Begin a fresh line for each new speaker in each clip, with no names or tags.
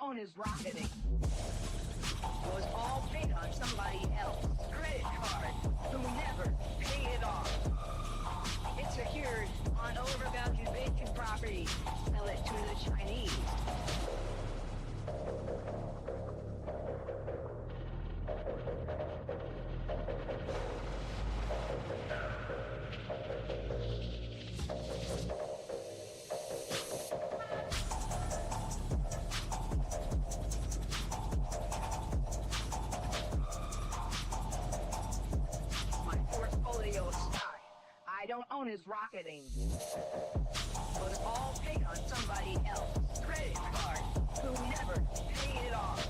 own is rocketing. Was all paid on somebody else's credit card who never paid it off. It's secured on overvalued vacant property. Sell it to the Chinese. I don't own is rocketing. Was all paid on somebody else's credit card who never paid it off.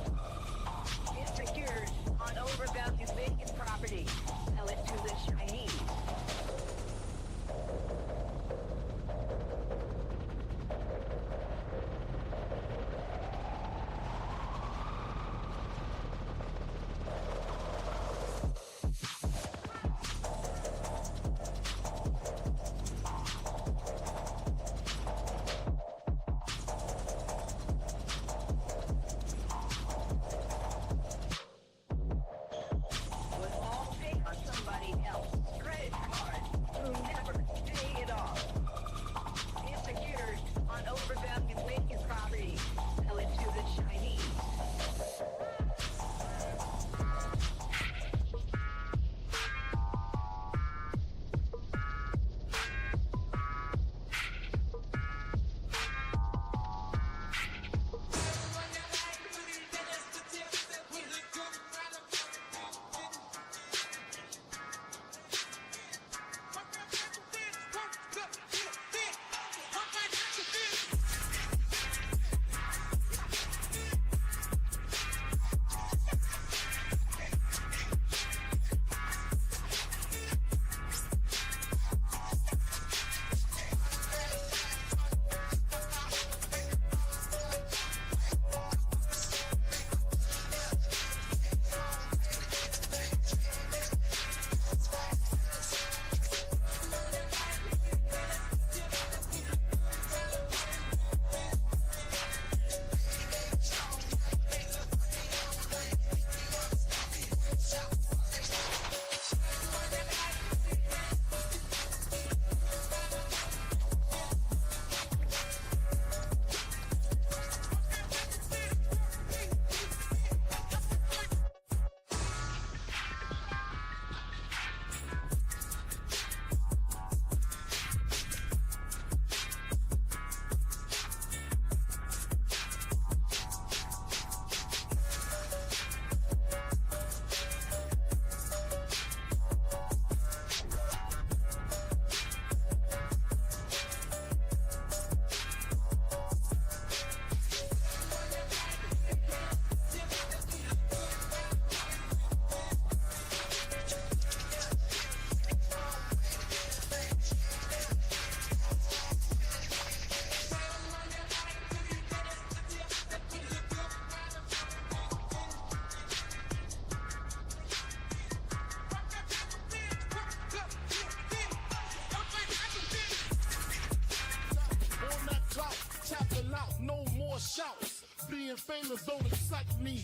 It's secured on overvalued vacant property. Sell it to the Chinese.
Famous don't excite me.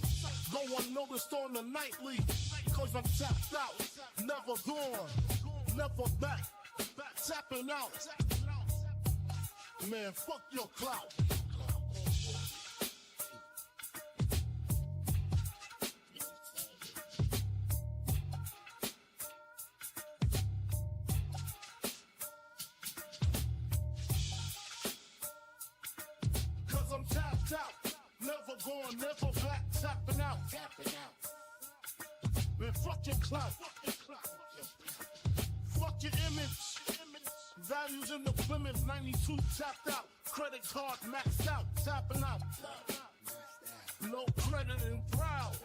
Go unnoticed on the nightly. Cause I'm tapped out. Never gone. Never back. Tapping out. Man, fuck your clout. Cause I'm tapped out. Never going, never back, tapping out. Man, fuck your clout. Fuck your image. Values in the Plymouth, 92 tapped out. Credit card maxed out, tapping out. No credit and proud.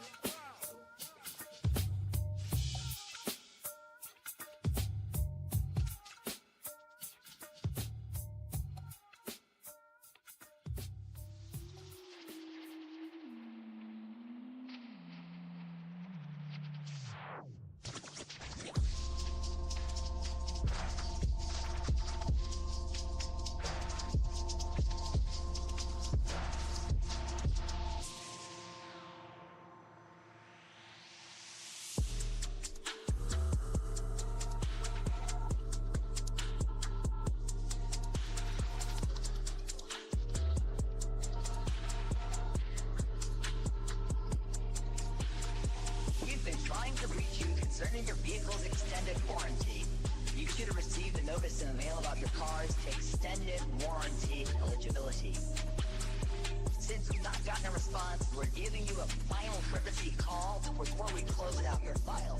your vehicle's extended warranty, you should have received a notice in the mail about your car's extended warranty eligibility. Since we've not gotten a response, we're giving you a final courtesy call before we close out your file.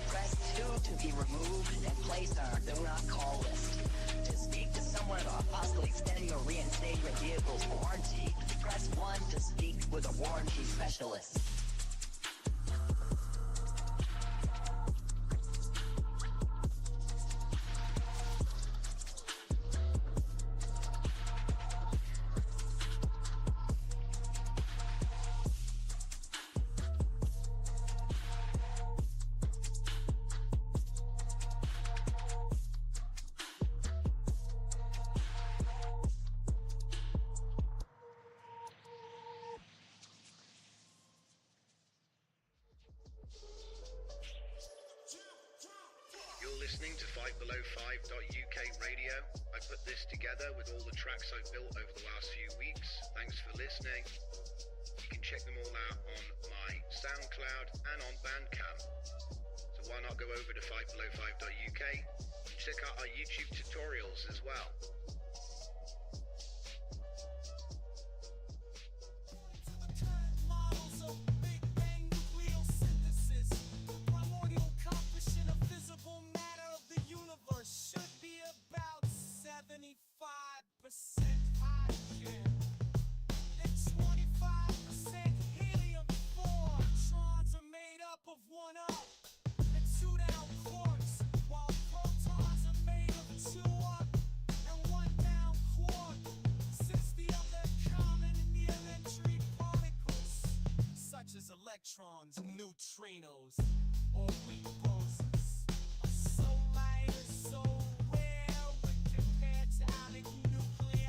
Press 2 to be removed and placed on our do not call list. To speak to someone about possibly extending or reinstating your vehicle's warranty, press 1 to speak with a warranty specialist.
You're listening to 5below5.uk radio. I put this together with all the tracks I've built over the last few weeks. Thanks for listening. You can check them all out on my SoundCloud and on Bandcamp. So why not go over to 5below5.uk and check out our YouTube tutorials as well.
Electrons, neutrinos, or weak bosons are so light and so rare when compared to atomic nuclei.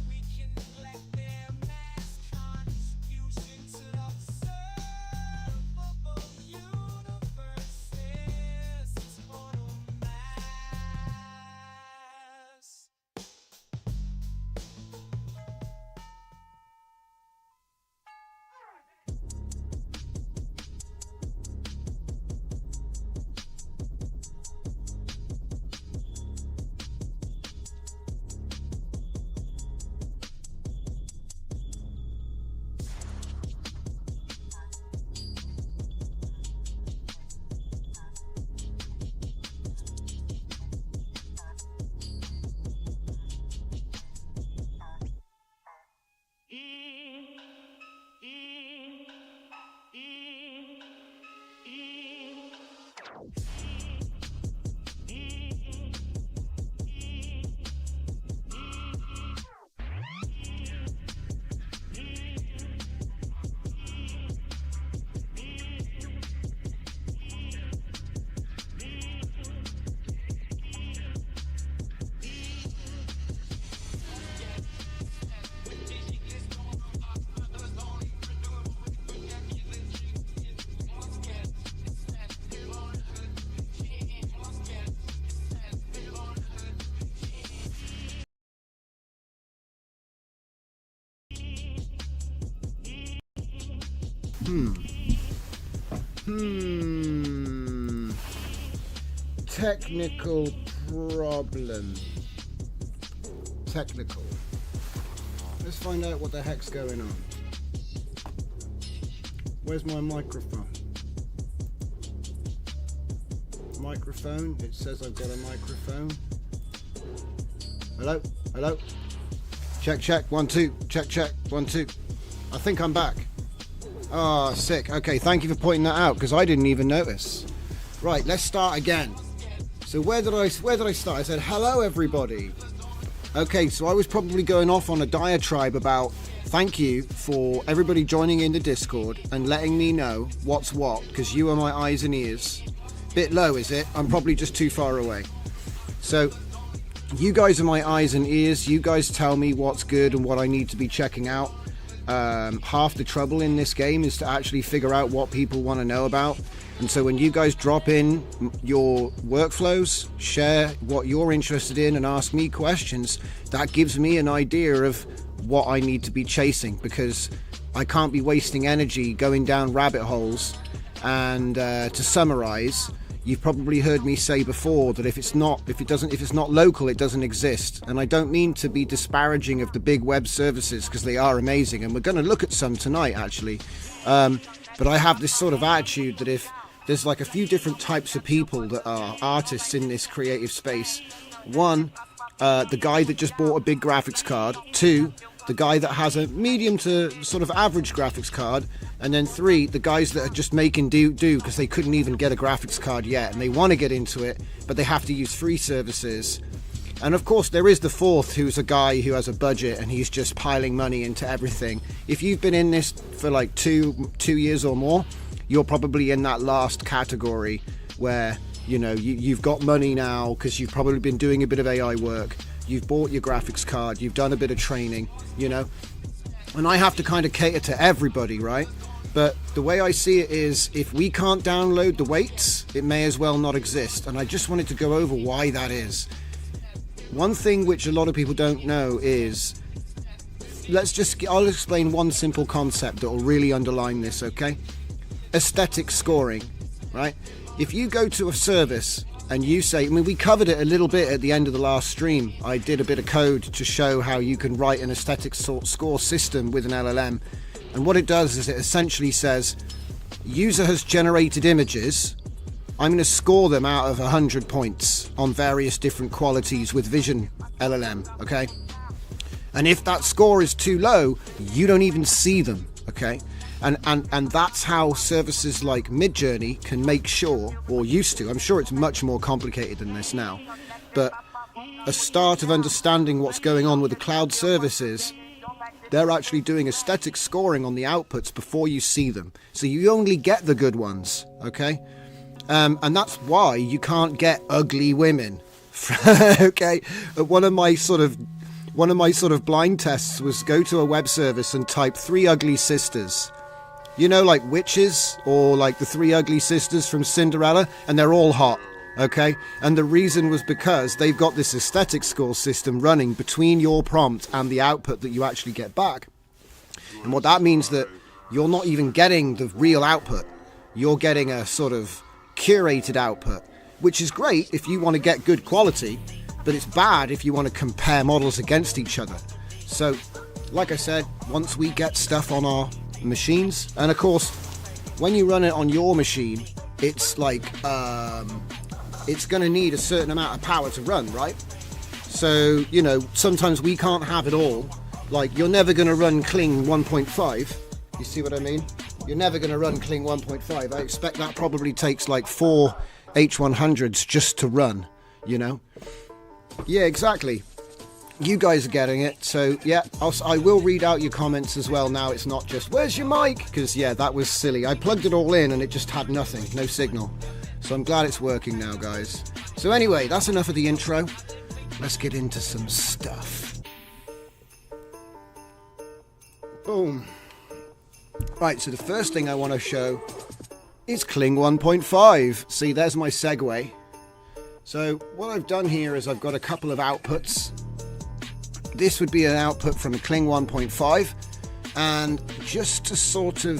We can neglect their mass contribution to the observable universe's total mass.
Technical problem. Technical. Let's find out what the heck's going on. Where's my microphone? Microphone. It says I've got a microphone. Hello? Hello? Check, check. 1, 2. Check, check. 1, 2. I think I'm back. Ah, sick. Okay, thank you for pointing that out because I didn't even notice. Right, let's start again. So where did I start? I said hello everybody. Okay, so I was probably going off on a diatribe about thank you for everybody joining in the Discord and letting me know what's what because you are my eyes and ears. Bit low, is it? I'm probably just too far away. So you guys are my eyes and ears. You guys tell me what's good and what I need to be checking out. Half the trouble in this game is to actually figure out what people want to know about, and so when you guys drop in your workflows, share what you're interested in and ask me questions, that gives me an idea of what I need to be chasing, because I can't be wasting energy going down rabbit holes And to summarize, you've probably heard me say before that if it's not local, it doesn't exist. And I don't mean to be disparaging of the big web services, because they are amazing, and we're going to look at some tonight actually. But I have this sort of attitude that if there's like a few different types of people that are artists in this creative space. One, the guy that just bought a big graphics card. Two, the guy that has a medium to sort of average graphics card. And then three, the guys that are just making do because they couldn't even get a graphics card yet and they want to get into it, but they have to use free services. And of course there is the fourth, who's a guy who has a budget and he's just piling money into everything. If you've been in this for like two years or more, you're probably in that last category where, you know, you've got money now because you've probably been doing a bit of AI work. You've bought your graphics card, you've done a bit of training, you know. And I have to kind of cater to everybody, right? But the way I see it is, if we can't download the weights, it may as well not exist. And I just wanted to go over why that is. One thing which a lot of people don't know is, I'll explain one simple concept that will really underline this, okay? Aesthetic scoring, right? If you go to a service and you say, I mean, we covered it a little bit at the end of the last stream. I did a bit of code to show how you can write an aesthetic score system with an LLM. And what it does is it essentially says, user has generated images. I'm going to score them out of 100 points on various different qualities with Vision LLM, okay? And if that score is too low, you don't even see them, okay? And that's how services like Midjourney can make sure, or used to, I'm sure it's much more complicated than this now, but a start of understanding what's going on with the cloud services, they're actually doing aesthetic scoring on the outputs before you see them. So you only get the good ones, okay? And that's why you can't get ugly women, okay? One of my sort of blind tests was go to a web service and type 3 ugly sisters. You know, like witches, or like the 3 ugly sisters from Cinderella, and they're all hot, okay? And the reason was because they've got this aesthetic score system running between your prompt and the output that you actually get back. And what that means that you're not even getting the real output. You're getting a sort of curated output, which is great if you want to get good quality, but it's bad if you want to compare models against each other. So, like I said, once we get stuff on our machines, and of course when you run it on your machine, it's like it's going to need a certain amount of power to run, right? So, you know, sometimes we can't have it all. Like, you're never going to run Kling 1.5. You see what I mean? You're never going to run Kling 1.5. I expect that probably takes like 4 H100s just to run, you know? Yeah, exactly. You guys are getting it, so yeah, I will read out your comments as well now. It's not just, where's your mic? Because yeah, that was silly. I plugged it all in and it just had nothing, no signal. So I'm glad it's working now, guys. So anyway, that's enough of the intro. Let's get into some stuff. Boom. Right, so the first thing I want to show is Kling 1.5. See, there's my segue. So what I've done here is I've got a couple of outputs. This would be an output from a Kling 1.5, and just to sort of,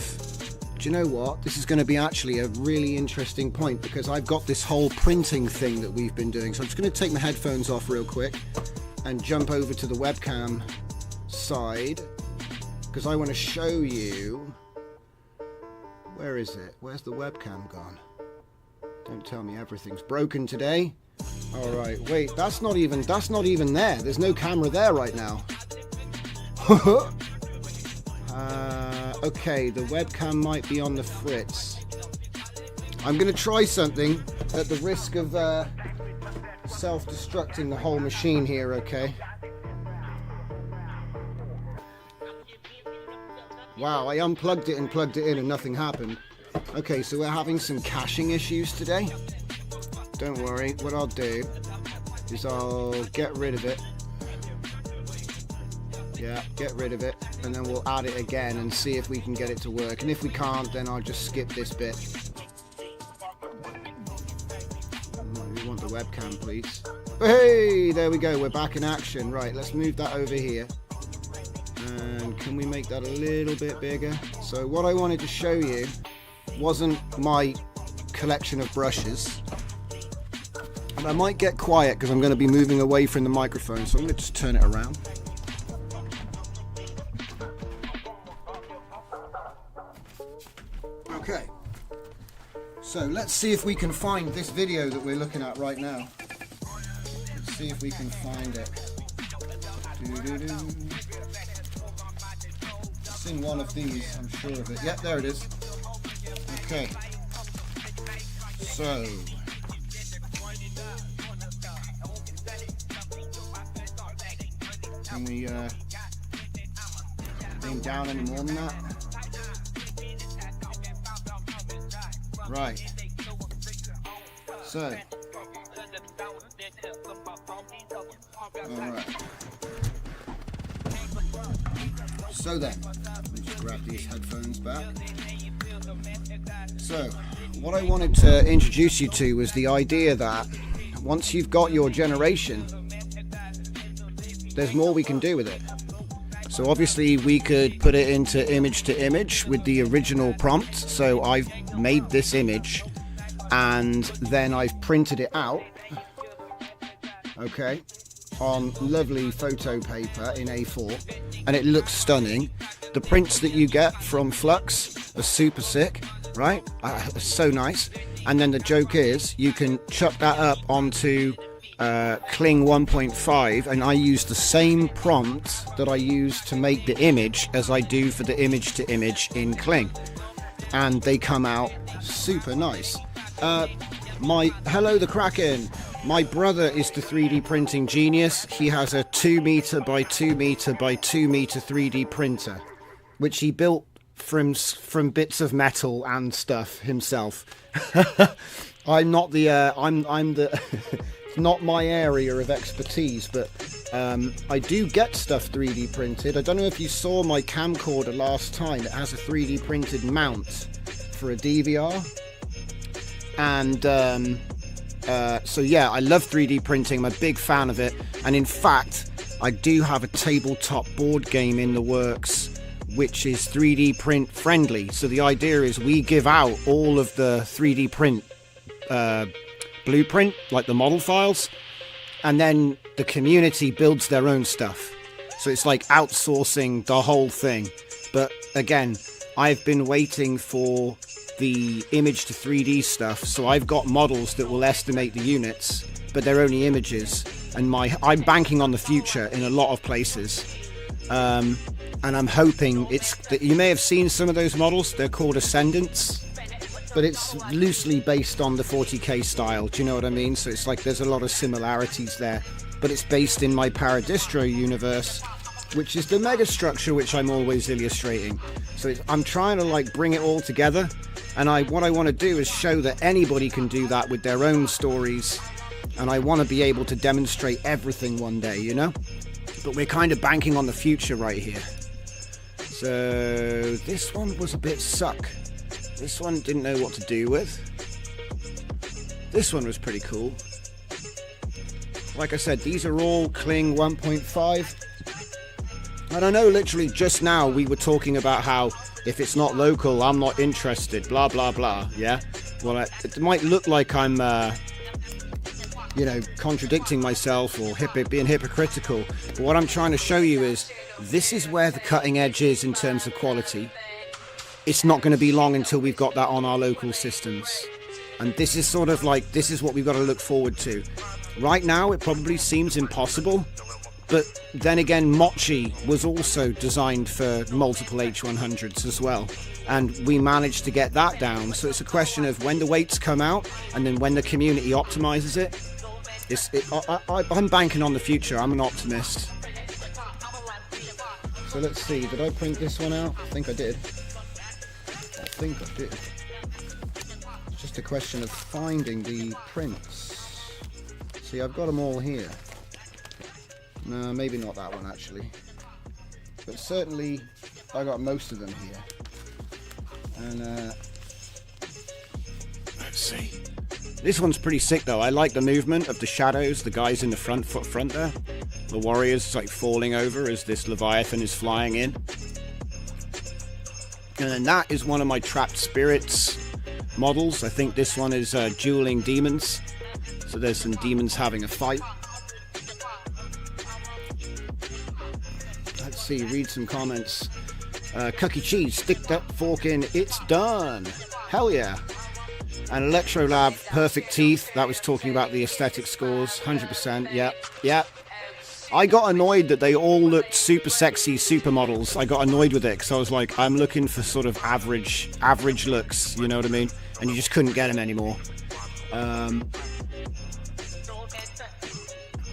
do you know what? This is going to be actually a really interesting point, because I've got this whole printing thing that we've been doing. So I'm just going to take my headphones off real quick and jump over to the webcam side, because I want to show you, where is it? Where's the webcam gone? Don't tell me everything's broken today. All right, wait, that's not even there. There's no camera there right now. Okay, the webcam might be on the fritz. I'm going to try something at the risk of self-destructing the whole machine here, okay? Wow, I unplugged it and plugged it in and nothing happened. Okay, so we're having some caching issues today. Don't worry, what I'll do is I'll get rid of it. Yeah, get rid of it, and then we'll add it again and see if we can get it to work. And if we can't, then I'll just skip this bit. We want the webcam, please. Hey, there we go, we're back in action. Right, let's move that over here. And can we make that a little bit bigger? So what I wanted to show you wasn't my collection of brushes. And I might get quiet because I'm going to be moving away from the microphone, so I'm going to just turn it around. Okay, so let's see if we can find this video that we're looking at right now. Let's see if we can find it. It's in one of these, I'm sure of it. Yep, there it is. Okay, so can we bring down any more than that? Right. So. Alright. So then, let me just grab these headphones back. So, what I wanted to introduce you to was the idea that once you've got your generation, there's more we can do with it. So obviously we could put it into image to image with the original prompt. So I've made this image and then I've printed it out, okay, on lovely photo paper in A4, and it looks stunning. The prints that you get from Flux are super sick, right? So nice. And then the joke is you can chuck that up onto Kling 1.5, and I use the same prompt that I use to make the image as I do for the image to image in Kling, and they come out super nice. Hello the Kraken. My brother is the 3D printing genius. He has a 2 meter by 2 meter by 2 meter 3D printer, which he built from bits of metal and stuff himself. I'm not the I'm the not my area of expertise, but I do get stuff 3D printed. I don't know if you saw my camcorder last time. It has a 3D printed mount for a DVR, and so yeah, I love 3D printing. I'm a big fan of it, and in fact I do have a tabletop board game in the works which is 3D print friendly. So the idea is we give out all of the 3D print blueprint, like the model files, and then the community builds their own stuff. So it's like outsourcing the whole thing. But again, I've been waiting for the image to 3D stuff, so I've got models that will estimate the units, but they're only images, and I'm banking on the future in a lot of places. And I'm hoping you may have seen some of those models. They're called Ascendants, but it's loosely based on the 40k style. Do you know what I mean? So it's like there's a lot of similarities there, but it's based in my Paradistro universe, which is the megastructure which I'm always illustrating. So I'm trying to like bring it all together, and what I want to do is show that anybody can do that with their own stories, and I want to be able to demonstrate everything one day, you know? But we're kind of banking on the future right here. So this one was a bit suck. This one didn't know what to do with. This one was pretty cool. Like I said, these are all Kling 1.5. And I know literally just now we were talking about how if it's not local, I'm not interested, blah, blah, blah, yeah? Well, it might look like I'm, contradicting myself or being hypocritical. But what I'm trying to show you is this is where the cutting edge is in terms of quality. It's not going to be long until we've got that on our local systems. And this is sort of like, this is what we've got to look forward to. Right now, it probably seems impossible. But then again, Mochi was also designed for multiple H100s as well. And we managed to get that down. So it's a question of when the weights come out and then when the community optimizes it. I'm banking on the future. I'm an optimist. So let's see. Did I print this one out? I think I did. It's just a question of finding the prints. See, I've got them all here. No, maybe not that one actually. But certainly I got most of them here. And let's see. This one's pretty sick though. I like the movement of the shadows, the guys in the front there. The warriors like falling over as this Leviathan is flying in. And then that is one of my trapped spirits models. I think this one is dueling demons. So there's some demons having a fight. Let's see, read some comments. Cookie cheese, sticked up fork in, it's done. Hell yeah. And Electrolab, perfect teeth. That was talking about the aesthetic scores. 100%. Yeah. I got annoyed that they all looked super sexy supermodels. I got annoyed with it because I was like, I'm looking for sort of average looks. You know what I mean? And you just couldn't get them anymore.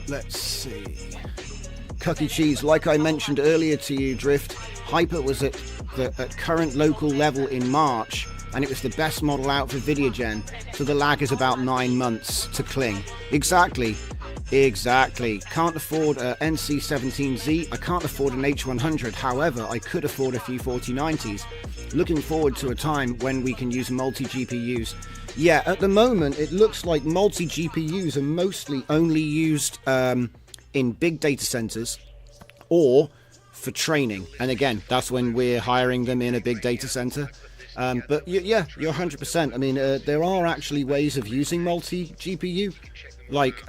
Let's see. Cookie cheese, like I mentioned earlier to you, Drift, Hyper was at current local level in March, and it was the best model out for Videogen, so the lag is about 9 months to cling. Exactly. Can't afford a NC17Z, I can't afford an H100, however, I could afford a few 4090s. Looking forward to a time when we can use multi-GPUs. Yeah, at the moment, it looks like multi-GPUs are mostly only used in big data centers or for training. And again, that's when we're hiring them in a big data center. But yeah, you're 100%. I mean, there are actually ways of using multi-GPU. Like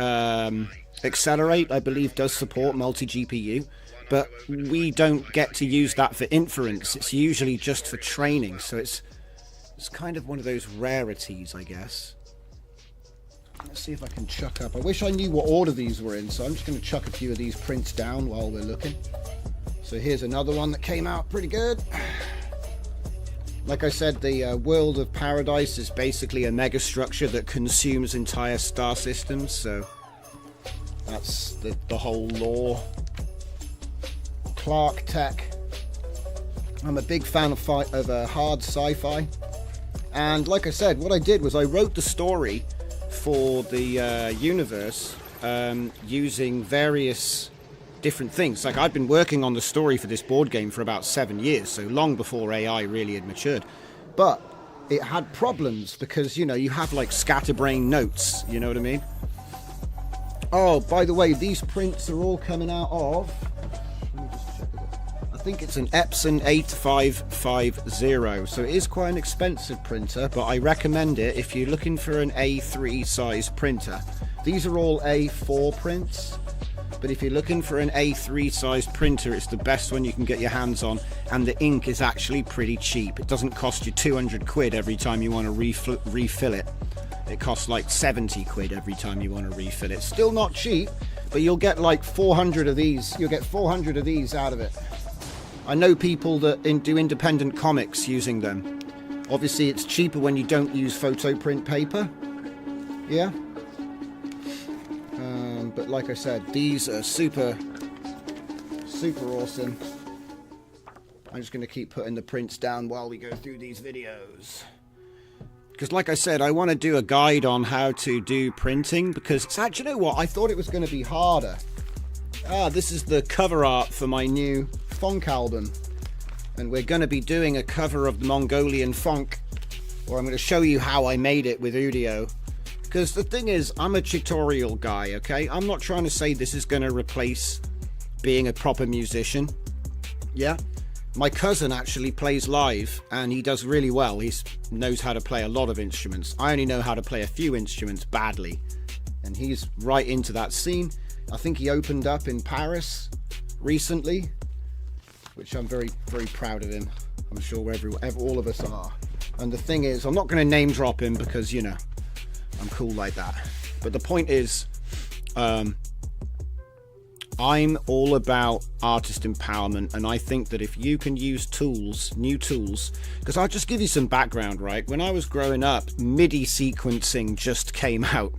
Accelerate, I believe, does support multi-GPU. But we don't get to use that for inference. It's usually just for training. So it's kind of one of those rarities, I guess. Let's see if I can chuck up. I wish I knew what order these were in, so I'm just going to chuck a few of these prints down while we're looking. So here's another one that came out pretty good. Like I said, the world of Paradise is basically a megastructure that consumes entire star systems, so that's the whole lore. Clark Tech. I'm a big fan of hard sci-fi. And like I said, what I did was I wrote the story for the universe using various different things. Like, I'd been working on the story for this board game for about 7 years, so long before AI really had matured. But it had problems because, you know, you have like scatterbrain notes, you know what I mean? Oh, by the way, these prints are all coming out of, let me just check it out. I think it's an Epson 8550, so it is quite an expensive printer, but I recommend it if you're looking for an A3 size printer. These are all A4 prints, but if you're looking for an A3 size printer, it's the best one you can get your hands on, and the ink is actually pretty cheap. It doesn't cost you 200 quid every time you want to refill it. It costs like 70 quid every time you want to refill it. Still not cheap, but you'll get like 400 of these. You'll get 400 of these out of it. I know people that do independent comics using them. Obviously, it's cheaper when you don't use photo print paper. Yeah. But like I said, these are super awesome. I'm just going to keep putting the prints down while we go through these videos. Because like I said, I want to do a guide on how to do printing, because it's actually, you know what, I thought it was going to be harder. This is the cover art for my new funk album. And we're going to be doing a cover of the Mongolian funk, or I'm going to show you how I made it with Udio. Because the thing is, I'm a tutorial guy, okay? I'm not trying to say this is going to replace being a proper musician. Yeah? My cousin actually plays live, and he does really well. He knows how to play a lot of instruments. I only know how to play a few instruments badly. And he's right into that scene. I think he opened up in Paris recently, which I'm very, very proud of him. I'm sure all of us are. And the thing is, I'm not going to name drop him because, you know, I'm cool like that. But the point is, I'm all about artist empowerment, and I think that if you can use tools, new tools, because I'll just give you some background, right? When I was growing up, MIDI sequencing just came out.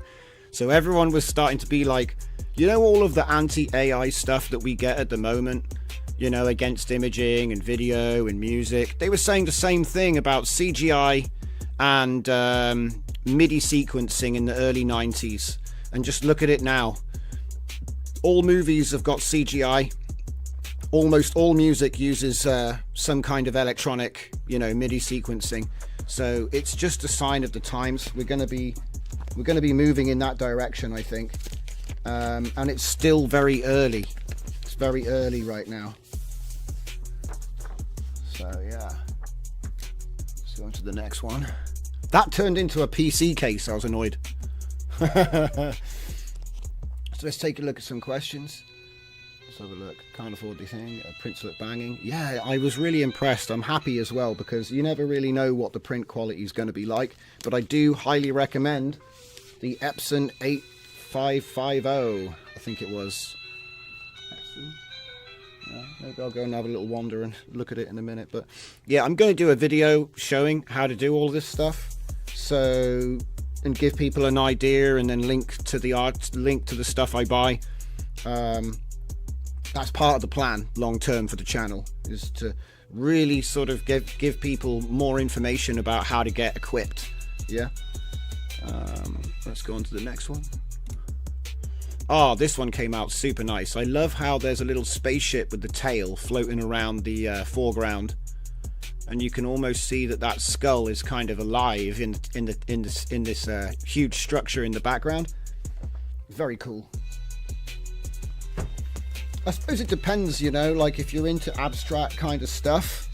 So everyone was starting to be like, you know, all of the anti-AI stuff that we get at the moment, you know, against imaging and video and music. They were saying the same thing about CGI and MIDI sequencing in the early 90s. And just look at it now. All movies have got CGI. Almost all music uses some kind of electronic, you know, MIDI sequencing. So it's just a sign of the times. We're going to be moving in that direction, I think. And it's still very early. It's very early right now. So yeah. Let's go on to the next one. That turned into a PC case. I was annoyed. So let's take a look at some questions. Let's have a look. Can't afford the thing. Prints look banging. Yeah, I was really impressed. I'm happy as well because you never really know what the print quality is going to be like. But I do highly recommend the Epson 8550. I think it was. Epson. Yeah, maybe I'll go and have a little wander and look at it in a minute. But yeah, I'm going to do a video showing how to do all this stuff. So, and give people an idea, and then link to the art, link to the stuff I buy. That's part of the plan long term for the channel, is to really sort of give people more information about how to get equipped. Yeah. Let's go on to the next one. Oh, this one came out super nice. I love how there's a little spaceship with the tail floating around the foreground, and you can almost see that skull is kind of alive in this huge structure in the background. Very cool. I suppose it depends, you know, like if you're into abstract kind of stuff,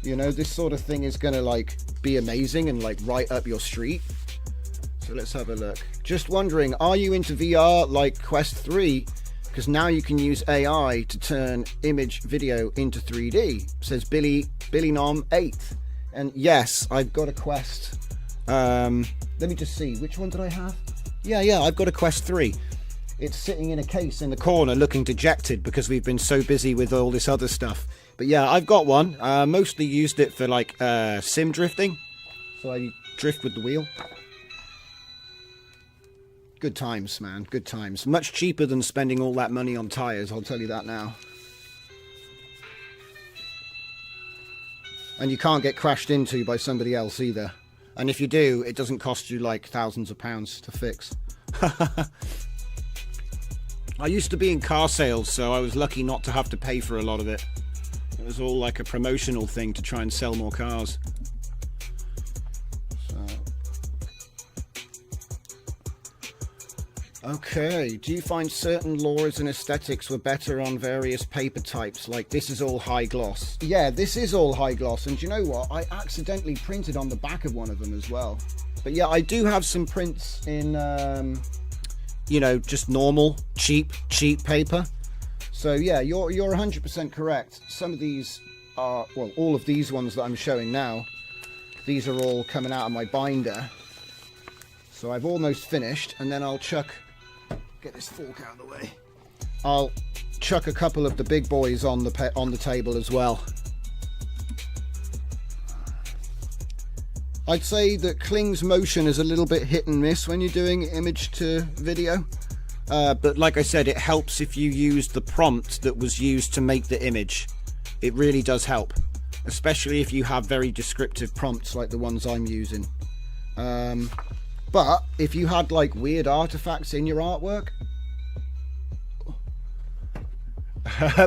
you know, this sort of thing is gonna like be amazing and like right up your street. So let's have a look. Just wondering, are you into VR like Quest 3? Because now you can use AI to turn image video into 3D, says Billy Nom 8. And yes, I've got a Quest. Let me just see, which one did I have? Yeah, I've got a Quest 3. It's sitting in a case in the corner looking dejected because we've been so busy with all this other stuff. But yeah, I've got one. Mostly used it for like sim drifting. So I drift with the wheel. Good times, man. Good times. Much cheaper than spending all that money on tyres, I'll tell you that now. And you can't get crashed into by somebody else either. And if you do, it doesn't cost you like thousands of pounds to fix. I used to be in car sales, so I was lucky not to have to pay for a lot of it. It was all like a promotional thing to try and sell more cars. So. Okay, do you find certain laws and aesthetics were better on various paper types? Like this is all high gloss. Yeah, this is all high gloss, and do you know what? I accidentally printed on the back of one of them as well. But yeah, I do have some prints in... you know, just normal, cheap paper. So yeah, you're 100% correct. Some of these are, well, all of these ones that I'm showing now, these are all coming out of my binder. So I've almost finished, and then I'll get this fork out of the way. I'll chuck a couple of the big boys on the table as well. I'd say that Kling's motion is a little bit hit and miss when you're doing image to video. But like I said, it helps if you use the prompt that was used to make the image. It really does help. Especially if you have very descriptive prompts like the ones I'm using. But if you had like weird artifacts in your artwork...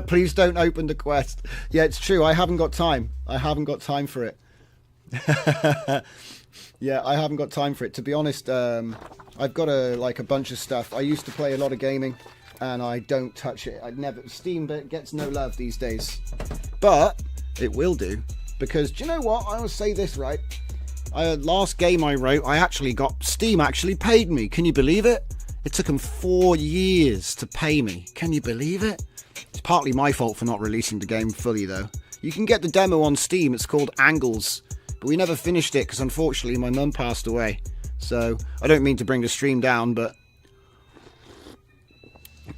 Please don't open the Quest. Yeah, it's true. I haven't got time. I haven't got time for it. Yeah, I haven't got time for it, to be honest. I've got a bunch of stuff. I used to play a lot of gaming and I don't touch it. Steam gets no love these days, but it will do, because do you know what, I will say this, right? Last game I wrote, Steam actually paid me. Can you believe it? It took them 4 years to pay me. Can you believe it? It's partly my fault for not releasing the game fully though. You can get the demo on Steam. It's called Angles. But we never finished it because unfortunately my mum passed away. So I don't mean to bring the stream down, but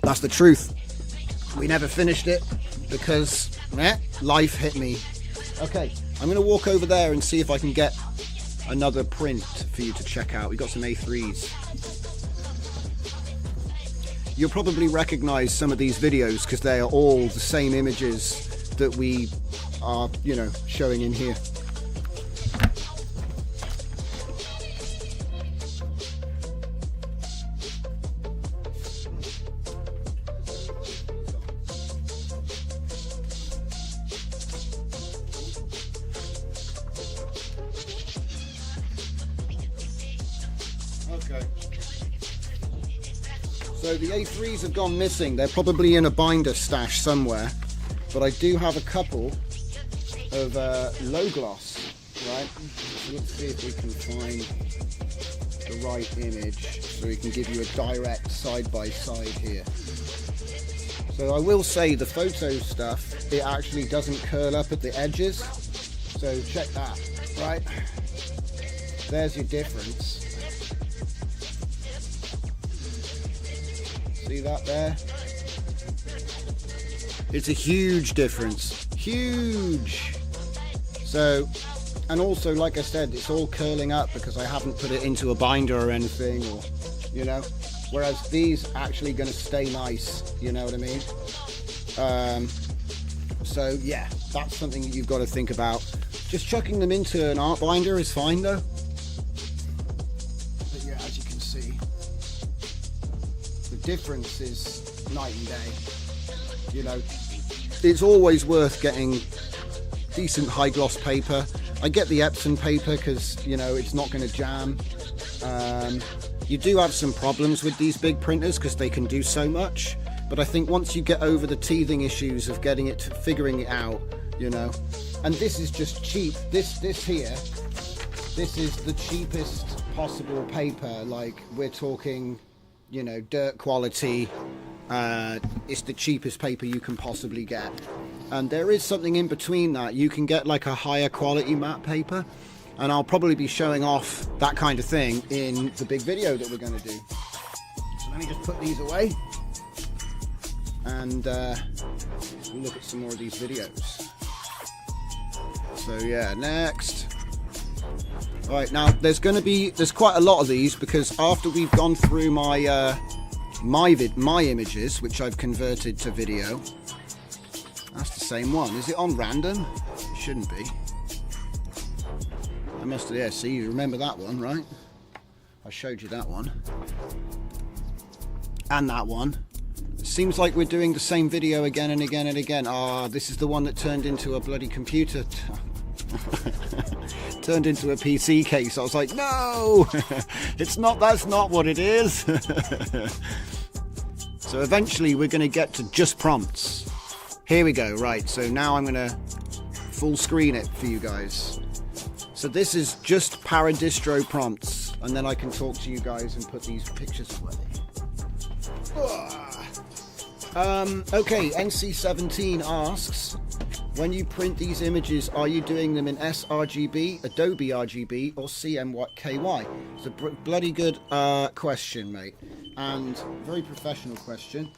that's the truth. We never finished it because life hit me. Okay, I'm going to walk over there and see if I can get another print for you to check out. We've got some A3s. You'll probably recognize some of these videos because they are all the same images that we are, you know, showing in here. Okay. So the A3s have gone missing. They're probably in a binder stash somewhere. But I do have a couple of low gloss right? So let's see if we can find the right image so we can give you a direct side-by-side here. So I will say the photo stuff, it actually doesn't curl up at the edges. So check that, right? There's your difference. See that there? It's a huge difference. Huge! So, and also, like I said, it's all curling up because I haven't put it into a binder or anything, or, you know. Whereas these actually going to stay nice, you know what I mean? So yeah, that's something that you've got to think about. Just chucking them into an art binder is fine though. But yeah, as you can see, the difference is night and day. You know, it's always worth getting decent high gloss paper. I get the Epson paper because, you know, it's not going to jam. You do have some problems with these big printers because they can do so much, but I think once you get over the teething issues of getting it to figuring it out, you know, and this is just cheap. This here, this is the cheapest possible paper. Like, we're talking, you know, dirt quality. It's the cheapest paper you can possibly get, and there is something in between that. You can get like a higher quality matte paper, and I'll probably be showing off that kind of thing in the big video that we're going to do. So let me just put these away and we'll look at some more of these videos. So yeah, next. Alright, now there's quite a lot of these because after we've gone through my my images, which I've converted to video, that's the same one. Is it on random? It shouldn't be. I must have, yeah, see, you remember that one, right? I showed you that one. And that one. Seems like we're doing the same video again and again and again. Ah, this is the one that turned into a bloody computer. Turned into a PC case. I was like, no! It's not, that's not what it is. So eventually we're going to get to just prompts. Here we go, right, so now I'm going to full screen it for you guys. So this is just Paradistro prompts, and then I can talk to you guys and put these pictures away. Okay, NC17 asks, when you print these images, are you doing them in sRGB, Adobe RGB, or CMYK? It's a bloody good question, mate, and very professional question.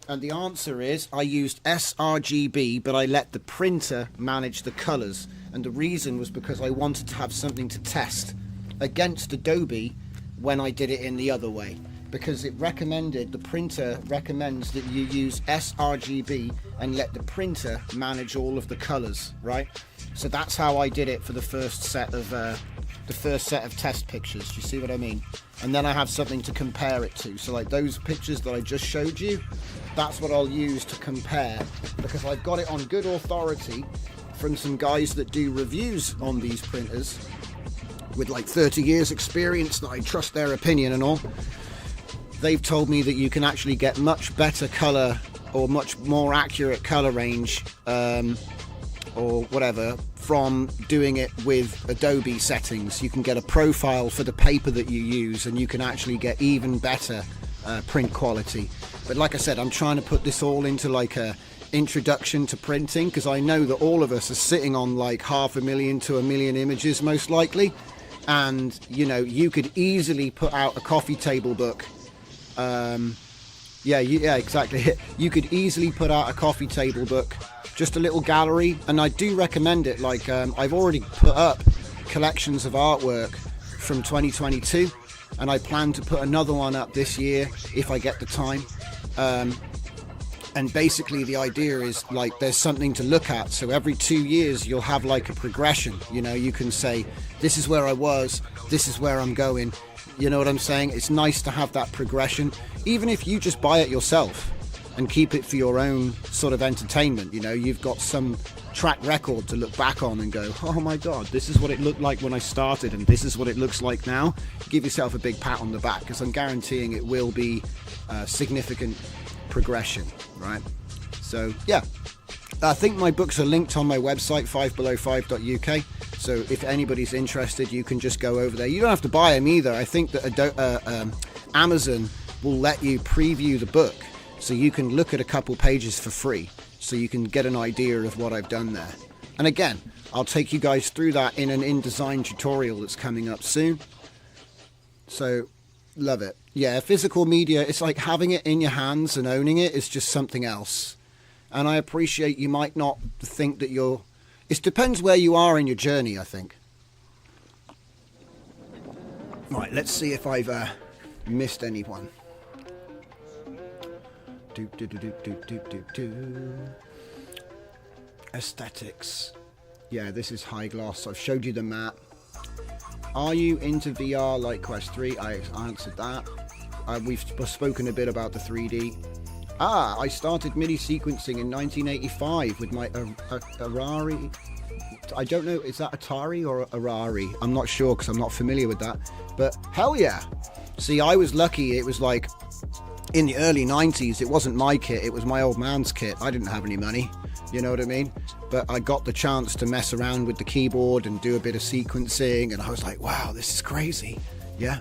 And the answer is, I used sRGB, but I let the printer manage the colors. And the reason was because I wanted to have something to test against Adobe when I did it in the other way. Because it recommended, the printer recommends that you use sRGB and let the printer manage all of the colors, right? So that's how I did it for the first set of test pictures. You see what I mean? And then I have something to compare it to. So like those pictures that I just showed you, that's what I'll use to compare, because I've got it on good authority from some guys that do reviews on these printers with like 30 years experience that I trust their opinion and all. They've told me that you can actually get much better color or much more accurate color range or whatever from doing it with Adobe settings. You can get a profile for the paper that you use, and you can actually get even better print quality. But like I said, I'm trying to put this all into like a introduction to printing, because I know that all of us are sitting on like 500,000 to 1 million images most likely, and you know, you could easily put out a coffee table book. Yeah, exactly. You could easily put out a coffee table book, just a little gallery, and I do recommend it. Like I've already put up collections of artwork from 2022, and I plan to put another one up this year if I get the time. And basically the idea is like there's something to look at, so every 2 years you'll have like a progression. You know, you can say, this is where I was, this is where I'm going. You know what I'm saying? It's nice to have that progression, even if you just buy it yourself and keep it for your own sort of entertainment. You know, you've got some track record to look back on and go, oh my god, this is what it looked like when I started, and this is what it looks like now. Give yourself a big pat on the back, because I'm guaranteeing it will be significant progression, right? So yeah, I think my books are linked on my website, 5below5.uk, So if anybody's interested, you can just go over there. You don't have to buy them either. I think that Amazon will let you preview the book, so you can look at a couple pages for free, so you can get an idea of what I've done there. And again, I'll take you guys through that in an InDesign tutorial that's coming up soon. So, love it. Yeah, physical media, it's like having it in your hands and owning it is just something else. And I appreciate you might not think that you're... It depends where you are in your journey, I think. Right, let's see if I've missed anyone. Aesthetics. Yeah, this is high gloss. I've showed you the map. Are you into VR like Quest 3? I answered that. We've spoken a bit about the 3D. I started MIDI sequencing in 1985 with my Arari. I don't know, is that Atari or Arari? I'm not sure because I'm not familiar with that. But hell yeah. See, I was lucky. It was like in the early 90s. It wasn't my kit. It was my old man's kit. I didn't have any money. You know what I mean? But I got the chance to mess around with the keyboard and do a bit of sequencing, and I was like, wow, this is crazy. Yeah.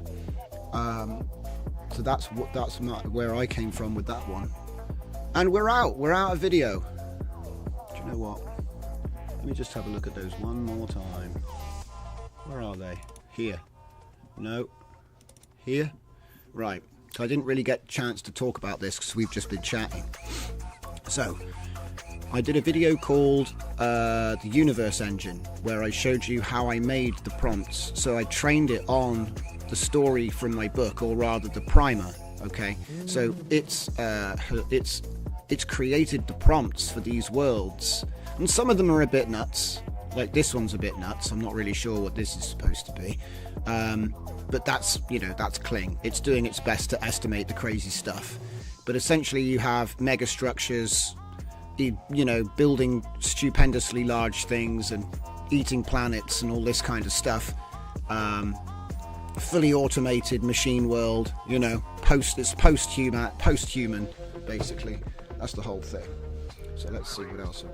So that's where I came from with that one. And we're out of video. Do you know what? Let me just have a look at those one more time. Where are they? Here. No. Here. Right. So I didn't really get a chance to talk about this because we've just been chatting. So I did a video called the Universe Engine, where I showed you how I made the prompts. So I trained it on the story from my book, or rather the primer. Okay, so it's created the prompts for these worlds, and some of them are a bit nuts. Like this one's a bit nuts. I'm not really sure what this is supposed to be, but that's Kling. It's doing its best to estimate the crazy stuff. But essentially, you have mega structures, building stupendously large things and eating planets and all this kind of stuff. Fully automated machine world, it's post-human, basically. That's the whole thing. So let's see what else we've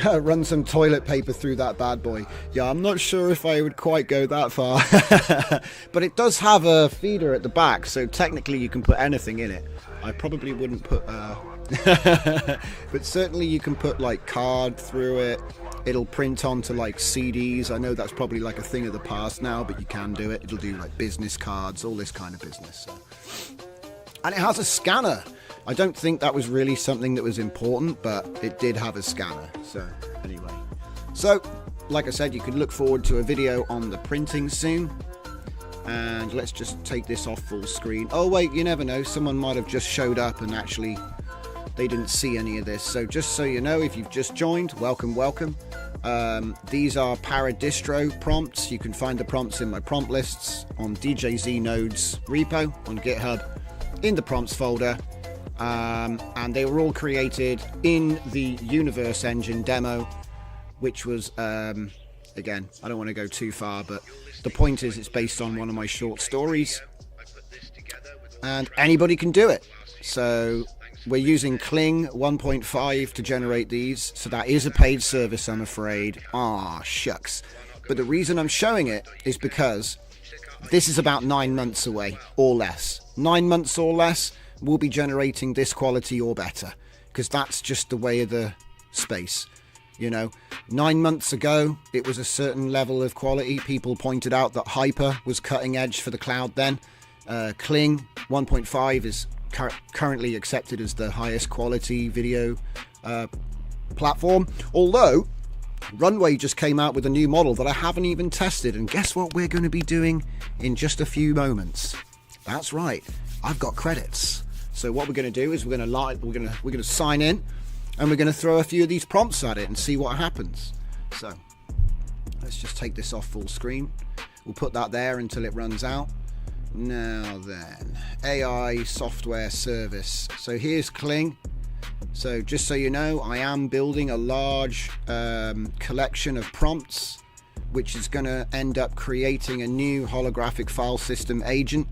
got. Run some toilet paper through that bad boy. Yeah, I'm not sure if I would quite go that far. But it does have a feeder at the back, so technically you can put anything in it. I probably wouldn't put but certainly you can put like card through it. It'll print onto like CDs. I know that's probably like a thing of the past now, but you can do it. It'll do like business cards, all this kind of business. So. And it has a scanner. I don't think that was really something that was important, but it did have a scanner. So anyway, so like I said, you can look forward to a video on the printing soon. And let's just take this off full screen. Oh wait, you never know, someone might have just showed up and actually they didn't see any of this. So just so you know, if you've just joined, welcome. These are Paradistro prompts. You can find the prompts in my prompt lists on DJZ Nodes repo on GitHub in the prompts folder. And they were all created in the Universe Engine demo, which was, again, I don't want to go too far, but the point is it's based on one of my short stories, and anybody can do it. So we're using Kling 1.5 to generate these, so that is a paid service, I'm afraid. Shucks. But the reason I'm showing it is because this is about 9 months away, or less. 9 months or less, we'll be generating this quality or better, because that's just the way of the space. 9 months ago, it was a certain level of quality. People pointed out that Hyper was cutting edge for the cloud then. Kling 1.5 is currently accepted as the highest quality video platform. Although, Runway just came out with a new model that I haven't even tested. And guess what we're going to be doing in just a few moments? That's right, I've got credits. So what we're going to do is we're going to sign in. And we're going to throw a few of these prompts at it and see what happens. So let's just take this off full screen. We'll put that there until it runs out. Now then, AI software service. So here's Kling. So just so you know, I am building a large collection of prompts, which is going to end up creating a new holographic file system agent,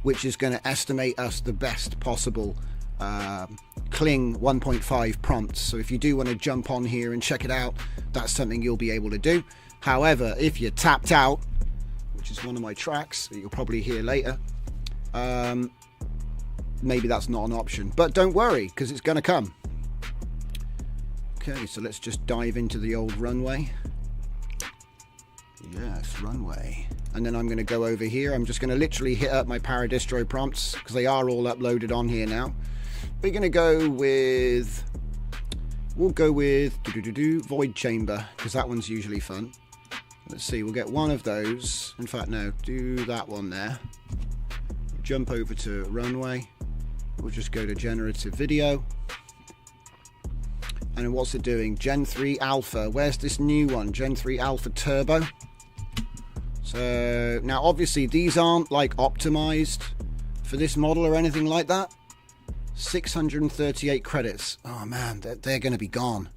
which is going to estimate us the best possible Kling 1.5 prompts. So if you do want to jump on here and check it out, that's something you'll be able to do. However, if you're tapped out, which is one of my tracks that you'll probably hear later, maybe that's not an option. But don't worry, because it's going to come. Okay, so let's just dive into the old runway. Yes, runway. And then I'm going to go over here. I'm just going to literally hit up my Paradistro prompts, because they are all uploaded on here now. We're going to go with... We'll go with Void Chamber, because that one's usually fun. Let's see, we'll get one of those. In fact, no, do that one there. Jump over to runway. We'll just go to generative video. And what's it doing? Gen 3 Alpha. Where's this new one? Gen 3 Alpha Turbo. So now obviously these aren't like optimized for this model or anything like that. 638 credits. Oh man, they're going to be gone.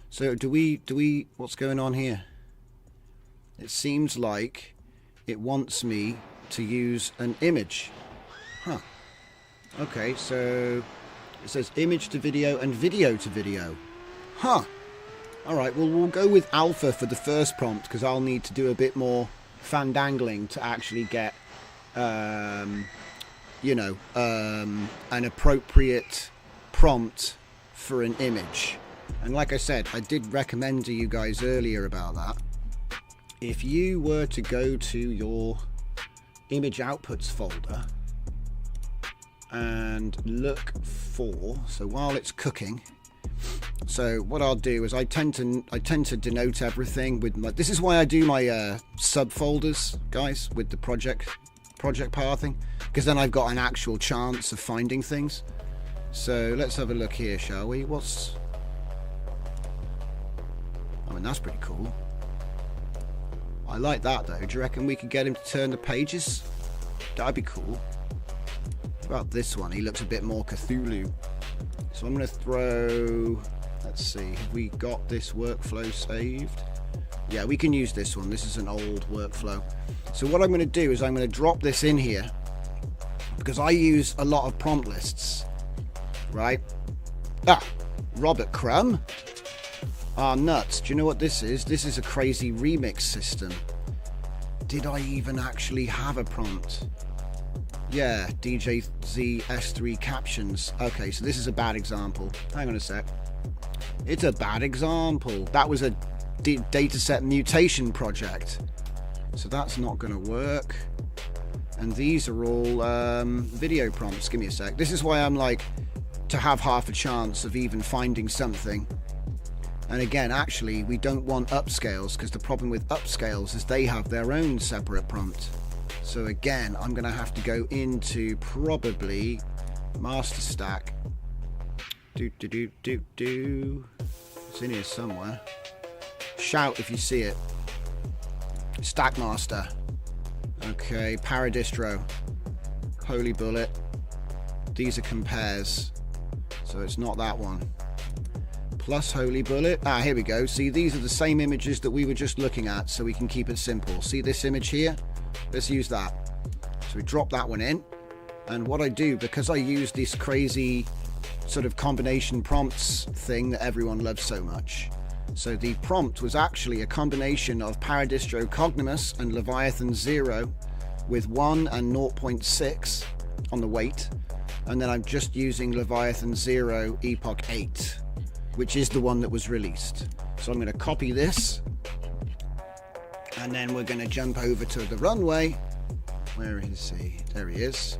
So do we what's going on here? It seems like it wants me to use an image. Huh. Okay, so it says image to video and video to video. Huh. Alright, well we'll go with alpha for the first prompt, because I'll need to do a bit more fandangling to actually get, you know, an appropriate prompt for an image. And like I said, I did recommend to you guys earlier about that. If you were to go to your image outputs folder and look for, so while it's cooking, so what I'll do is I tend to denote everything with my, this is why I do my subfolders, guys, with the project pathing, because then I've got an actual chance of finding things. So let's have a look here, shall we? I mean, that's pretty cool. I like that though. Do you reckon we could get him to turn the pages? That'd be cool. What about this one? He looks a bit more Cthulhu. So I'm going to throw... Let's see. Have we got this workflow saved? Yeah, we can use this one. This is an old workflow. So what I'm going to do is I'm going to drop this in here, because I use a lot of prompt lists. Right? Ah! Robert Crumb. Ah, nuts. Do you know what this is? This is a crazy remix system. Did I even actually have a prompt? Yeah, DJ Z S3 captions. Okay, so this is a bad example. Hang on a sec. It's a bad example. That was a dataset mutation project. So that's not going to work. And these are all video prompts. Give me a sec. This is why I'm like, to have half a chance of even finding something. And again, actually, we don't want upscales, because the problem with upscales is they have their own separate prompt. So again, I'm going to have to go into probably master stack. It's in here somewhere. Shout if you see it. Stack master. Okay, Paradistro. Holy bullet. These are compares. So it's not that one. Plus Holy Bullet. Ah, here we go. See, these are the same images that we were just looking at, so we can keep it simple. See this image here? Let's use that. So we drop that one in. And what I do, because I use this crazy sort of combination prompts thing that everyone loves so much. So the prompt was actually a combination of Paradistro Cognimus and Leviathan 0 with 1 and 0.6 on the weight. And then I'm just using Leviathan 0 Epoch 8. Which is the one that was released. So I'm going to copy this, and then we're going to jump over to the runway. Where is he? There he is.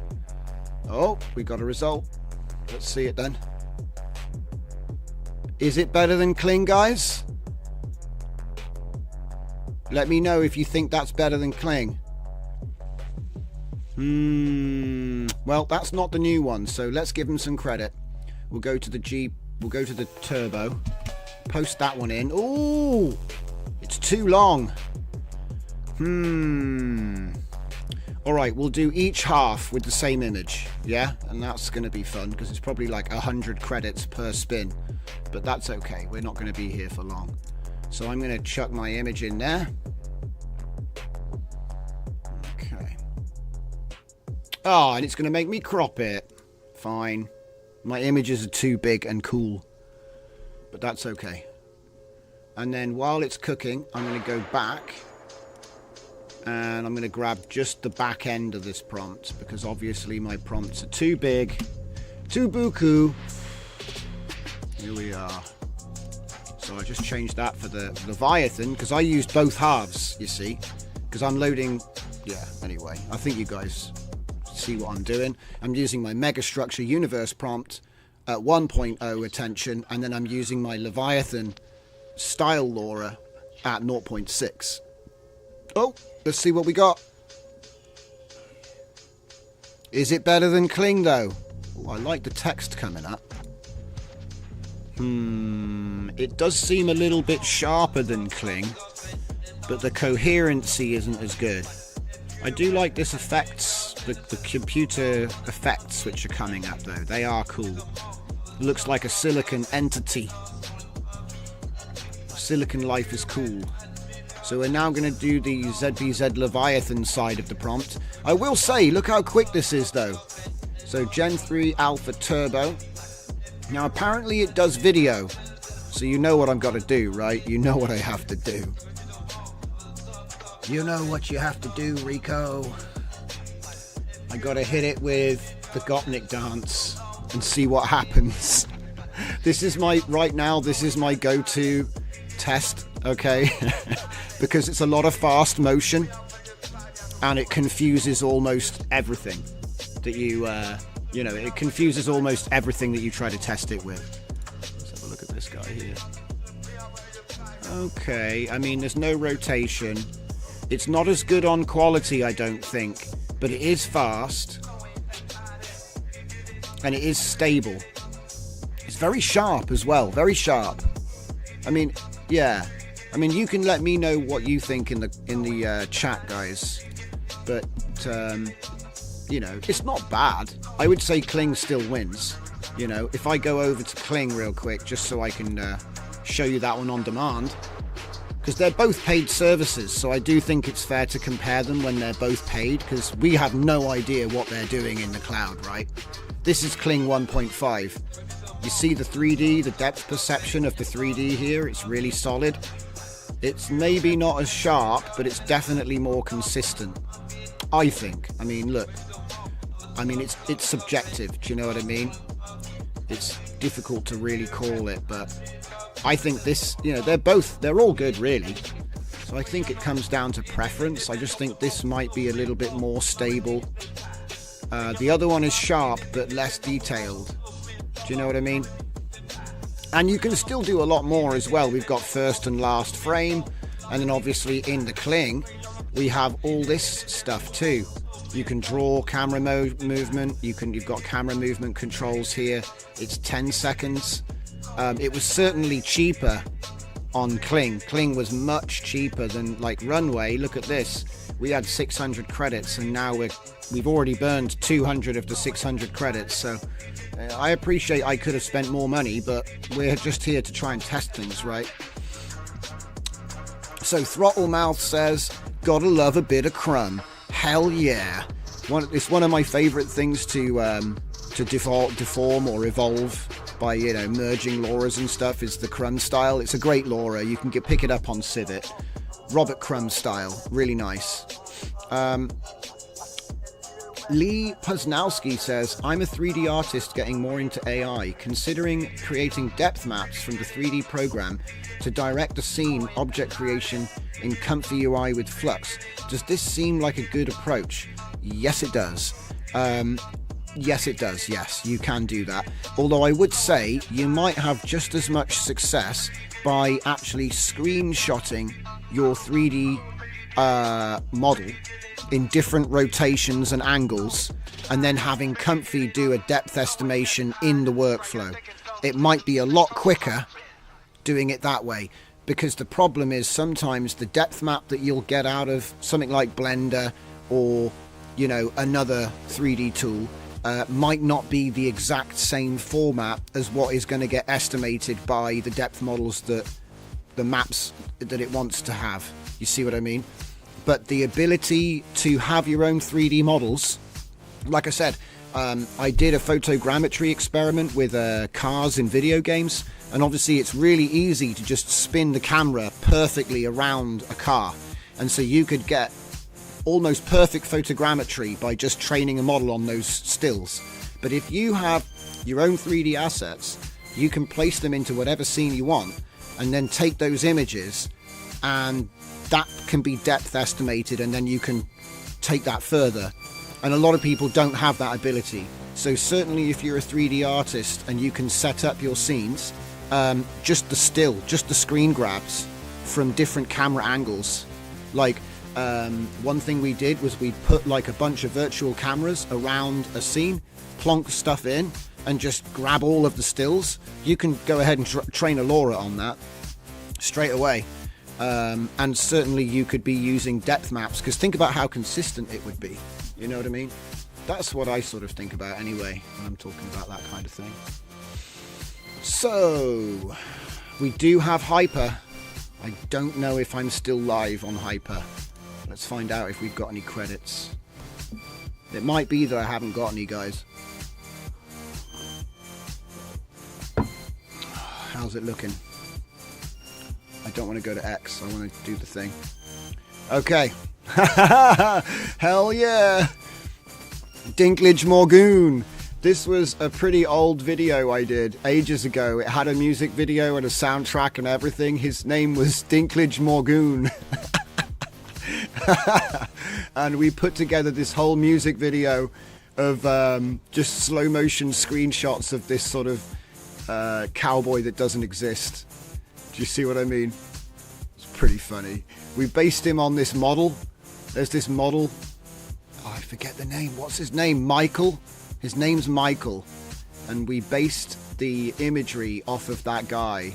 Oh, we got a result. Let's see it then. Is it better than Kling, guys? Let me know if you think that's better than Kling. Well, that's not the new one, so let's give him some credit. We'll go to the We'll go to the turbo, post that one in. Ooh, it's too long. All right, we'll do each half with the same image, yeah? And that's going to be fun, because it's probably like 100 credits per spin. But that's okay, we're not going to be here for long. So I'm going to chuck my image in there. Okay. Oh, and it's going to make me crop it. Fine. My images are too big and cool. But that's okay. And then while it's cooking, I'm going to go back. And I'm going to grab just the back end of this prompt. Because obviously my prompts are too big. Too buku. Here we are. So I just changed that for the Leviathan. Because I used both halves, you see. Because I'm loading... Yeah, anyway. I think you guys see what I'm doing. I'm using my Megastructure Universe prompt at 1.0 attention. And then I'm using my Leviathan Style LoRa at 0.6. Oh, let's see what we got. Is it better than Kling, though? Oh, I like the text coming up. It does seem a little bit sharper than Kling, but the coherency isn't as good. I do like this effects, the computer effects which are coming up, though. They are cool. Looks like a silicon entity. Silicon life is cool. So we're now going to do the ZBZ Leviathan side of the prompt. I will say, look how quick this is, though. So Gen 3 Alpha Turbo. Now apparently it does video. So you know what I've got to do, right? You know what I have to do. You know what you have to do, Rico. I got to hit it with the Gopnik dance and see what happens. This is my, right now, this is my go-to test, okay? Because it's a lot of fast motion and it confuses almost everything that you know, it confuses almost everything that you try to test it with. Let's have a look at this guy here. Okay, I mean, there's no rotation. It's not as good on quality, I don't think, but it is fast and it is stable. It's very sharp as well, very sharp. I mean, yeah. I mean, you can let me know what you think in the chat, guys. But you know, it's not bad. I would say Kling still wins. You know, if I go over to Kling real quick, just so I can show you that one on demand, because they're both paid services, so I do think it's fair to compare them when they're both paid, because we have no idea what they're doing in the cloud, right? This is Kling 1.5. You see the 3D, the depth perception of the 3D here, it's really solid. It's maybe not as sharp, but it's definitely more consistent, I think. I mean, look, I mean, it's subjective, do you know what I mean? It's difficult to really call it, but I think this, you know, they're all good, really. So I think it comes down to preference. I just think this might be a little bit more stable. The other one is sharp, but less detailed. Do you know what I mean? And you can still do a lot more as well. We've got first and last frame, and then obviously in the Kling we have all this stuff too. You can draw camera movement. You've got camera movement controls here. It's 10 seconds. It was certainly cheaper on Kling. Kling was much cheaper than like Runway. Look at this. We had 600 credits, and now we've already burned 200 of the 600 credits. So I appreciate I could have spent more money, but we're just here to try and test things, right? So Throttle Mouth says, gotta love a bit of crumb. Hell yeah. It's one of my favorite things to deform or evolve by, you know, merging LoRa's and stuff, is the crumb style. It's a great LoRa. You can pick it up on Civet. Robert Crumb style. Really nice. Lee Poznowski says, I'm a 3D artist getting more into AI, considering creating depth maps from the 3D program to direct the scene object creation in Comfy UI with Flux. Does this seem like a good approach? Yes, it does. Yes, it does. Yes, you can do that. Although I would say you might have just as much success by actually screenshotting your 3D model in different rotations and angles, and then having Comfy do a depth estimation in the workflow. It might be a lot quicker doing it that way, because the problem is sometimes the depth map that you'll get out of something like Blender or, you know, another 3D tool might not be the exact same format as what is going to get estimated by the depth models, that the maps that it wants to have. You see what I mean? But the ability to have your own 3D models, like I said, I did a photogrammetry experiment with cars in video games, and obviously it's really easy to just spin the camera perfectly around a car, and so you could get almost perfect photogrammetry by just training a model on those stills. But if you have your own 3D assets, you can place them into whatever scene you want and then take those images, and that can be depth estimated, and then you can take that further. And a lot of people don't have that ability. So certainly if you're a 3D artist and you can set up your scenes, just the screen grabs from different camera angles. Like one thing we did was we put like a bunch of virtual cameras around a scene, plonk stuff in, and just grab all of the stills. You can go ahead and train a LoRa on that straight away. And certainly you could be using depth maps, because think about how consistent it would be. You know what I mean? That's what I sort of think about anyway when I'm talking about that kind of thing. So, we do have Hyper. I don't know if I'm still live on Hyper. Let's find out if we've got any credits. It might be that I haven't got any, guys. How's it looking? I don't want to go to X. I want to do the thing. Okay. Hell yeah. Dinklage Morgoon. This was a pretty old video I did ages ago. It had a music video and a soundtrack and everything. His name was Dinklage Morgoon. And we put together this whole music video of just slow motion screenshots of this sort of cowboy that doesn't exist. Do you see what I mean? It's pretty funny. We based him on this model. There's this model. Oh, I forget the name. What's his name? Michael. His name's Michael. And we based the imagery off of that guy.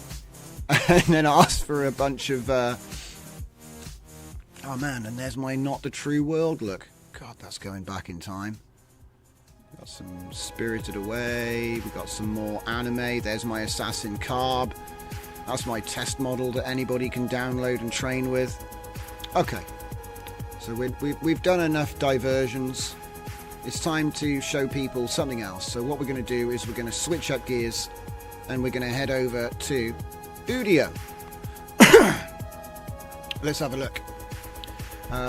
And then asked for a bunch of... Oh man, and there's my Not the True World look. God, that's going back in time. Got some Spirited Away. We got some more anime. There's my Assassin Carb. That's my test model that anybody can download and train with. Okay, so we've done enough diversions. It's time to show people something else. So what we're going to do is we're going to switch up gears and we're going to head over to Udio. Let's have a look.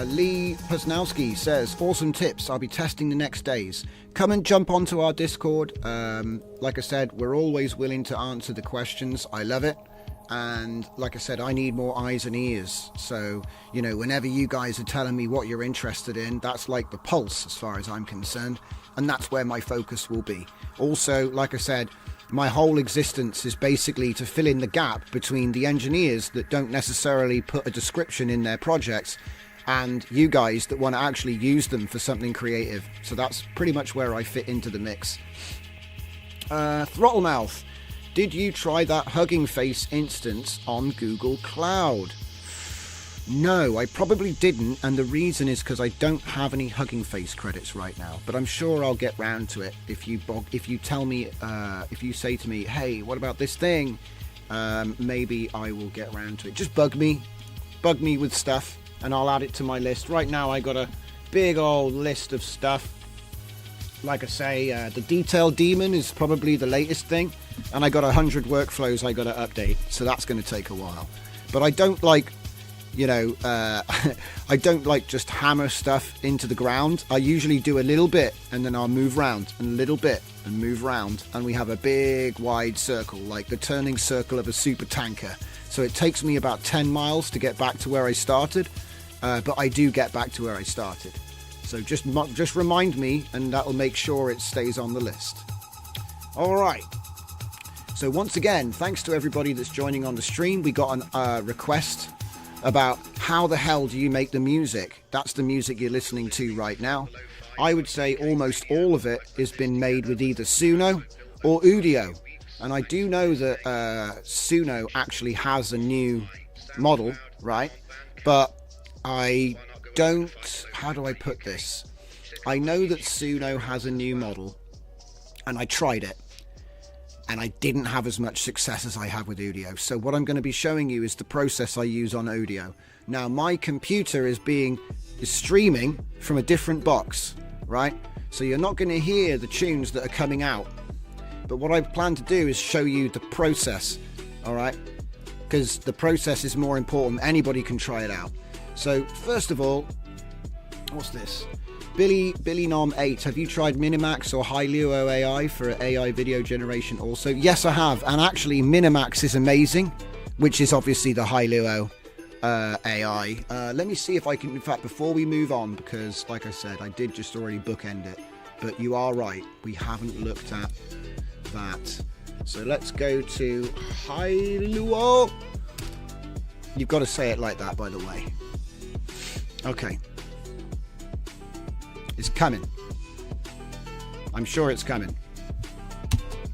Lee Posnowski says, awesome tips. I'll be testing the next days. Come and jump onto our Discord. Like I said, we're always willing to answer the questions. I love it. And like I said, I need more eyes and ears. So, you know, whenever you guys are telling me what you're interested in, that's like the pulse as far as I'm concerned. And that's where my focus will be. Also, like I said, my whole existence is basically to fill in the gap between the engineers that don't necessarily put a description in their projects and you guys that want to actually use them for something creative. So that's pretty much where I fit into the mix. Throttlemouth, did you try that Hugging Face instance on Google Cloud? No, I probably didn't, and the reason is because I don't have any Hugging Face credits right now. But I'm sure I'll get round to it if you tell me, if you say to me, hey, what about this thing? Maybe I will get round to it. Just bug me with stuff, and I'll add it to my list. Right now I got a big old list of stuff. Like I say, the Detail Demon is probably the latest thing, and I got 100 workflows I got to update, so that's going to take a while. But I don't like, you know, I don't like just hammer stuff into the ground. I usually do a little bit, and then I'll move round, and a little bit, and move round, and we have a big wide circle, like the turning circle of a super tanker. So it takes me about 10 miles to get back to where I started, but I do get back to where I started. So just remind me, and that'll make sure it stays on the list. All right. So once again, thanks to everybody that's joining on the stream. We got a request about how the hell do you make the music. That's the music you're listening to right now. I would say almost all of it has been made with either Suno or Udio. And I do know that Suno actually has a new model, right? But I don't... How do I put this? I know that Suno has a new model, and I tried it, and I didn't have as much success as I have with Udio. So what I'm going to be showing you is the process I use on Udio. Now, my computer is streaming from a different box, right? So you're not going to hear the tunes that are coming out. But what I plan to do is show you the process, all right? Because the process is more important. Anybody can try it out. So first of all, what's this? Billy Nom 8, have you tried Minimax or Hailuo AI for AI video generation also? Yes, I have. And actually, Minimax is amazing, which is obviously the Hailuo AI. Let me see if I can, in fact, before we move on, because like I said, I did just already bookend it. But you are right, we haven't looked at that. So let's go to Hailuo. You've got to say it like that, by the way. Okay. It's coming. I'm sure it's coming.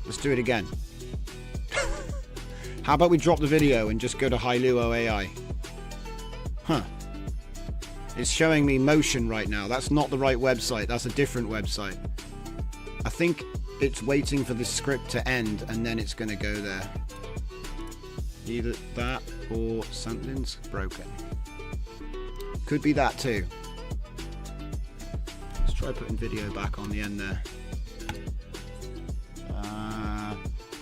Let's do it again. How about we drop the video and just go to Hailuo AI? Huh. It's showing me motion right now. That's not the right website. That's a different website. I think it's waiting for the script to end and then it's going to go there. Either that or something's broken. Could be that too. Let's try putting video back on the end there.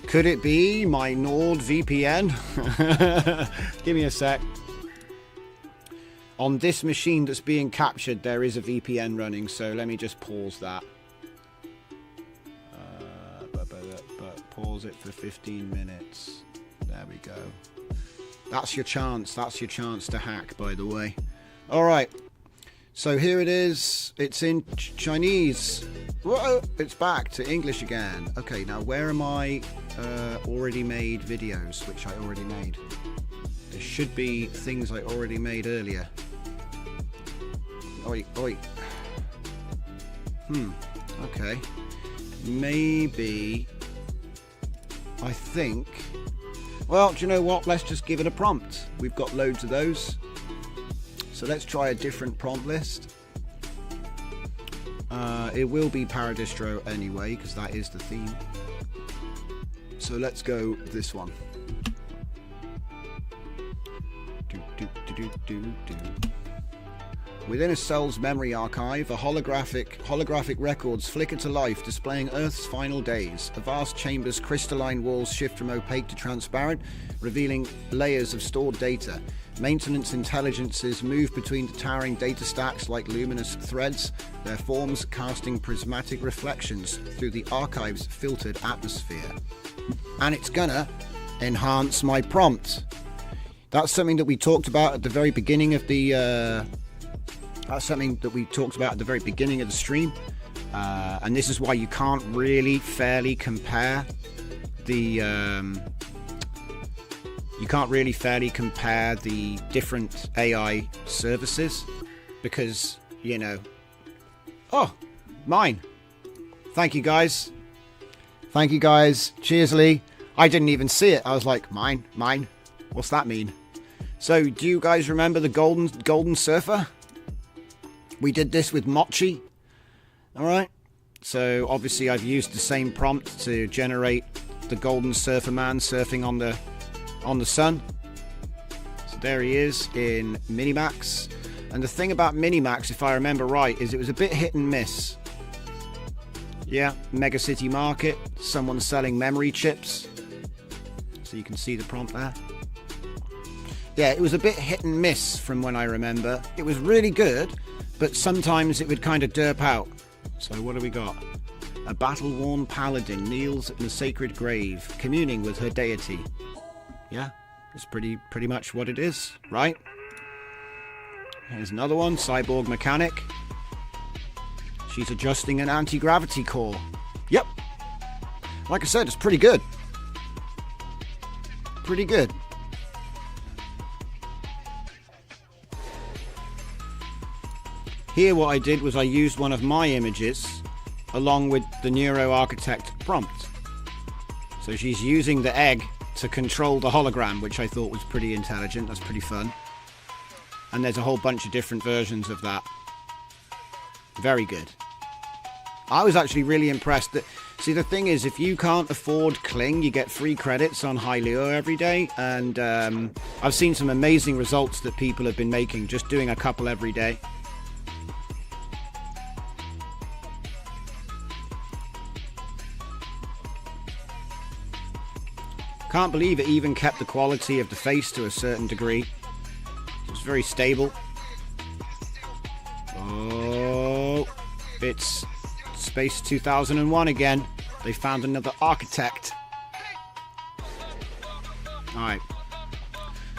Could it be my NordVPN? Give me a sec. On this machine that's being captured, there is a VPN running, so let me just pause that. But pause it for 15 minutes. There we go. That's your chance. That's your chance to hack, by the way. All right. So here it is. It's in Chinese. Whoa, it's back to English again. Okay, now where are my already made videos, which I already made? There should be things I already made earlier. Oi. Okay. Maybe. I think. Well, do you know what? Let's just give it a prompt. We've got loads of those. So let's try a different prompt list. It will be Paradistro anyway, because that is the theme. So let's go this one. Within a cell's memory archive, holographic records flicker to life, displaying Earth's final days. A vast chamber's crystalline walls shift from opaque to transparent, revealing layers of stored data. Maintenance intelligences move between the towering data stacks like luminous threads, their forms casting prismatic reflections through the archive's filtered atmosphere. And it's gonna enhance my prompt. That's something that we talked about at the very beginning of the stream, and this is why you can't really fairly compare the different AI services, because, you know. Oh, mine. Thank you guys. Cheers, Lee. I didn't even see it. I was like, mine. What's that mean? So, do you guys remember the golden surfer? We did this with Mochi. All right. So obviously I've used the same prompt to generate the golden surfer man surfing on the sun. So there he is in Minimax. And the thing about Minimax, if I remember right, is it was a bit hit and miss. Yeah, Mega City Market. Someone selling memory chips. So you can see the prompt there. Yeah, it was a bit hit and miss from when I remember. It was really good, but sometimes it would kind of derp out. So what do we got? A battle-worn paladin kneels in the sacred grave, communing with her deity. Yeah, it's pretty much what it is, right? Here's another one, cyborg mechanic. She's adjusting an anti-gravity core. Yep. Like I said, it's pretty good. Pretty good. Here what I did was I used one of my images along with the NeuroArchitect prompt. So she's using the egg to control the hologram, which I thought was pretty intelligent. That's pretty fun. And there's a whole bunch of different versions of that. Very good. I was actually really impressed. See, the thing is, if you can't afford Kling, you get free credits on Hailuo every day. And I've seen some amazing results that people have been making just doing a couple every day. Can't believe it even kept the quality of the face to a certain degree. It's very stable. Oh, it's Space 2001 again. They found another architect. Alright.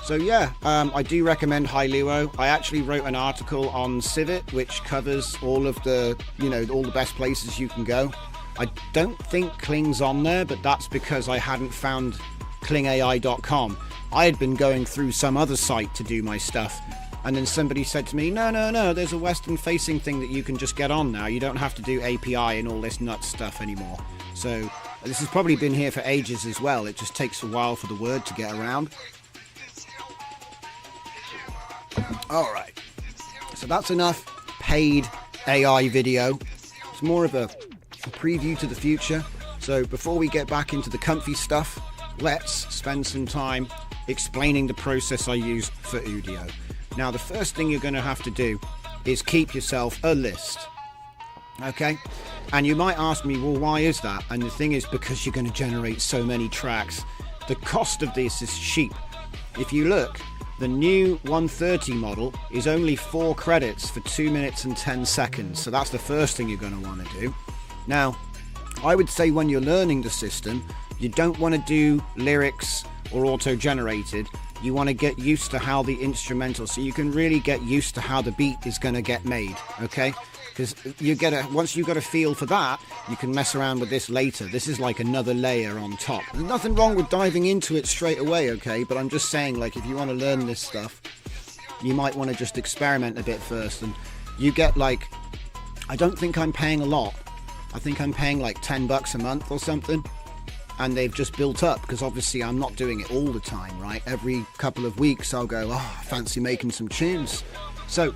So yeah, I do recommend Hailuo. I actually wrote an article on Civet, which covers all of the, all the best places you can go. I don't think Kling's on there, but that's because I hadn't found klingai.com. I had been going through some other site to do my stuff, and then somebody said to me, no, there's a Western facing thing that you can just get on now. You don't have to do API and all this nuts stuff anymore. So this has probably been here for ages as well. It just takes a while for the word to get around. Alright, so that's enough paid AI video. It's more of a preview to the future. So before we get back into the comfy stuff, let's spend some time explaining the process I use for Udio. Now, the first thing you're going to have to do is keep yourself a list. Okay? And you might ask me, well, why is that? And the thing is, because you're going to generate so many tracks. The cost of this is cheap. If you look, the new 130 model is only 4 credits for 2 minutes and 10 seconds. So that's the first thing you're going to want to do. Now, I would say when you're learning the system, you don't want to do lyrics or auto-generated. You want to get used to how the instrumental, so you can really get used to how the beat is going to get made, okay? Because once you got a feel for that, you can mess around with this later. This is like another layer on top. There's nothing wrong with diving into it straight away, okay? But I'm just saying, like, if you want to learn this stuff, you might want to just experiment a bit first. And you get, like, I don't think I'm paying a lot. I think I'm paying like $10 a month or something. And they've just built up, because obviously I'm not doing it all the time, right? Every couple of weeks I'll go, oh, I fancy making some tunes. So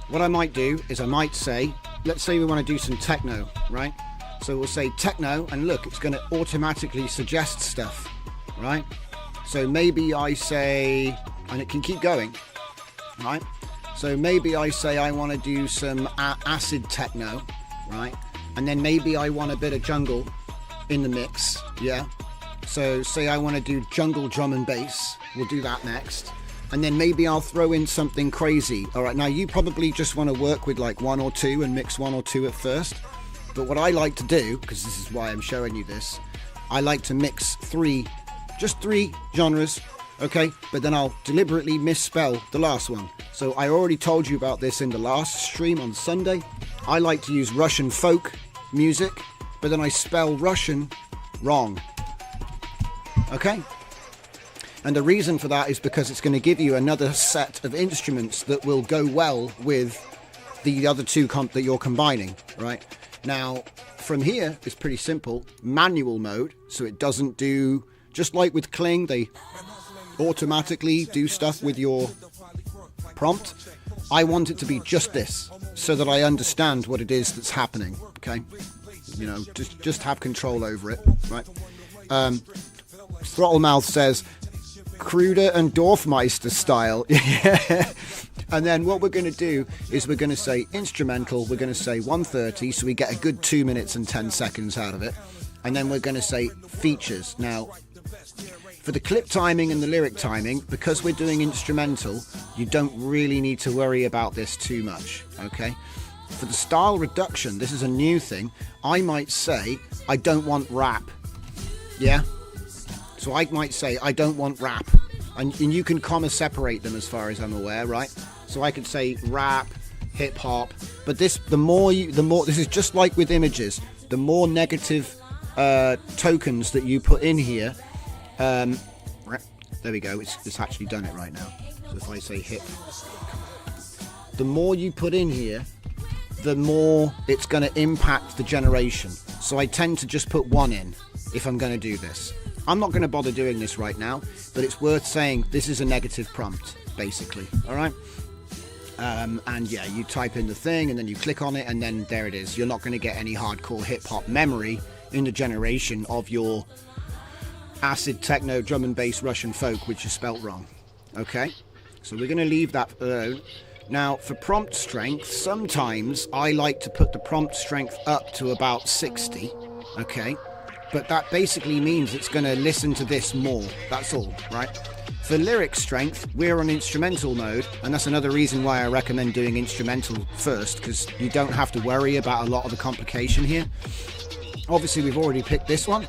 what I might do is I might say, let's say we want to do some techno, right? So we'll say techno, and look, it's going to automatically suggest stuff, right? So maybe I say, and it can keep going, right? So maybe I say I want to do some acid techno, right? And then maybe I want a bit of jungle in the mix, yeah? So say I want to do jungle drum and bass, we'll do that next. And then maybe I'll throw in something crazy. All right, now you probably just want to work with like 1 or 2 and mix 1 or 2 at first. But what I like to do, because this is why I'm showing you this, I like to mix just 3 genres, okay? But then I'll deliberately misspell the last one. So I already told you about this in the last stream on Sunday. I like to use Russian folk music, but then I spell Russian wrong, okay? And the reason for that is because it's going to give you another set of instruments that will go well with the other 2 that you're combining, right? Now, from here, it's pretty simple. Manual mode, so it doesn't do, just like with Kling, they automatically do stuff with your prompt. I want it to be just this, so that I understand what it is that's happening, okay? You know, just have control over it, right? Throttlemouth says, Kruder and Dorfmeister style. And then what we're going to do is we're going to say instrumental, we're going to say 130, so we get a good 2 minutes and 10 seconds out of it. And then we're going to say features. Now, for the clip timing and the lyric timing, because we're doing instrumental, you don't really need to worry about this too much, okay? For the style reduction, this is a new thing. I might say, I don't want rap, yeah? So I might say, I don't want rap. And you can comma separate them as far as I'm aware, right? So I could say rap, hip hop, but this, the more, this is just like with images, the more negative tokens that you put in here, there we go, it's actually done it right now. So if I say hip, the more you put in here, the more it's going to impact the generation. So I tend to just put 1 in if I'm going to do this. I'm not going to bother doing this right now, but it's worth saying this is a negative prompt, basically, all right? And yeah, you type in the thing and then you click on it and then there it is. You're not going to get any hardcore hip-hop memory in the generation of your acid techno drum and bass Russian folk, which is spelt wrong, okay? So we're going to leave that alone. Now, for prompt strength, sometimes I like to put the prompt strength up to about 60, okay? but that basically means it's going to listen to this more. That's all, right? For lyric strength, we're on instrumental mode, and that's another reason why I recommend doing instrumental first, because you don't have to worry about a lot of the complication here. Obviously, we've already picked this one.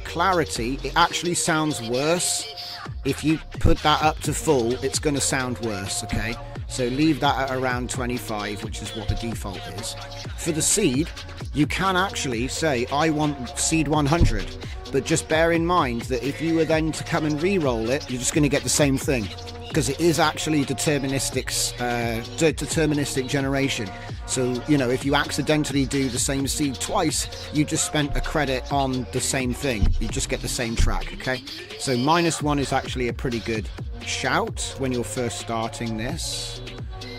Clarity, it actually sounds worse. If you put that up to full, it's going to sound worse, okay? So leave that at around 25, which is what the default is. For the seed, you can actually say, I want seed 100. But just bear in mind that if you were then to come and re-roll it, you're just going to get the same thing. Because it is actually deterministic generation. So, you know, if you accidentally do the same seed twice, you just spent a credit on the same thing. You just get the same track, okay? So -1 is actually a pretty good shout when you're first starting this.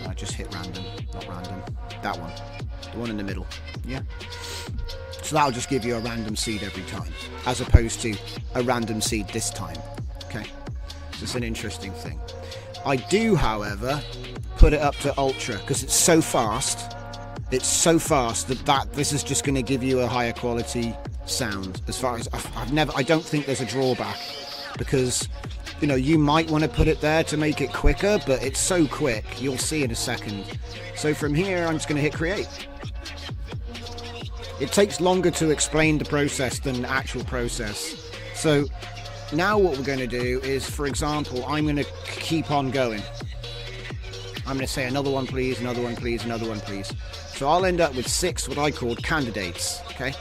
I just hit random, not random. That one, the one in the middle, yeah? So that'll just give you a random seed every time, as opposed to a random seed this time, okay? So it's an interesting thing. I do, however, put it up to ultra because it's so fast. It's so fast that this is just going to give you a higher quality sound. As far as I don't think there's a drawback, because you know you might want to put it there to make it quicker, but it's so quick. You'll see in a second. So from here, I'm just going to hit create. It takes longer to explain the process than the actual process. So now what we're going to do is, for example, I'm going to keep on going. I'm going to say another one please, another one please, another one please. So I'll end up with 6 what I called candidates, okay?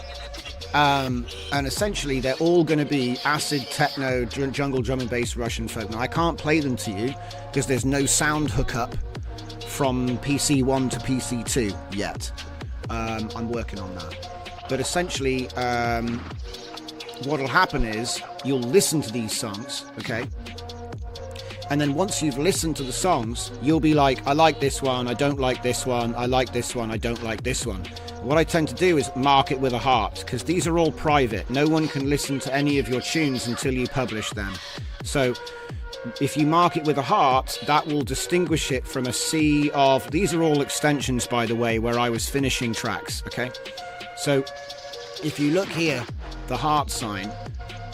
And essentially they're all going to be acid, techno, jungle, drum and bass, Russian folk. Now I can't play them to you because there's no sound hookup from PC1 to PC2 yet. I'm working on that. But essentially what'll happen is you'll listen to these songs, okay? And then once you've listened to the songs, you'll be like, I like this one, I don't like this one, I like this one, I don't like this one. What I tend to do is mark it with a heart, because these are all private. No one can listen to any of your tunes until you publish them. So if you mark it with a heart, that will distinguish it from a sea of... These are all extensions, by the way, where I was finishing tracks, okay? So if you look here, the heart sign,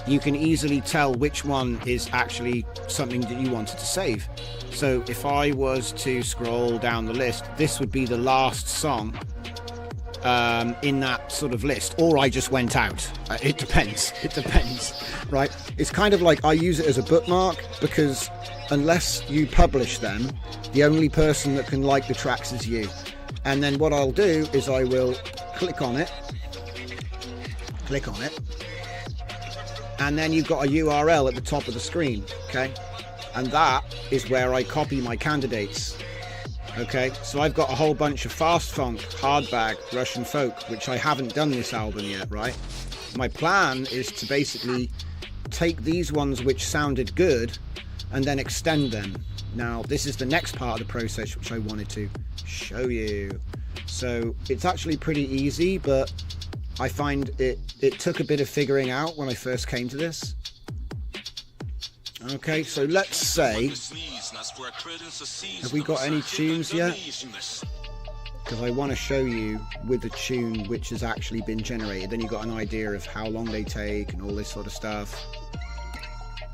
you can easily tell which one is actually something that you wanted to save. So if I was to scroll down the list, this would be the last song in that sort of list, or I just went out. It depends, right? It's kind of like I use it as a bookmark, because unless you publish them, the only person that can like the tracks is you. And then what I'll do is I will click on it, and then you've got a URL at the top of the screen, okay? And that is where I copy my candidates, okay? So I've got a whole bunch of fast funk, hard bag, Russian folk, which I haven't done this album yet, right? My plan is to basically take these ones which sounded good and then extend them. Now, this is the next part of the process which I wanted to show you. So it's actually pretty easy, but I find it took a bit of figuring out when I first came to this. Okay, so let's say, have we got any tunes yet? Because I want to show you with the tune which has actually been generated. Then you've got an idea of how long they take and all this sort of stuff.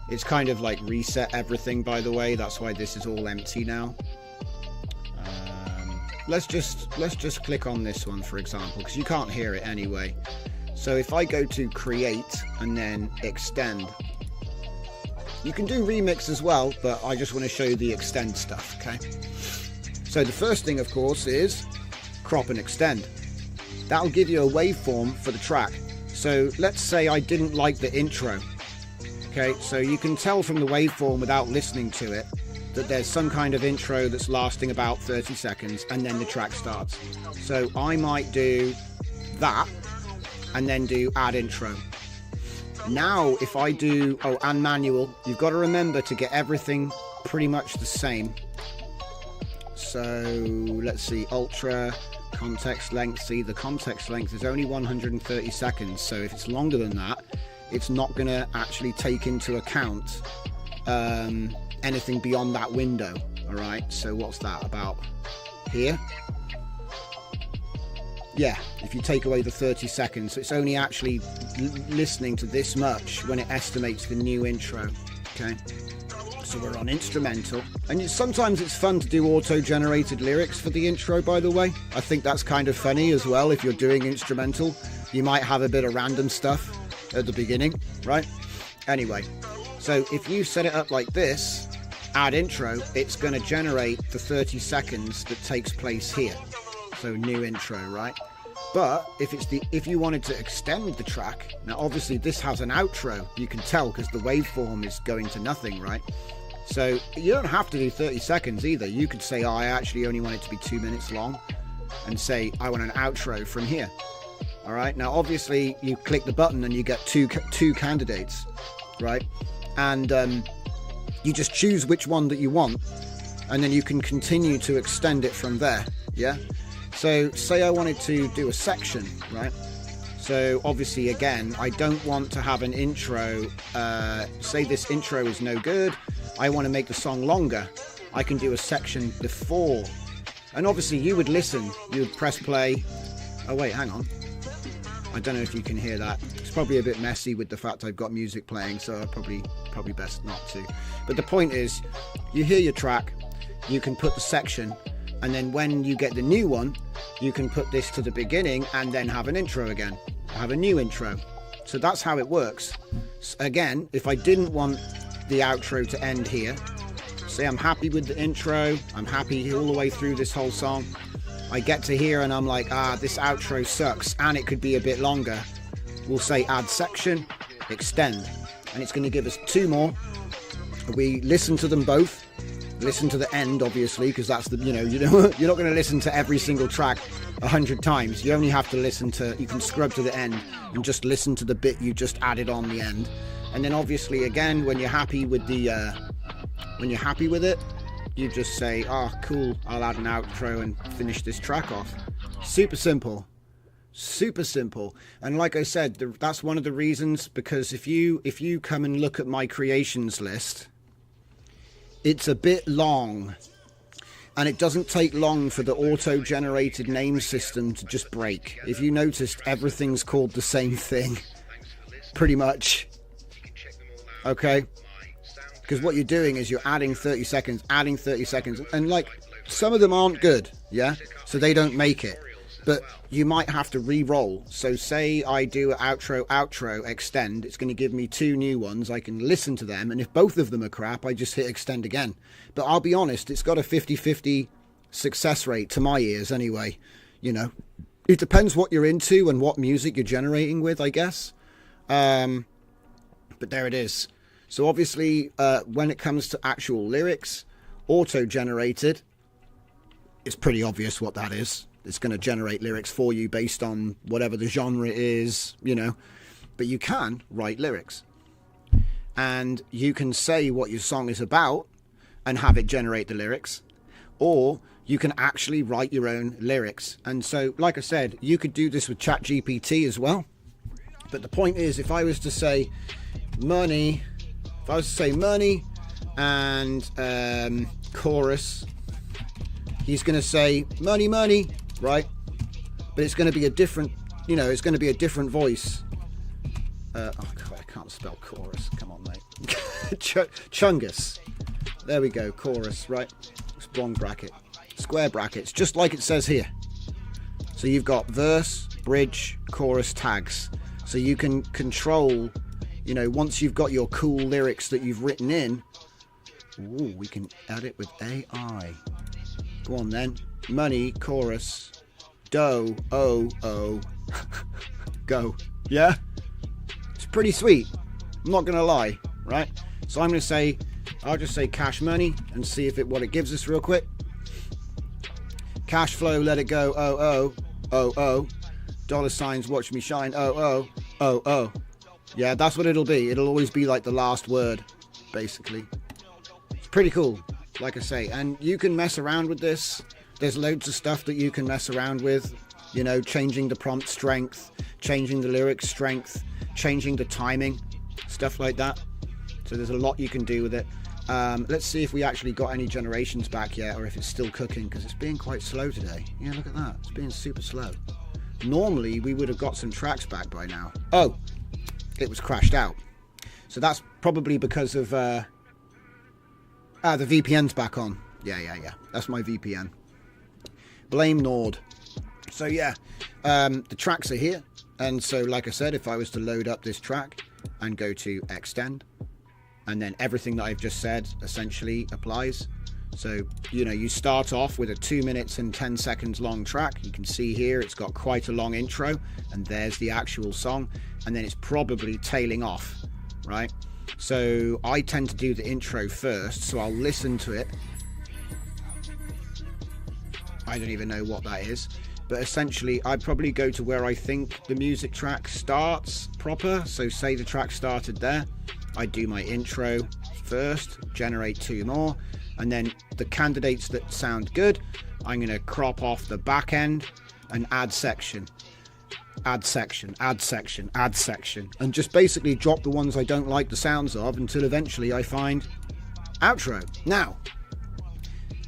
It's kind of like reset everything, by the way. That's why this is all empty now. Let's just click on this one, for example, because you can't hear it anyway. So if I go to create and then extend, you can do remix as well, but I just want to show you the extend stuff, okay? So the first thing, of course, is crop and extend. That'll give you a waveform for the track. So let's say I didn't like the intro, okay? So you can tell from the waveform without listening to it that there's some kind of intro that's lasting about 30 seconds and then the track starts. So I might do that and then do add intro. Now if I do, and manual, you've got to remember to get everything pretty much the same. So let's see, ultra, context length. See, the context length is only 130 seconds. So if it's longer than that, it's not going to actually take into account anything beyond that window. All right, so what's that about here? yeah, if you take away the 30 seconds, it's only actually listening to this much when it estimates the new intro. Okay, so we're on instrumental, and sometimes it's fun to do auto-generated lyrics for the intro, by the way. I think that's kind of funny as well. If you're doing instrumental, you might have a bit of random stuff at the beginning, right? Anyway, so if you set it up like this, add intro, it's going to generate the 30 seconds that takes place here. So new intro, right? But if you wanted to extend the track, now obviously this has an outro, you can tell because the waveform is going to nothing, right? So you don't have to do 30 seconds either. You could say, oh, I actually only want it to be 2 minutes long, and say I want an outro from here. All right, now obviously you click the button and you get two candidates, right? And you just choose which one that you want, and then you can continue to extend it from there. Yeah, so say I wanted to do a section, right? So obviously again, I don't want to have an intro. Say this intro is no good, I want to make the song longer. I can do a section before, and obviously you would listen, you would press play. Oh wait, hang on, I don't know if you can hear that. It's probably a bit messy with the fact I've got music playing, so I probably best not to. But the point is, you hear your track, you can put the section, and then when you get the new one, you can put this to the beginning and then have an intro again, have a new intro. So that's how it works. Again, if I didn't want the outro to end here, say I'm happy with the intro, I'm happy all the way through this whole song, I get to here and I'm like, this outro sucks and it could be a bit longer. We'll say add section, extend, and it's going to give us 2 more. We listen to them both, listen to the end obviously, because that's the, you're not going to listen to every single track 100 times. You only have to listen to, you can scrub to the end and just listen to the bit you just added on the end. And then obviously again, when you're happy with the you just say, cool, I'll add an outro and finish this track off. Super simple. And like I said, that's one of the reasons, because if you come and look at my creations list, it's a bit long, and it doesn't take long for the auto-generated name system to just break. If you noticed, everything's called the same thing, pretty much. Okay? Because what you're doing is you're adding 30 seconds, and like some of them aren't good, yeah, so they don't make it, but you might have to re-roll. So say I do outro, extend, it's going to give me 2 new ones. I can listen to them, and if both of them are crap, I just hit extend again. But I'll be honest, it's got a 50-50 success rate to my ears anyway. It depends what you're into and what music you're generating with, I guess. But there it is. So obviously, when it comes to actual lyrics, auto-generated, it's pretty obvious what that is. It's going to generate lyrics for you based on whatever the genre is, But you can write lyrics. And you can say what your song is about and have it generate the lyrics. Or you can actually write your own lyrics. And so, like I said, you could do this with ChatGPT as well. But the point is, if I was to say money and chorus, he's going to say money, right? But it's going to be a different, it's going to be a different voice. God, I can't spell chorus. Come on, mate. Chungus. There we go, chorus, right? It's long bracket, square brackets, just like it says here. So you've got verse, bridge, chorus tags. So you can control, once you've got your cool lyrics that you've written in, we can add it with AI. Go on then. Money, chorus, do, oh, go. Yeah? It's pretty sweet. I'm not going to lie, right? So I'll just say cash money and see what it gives us real quick. Cash flow, let it go, oh. Dollar signs, watch me shine, oh. Yeah, that's what it'll be. It'll always be like the last word, basically. It's pretty cool, like I say. And you can mess around with this. There's loads of stuff that you can mess around with. Changing the prompt strength, changing the lyrics strength, changing the timing, stuff like that. So there's a lot you can do with it. Let's see if we actually got any generations back yet, or if it's still cooking, because it's being quite slow today. Yeah, look at that. It's being super slow. normally we would have got some tracks back by now. Oh, it was crashed out. So that's probably because of the VPN's back on. Yeah. That's my VPN. Blame Nord. So yeah, the tracks are here. And so, like I said, if I was to load up this track and go to extend, and then everything that I've just said essentially applies. So, you know, you start off with a 2 minutes and 10 seconds long track. You can see here it's got quite a long intro, and there's the actual song, and then it's probably tailing off, right? So I tend to do the intro first, so I'll listen to it. I don't even know what that is. But essentially, I'd probably go to where I think the music track starts proper. So say the track started there. I do my intro first, generate 2 more. And then the candidates that sound good, I'm going to crop off the back end and add section. Add section, add section, add section. And just basically drop the ones I don't like the sounds of until eventually I find outro. Now,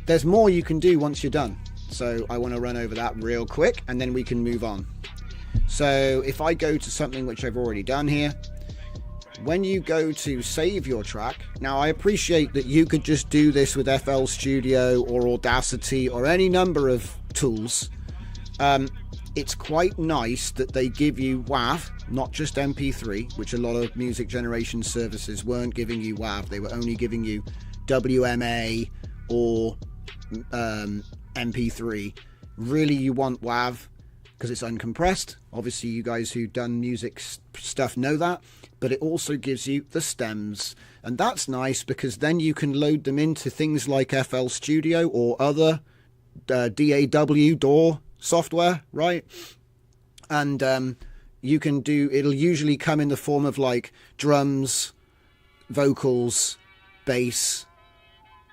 there's more you can do once you're done. So I want to run over that real quick and then we can move on. So if I go to something which I've already done here, when you go to save your track, now I appreciate that you could just do this with FL Studio or Audacity or any number of tools. It's quite nice that they give you WAV, not just MP3, which a lot of music generation services weren't giving you WAV. They were only giving you WMA or MP3. Really, you want WAV because it's uncompressed. Obviously, you guys who've done music stuff know that. But it also gives you the stems. And that's nice because then you can load them into things like FL Studio or other DAW software, right? And you can do, it'll usually come in the form of like drums, vocals, bass,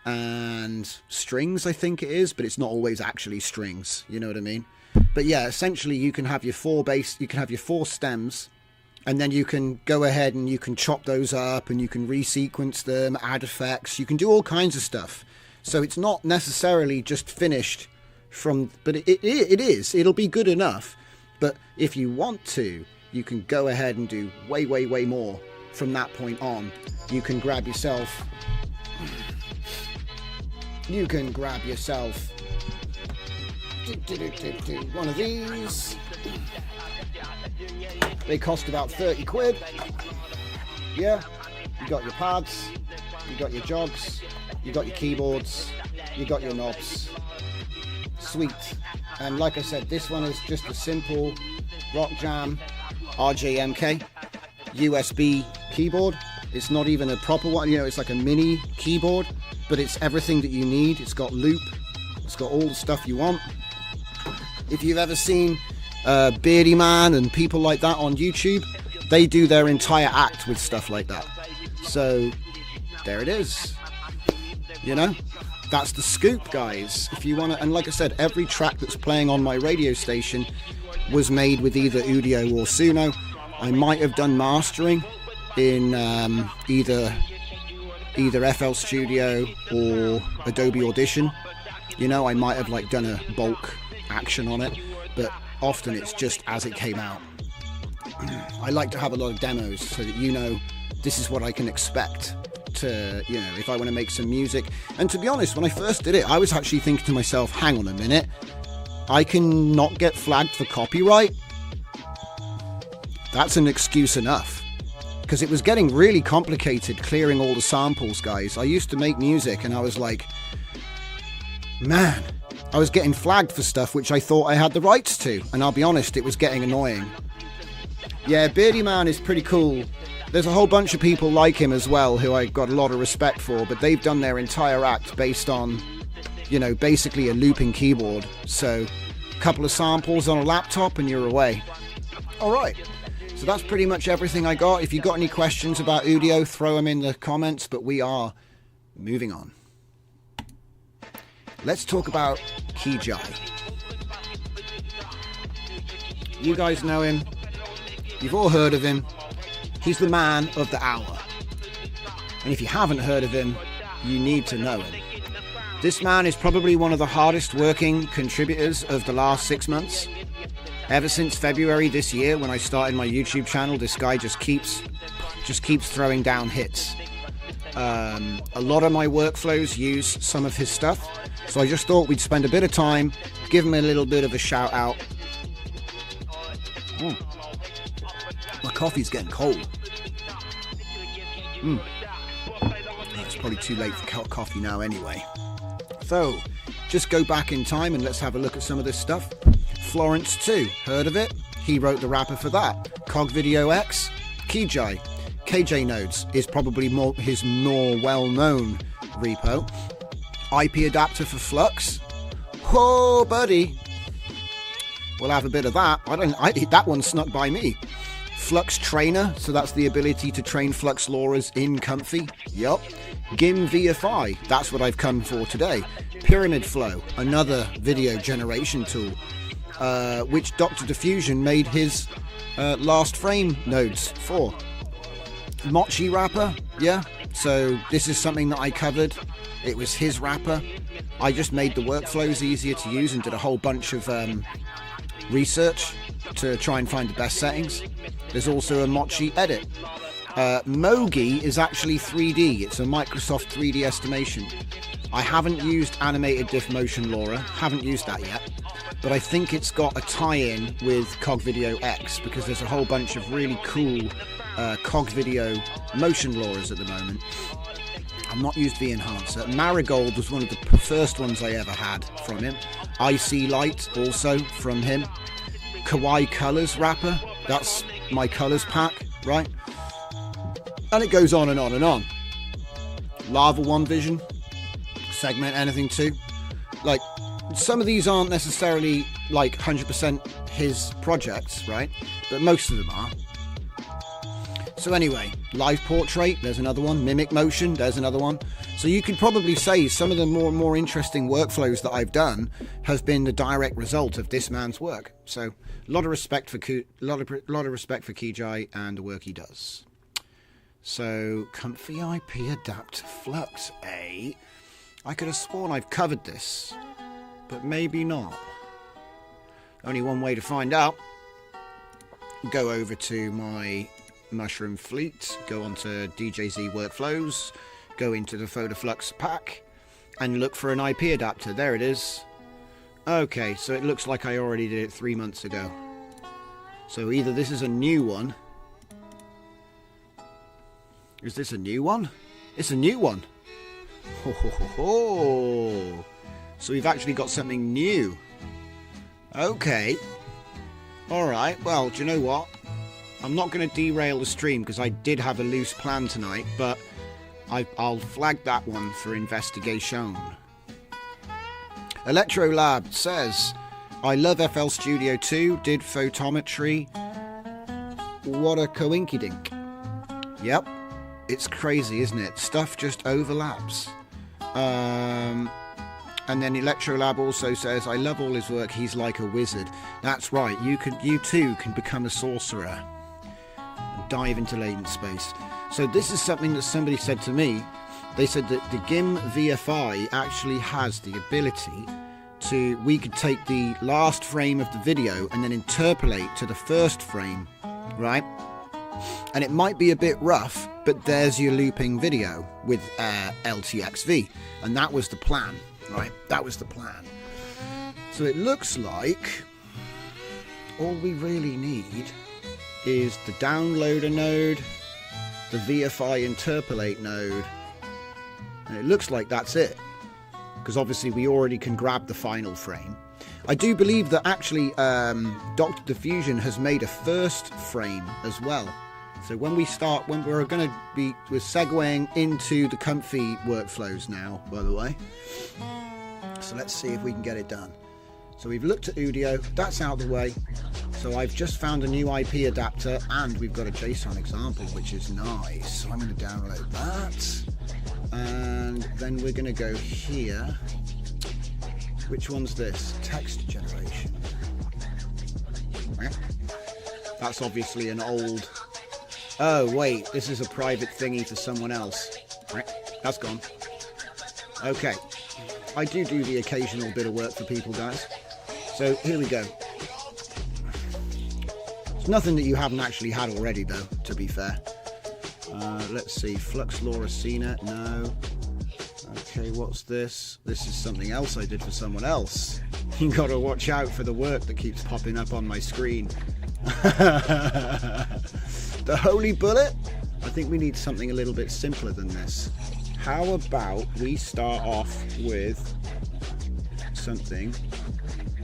and strings, I think it is, but it's not always actually strings, you know what I mean? But yeah, essentially you can have your 4 bass, you can have your 4 stems, and then you can go ahead and you can chop those up and you can resequence them, add effects, you can do all kinds of stuff. So it's not necessarily just finished from, but it is, it'll be good enough. But if you want to, you can go ahead and do way more from that point on. You can grab yourself one of these. They cost about 30 quid. Yeah, you got your pads, you got your jogs, you got your keyboards, you got your knobs. Sweet. And like I said, this one is just a simple Rock Jam RJMK USB keyboard. It's not even a proper one, you know, it's like a mini keyboard, but it's everything that you need. It's got loop, it's got all the stuff you want. If you've ever seen Beardy Man and people like that on YouTube, they do their entire act with stuff like that. So there it is. You know, that's the scoop, guys. If you want to, and like I said, every track that's playing on my radio station was made with either Udio or Suno. I might have done mastering in either FL Studio or Adobe Audition. You know, I might have like done a bulk action on it, but often it's just as it came out. I like to have a lot of demos so that you know this is what I can expect to, you know, if I want to make some music. And to be honest, when I first did it, I was actually thinking to myself, hang on a minute, I can not get flagged for copyright? That's an excuse enough. Because it was getting really complicated clearing all the samples, guys. I used to make music and I was like, man, I was getting flagged for stuff which I thought I had the rights to. And I'll be honest, it was getting annoying. Yeah, Beardy Man is pretty cool. There's a whole bunch of people like him as well who I got a lot of respect for, but they've done their entire act based on, you know, basically a looping keyboard. So a couple of samples on a laptop and you're away. Alright, so that's pretty much everything I got. If you've got any questions about Udio, throw them in the comments, but we are moving on. Let's talk about Kijai. You guys know him. You've all heard of him. He's the man of the hour. And if you haven't heard of him, you need to know him. This man is probably one of the hardest working contributors of the last 6 months. Ever since February this year, when I started my YouTube channel, this guy just keeps throwing down hits. A lot of my workflows use some of his stuff, so I just thought we'd spend a bit of time, give him a little bit of a shout out. Oh, my coffee's getting cold. It's probably too late for coffee now anyway. So, just go back in time and let's have a look at some of this stuff. Florence 2, heard of it? He wrote the wrapper for that. Cog Video X, Kijai. KJ Nodes is probably his more well-known repo. IP adapter for Flux. Whoa, buddy. We'll have a bit of that. That one snuck by me. Flux Trainer, so that's the ability to train Flux LoRa's in Comfy. Yup. GIM VFI, that's what I've come for today. Pyramid Flow, another video generation tool, which Dr. Diffusion made his last frame nodes for. Mochi wrapper, yeah. So this is something that I covered. It was his wrapper. I just made the workflows easier to use and did a whole bunch of research to try and find the best settings. There's also a Mochi edit. Mogi is actually 3D. It's a Microsoft 3D estimation. I haven't used animated diff motion LoRa, haven't used that yet, but I think it's got a tie-in with Cog Video X because there's a whole bunch of really cool Cog Video motion LoRas at the moment. I've not used the enhancer. Marigold was one of the first ones I ever had from him. IC Light also from him. Kawaii Colors wrapper, that's my colors pack, right? And it goes on and on and on. Lava One Vision, Segment Anything 2. Like, some of these aren't necessarily like 100% his projects, right? But most of them are. So anyway, Live Portrait, there's another one. Mimic Motion, there's another one. So you could probably say some of the more interesting workflows that I've done has been the direct result of this man's work. So a lot of respect for Kijai and the work he does. So Comfy IP Adapter Flux A. I could have sworn I've covered this, but maybe not. Only one way to find out. Go over to my Mushroom Fleet, go onto DJZ Workflows, go into the PhotoFlux pack, and look for an IP adapter. There it is. Okay, so it looks like I already did it 3 months ago. So either this is a new one. Is this a new one? It's a new one. Ho, ho, ho, ho. So we've actually got something new. Okay. Alright, well, do you know what? I'm not going to derail the stream because I did have a loose plan tonight, but I'll flag that one for investigation. Electrolab says, I love FL Studio 2, did photometry. What a coinkydink. Yep, it's crazy, isn't it? Stuff just overlaps. And then Electrolab also says, I love all his work, he's like a wizard. That's right, you too can become a sorcerer. Dive into latent space. So this is something that somebody said to me. They said that the GIM VFI actually has the ability to, we could take the last frame of the video and then interpolate to the first frame, right? And it might be a bit rough, but there's your looping video with LTXV, and that was the plan, right? That was the plan. So it looks like all we really need is the downloader node, the VFI interpolate node, and it looks like that's it, because obviously we already can grab the final frame. I do believe that actually Dr. Diffusion has made a first frame as well. So when we're segueing into the Comfy workflows now, by the way. So let's see if we can get it done. So we've looked at Udio, that's out of the way. So I've just found a new IP adapter and we've got a JSON example, which is nice. So I'm going to download that. And then we're going to go here. Which one's this? Text generation. That's obviously an old... Oh, wait, this is a private thingy to someone else. That's gone. Okay. I do the occasional bit of work for people, guys. So here we go. It's nothing that you haven't actually had already, though, to be fair. Let's see. Flux Lauracina. No. Okay, what's this? This is something else I did for someone else. You gotta watch out for the work that keeps popping up on my screen. The Holy Bullet? I think we need something a little bit simpler than this. How about we start off with something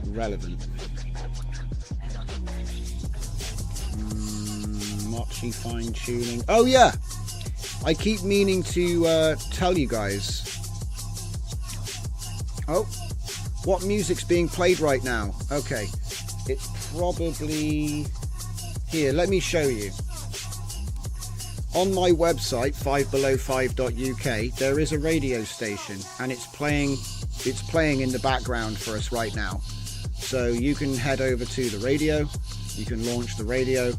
relevant? Mochi fine tuning. Oh yeah! I keep meaning to tell you guys. Oh, what music's being played right now? Okay, it's probably... Here, let me show you. On my website, 5below5.uk, there is a radio station, and it's playing in the background for us right now. So you can head over to the radio, you can launch the radio,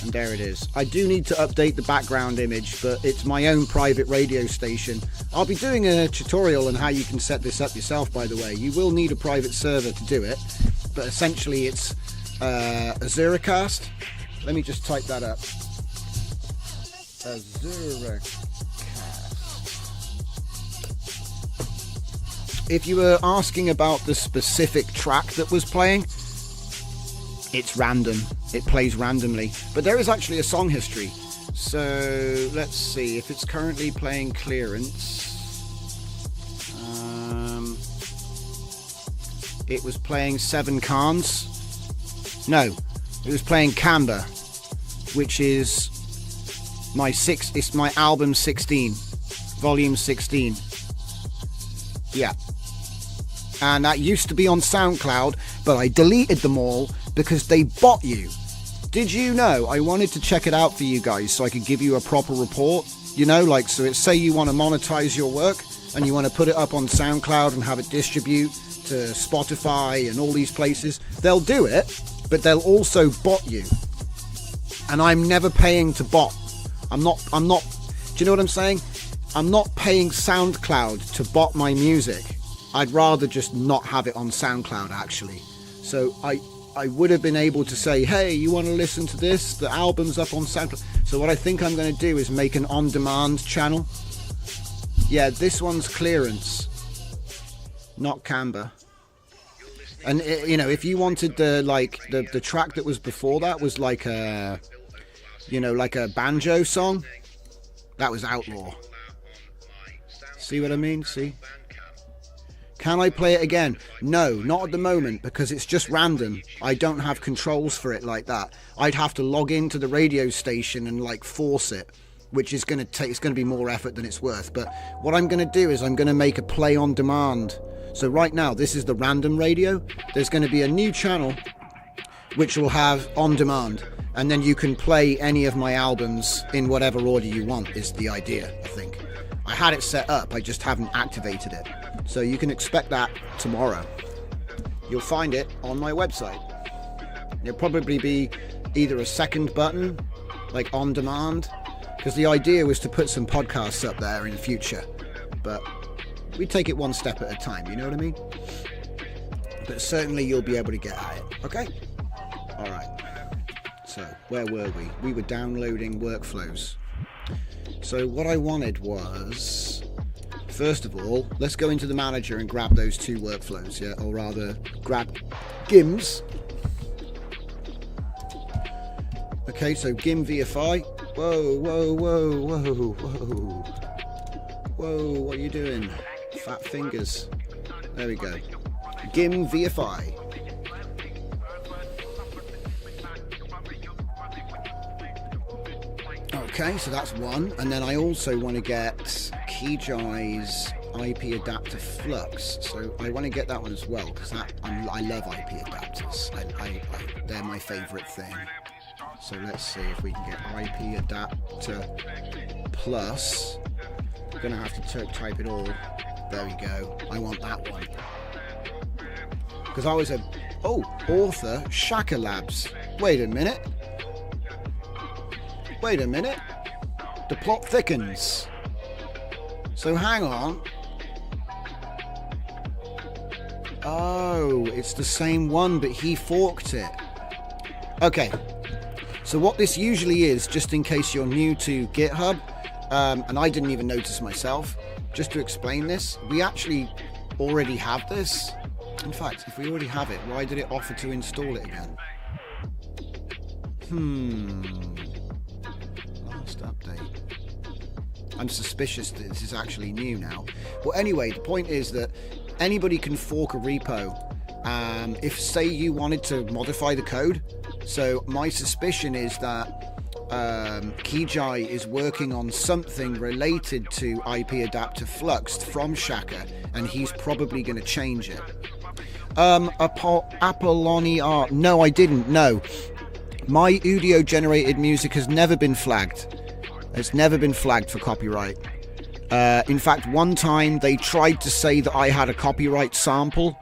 and there it is. I do need to update the background image, but it's my own private radio station. I'll be doing a tutorial on how you can set this up yourself, by the way. You will need a private server to do it, but essentially it's Azuracast. Let me just type that up. Azuracast. If you were asking about the specific track that was playing, it's random. It plays randomly. But there is actually a song history. So let's see if it's currently playing Clearance. It was playing Seven Khans. No, it was playing Camber, which is it's my album 16, volume 16. Yeah. And that used to be on SoundCloud, but I deleted them all because they bot you. Did you know? I wanted to check it out for you guys so I could give you a proper report. You know, like, so it's, say you want to monetize your work and you want to put it up on SoundCloud and have it distribute to Spotify and all these places. They'll do it, but they'll also bot you. And I'm never paying to bot. I'm not, do you know what I'm saying? I'm not paying SoundCloud to bot my music. I'd rather just not have it on SoundCloud, actually. So I would have been able to say, hey, you want to listen to this? The album's up on SoundCloud. So what I think I'm going to do is make an on-demand channel. Yeah, this one's Clearance, not Camber. And you know, if you wanted the track that was before that was like a, you know, like a banjo song, that was Outlaw. See what I mean? See? Can I play it again? No, not at the moment, because it's just random. I don't have controls for it like that. I'd have to log into the radio station and like force it, which is going to take, it's going to be more effort than it's worth. But what I'm going to do is I'm going to make a play on demand. So right now, this is the random radio. There's going to be a new channel which will have on demand, and then you can play any of my albums in whatever order you want, is the idea, I think. I had it set up, I just haven't activated it. So you can expect that tomorrow. You'll find it on my website. There'll probably be either a second button, like on demand, because the idea was to put some podcasts up there in the future. But we take it one step at a time, you know what I mean? But certainly you'll be able to get at it, okay? Alright. So, where were we? We were downloading workflows. So what I wanted was, first of all, let's go into the manager and grab those two workflows, yeah? Or rather, grab GIMs. Okay, so GIM VFI. Whoa, whoa, whoa, whoa, whoa. Whoa, what are you doing? Fat fingers. There we go. GIM VFI. Okay, so that's one. And then I also want to get Keyjai's IP adapter Flux. So I want to get that one as well, because I love IP adapters. They're my favourite thing. So let's see if we can get IP adapter plus. I'm going to have to type it all. There we go. I want that one. Because I was author Shaka Labs. Wait a minute. The plot thickens. So hang on. Oh, it's the same one, but he forked it. Okay. So what this usually is, just in case you're new to GitHub, and I didn't even notice myself, just to explain this, we actually already have this. In fact, if we already have it, why did it offer to install it again? Last update. I'm suspicious that this is actually new now. Well, anyway, the point is that anybody can fork a repo. If, say, you wanted to modify the code. So my suspicion is that Kijai is working on something related to IP adapter Fluxed from Shaka, and he's probably going to change it. Apolloni art. No, I didn't. No. My audio generated music has never been flagged. It's never been flagged for copyright. In fact, one time they tried to say that I had a copyright sample.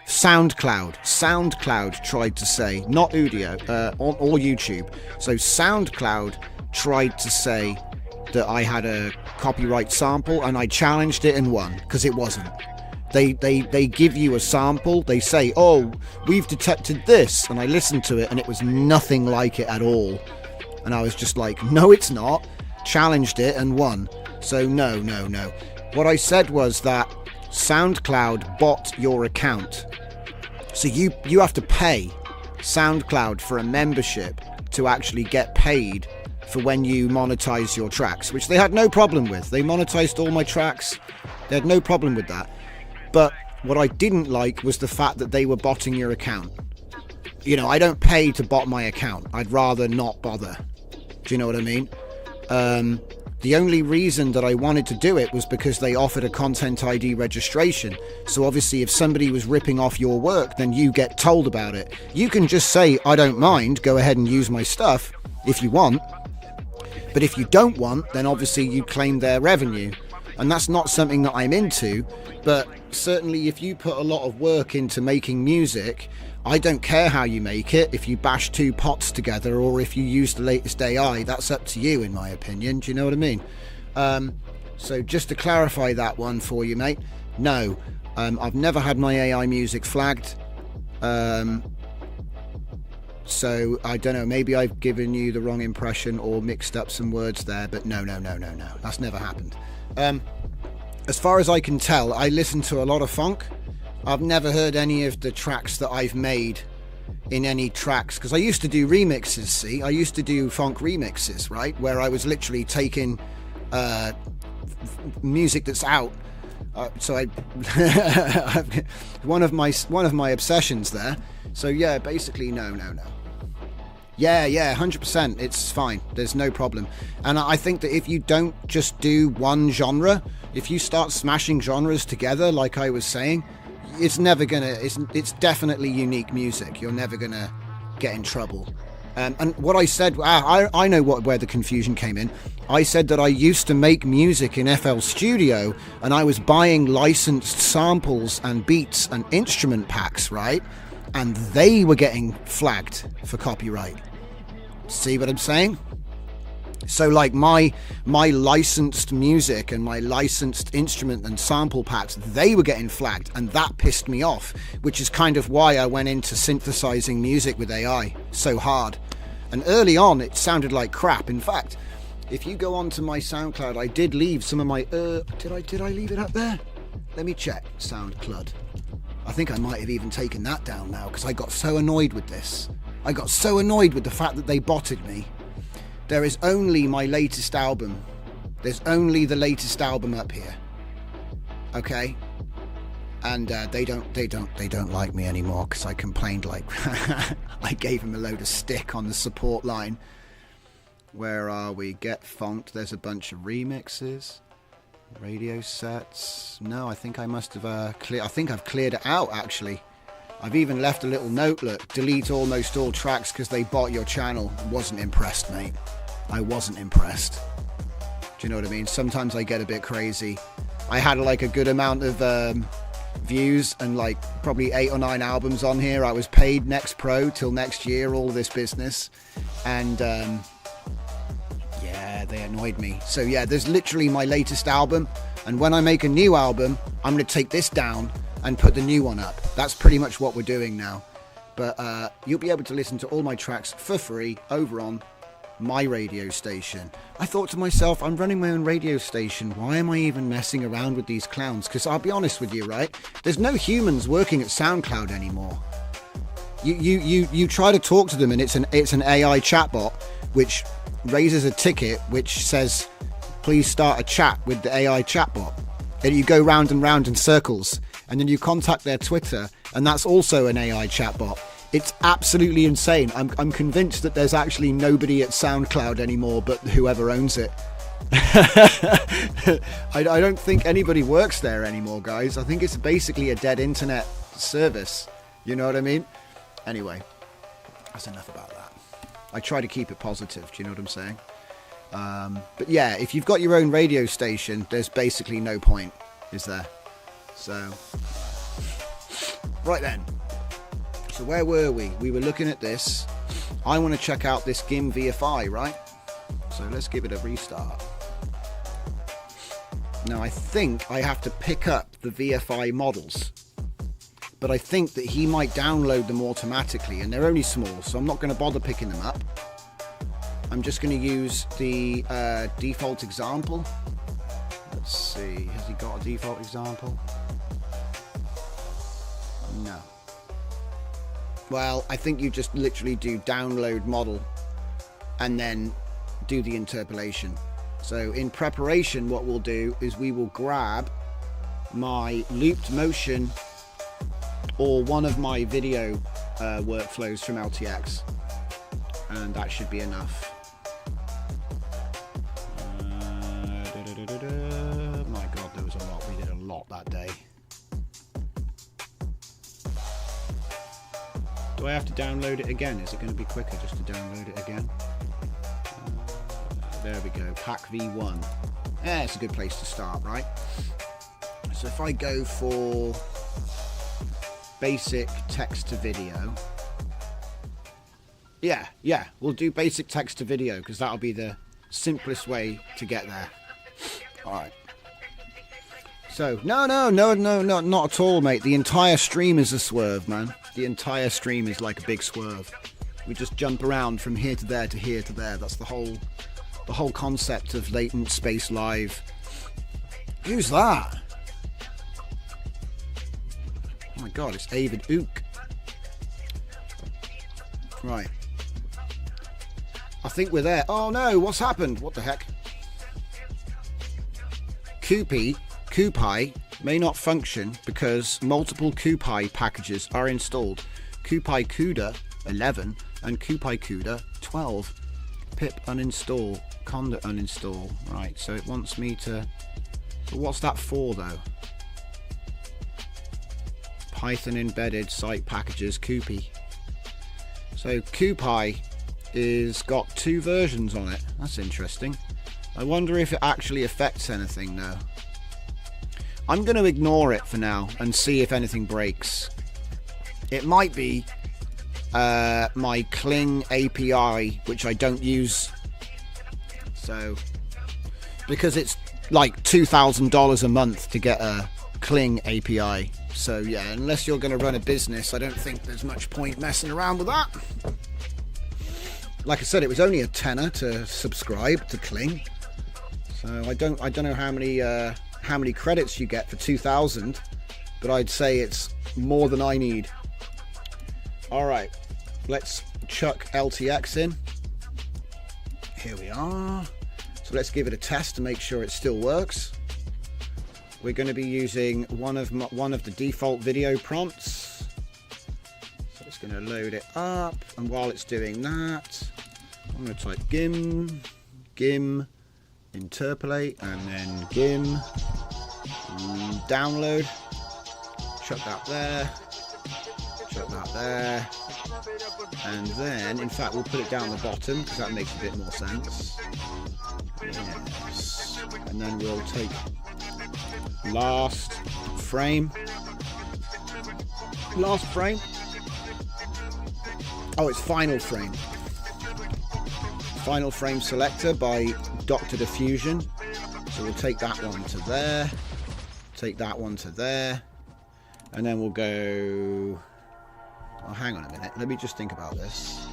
SoundCloud tried to say, not audio, or YouTube. So SoundCloud tried to say that I had a copyright sample, and I challenged it and won, because it wasn't. They give you a sample, they say, oh, we've detected this, and I listened to it and it was nothing like it at all. And I was just like, no, it's not. Challenged it and won. So no. What I said was that SoundCloud bought your account. So you have to pay SoundCloud for a membership to actually get paid for when you monetize your tracks, which they had no problem with. They monetized all my tracks. They had no problem with that. But what I didn't like was the fact that they were botting your account. You know, I don't pay to bot my account. I'd rather not bother. Do you know what I mean? The only reason that I wanted to do it was because they offered a Content ID registration. So obviously if somebody was ripping off your work, then you get told about it. You can just say, I don't mind, go ahead and use my stuff if you want. But if you don't want, then obviously you claim their revenue. And that's not something that I'm into. But certainly if you put a lot of work into making music, I don't care how you make it. If you bash two pots together or if you use the latest AI, that's up to you, in my opinion. Do you know what I mean? So just to clarify that one for you, mate. No, I've never had my AI music flagged. So I don't know, maybe I've given you the wrong impression or mixed up some words there, but no. That's never happened. As far as I can tell, I listen to a lot of funk. I've never heard any of the tracks that I've made in any tracks, because I used to do remixes, see? I used to do funk remixes, right? Where I was literally taking music that's out. So I one of my obsessions there. So yeah, basically no. Yeah, 100%. It's fine. There's no problem. And I think that if you don't just do one genre, if you start smashing genres together, like I was saying, it's never gonna. It's definitely unique music. You're never gonna get in trouble. And what I said, I know where the confusion came in. I said that I used to make music in FL Studio, and I was buying licensed samples and beats and instrument packs, right? And they were getting flagged for copyright. See what I'm saying? So like my licensed music and my licensed instrument and sample packs, they were getting flagged, and that pissed me off, which is kind of why I went into synthesizing music with AI so hard. And early on it sounded like crap. In fact, if you go onto my SoundCloud, I did leave some of my did I leave it up there? Let me check. SoundCloud. I think I might have even taken that down now, because I got so annoyed with this. I got so annoyed with the fact that they botted me. There is only my latest album. There's only the latest album up here. Okay? And they don't like me anymore, because I complained like I gave them a load of stick on the support line. Where are we? Get Funked. There's a bunch of remixes. Radio sets. No, I think I must have I think I've cleared it out, actually. I've even left a little note. Look, delete almost all tracks because they bought your channel. Wasn't impressed, mate. I wasn't impressed. Do you know what I mean? Sometimes I get a bit crazy. I had like a good amount of views and like probably 8 or 9 albums on here. I was paid Next Pro till next year, all of this business. And yeah, they annoyed me. So yeah, there's literally my latest album. And when I make a new album, I'm going to take this down and put the new one up. That's pretty much what we're doing now. But you'll be able to listen to all my tracks for free over on my radio station. I thought to myself, I'm running my own radio station. Why am I even messing around with these clowns? Because I'll be honest with you, right? There's no humans working at SoundCloud anymore. You try to talk to them, and it's an AI chatbot which raises a ticket which says, please start a chat with the AI chatbot. And you go round and round in circles, and then you contact their Twitter, and that's also an AI chatbot. It's absolutely insane. I'm convinced that there's actually nobody at SoundCloud anymore but whoever owns it. I don't think anybody works there anymore, guys. I think it's basically a dead internet service. You know what I mean? Anyway, that's enough about that. I try to keep it positive. Do you know what I'm saying? But yeah, if you've got your own radio station, there's basically no point, is there? So, right then. So where were we? We were looking at this. I want to check out this GIM VFI, right? So let's give it a restart. Now I think I have to pick up the VFI models, but I think that he might download them automatically, and they're only small, so I'm not going to bother picking them up. I'm just going to use the default example. Let's see, has he got a default example? No. Well, I think you just literally do download model and then do the interpolation. So in preparation, what we'll do is we will grab my looped motion or one of my video workflows from LTX, and that should be enough. My God, there was a lot. We did a lot that day. Do I have to download it again? Is it going to be quicker just to download it again? There we go, pack V1. Yeah, it's a good place to start, right? So if I go for basic text to video. Yeah, we'll do basic text to video because that'll be the simplest way to get there. Alright. So, no, not at all, mate. The entire stream is a swerve, man. The entire stream is like a big swerve. We just jump around from here to there to here to there. That's the whole concept of Latent Space Live. Who's that? Oh my God, it's Avid Ook. Right. I think we're there. Oh no, what's happened? What the heck? Kupai may not function because multiple Kupai packages are installed. Kupai CUDA 11 and Kupai CUDA 12. Pip uninstall, conda uninstall. Right, so it wants me to... What's that for though? Python embedded site packages, Kupi. So Kupai is got 2 versions on it. That's interesting. I wonder if it actually affects anything though. I'm going to ignore it for now and see if anything breaks. It might be my Kling API, which I don't use. So, because it's like $2,000 a month to get a Kling API. So yeah, unless you're going to run a business, I don't think there's much point messing around with that. Like I said, it was only a tenner to subscribe to Kling. So I don't know how many credits you get for 2,000, but I'd say it's more than I need. All right, let's chuck LTX in. Here we are. So let's give it a test to make sure it still works. We're going to be using one of the default video prompts. So it's going to load it up, and while it's doing that, I'm going to type GIM, interpolate, and then GIM, download. Chuck that there. Chuck that there. And then, in fact, we'll put it down the bottom because that makes a bit more sense. Yes. And then we'll take last frame. Oh, it's final frame. Final frame selector by Dr. Diffusion. So we'll take that one to there. Take that one to there. And then we'll go... Oh, hang on a minute. Let me just think about this.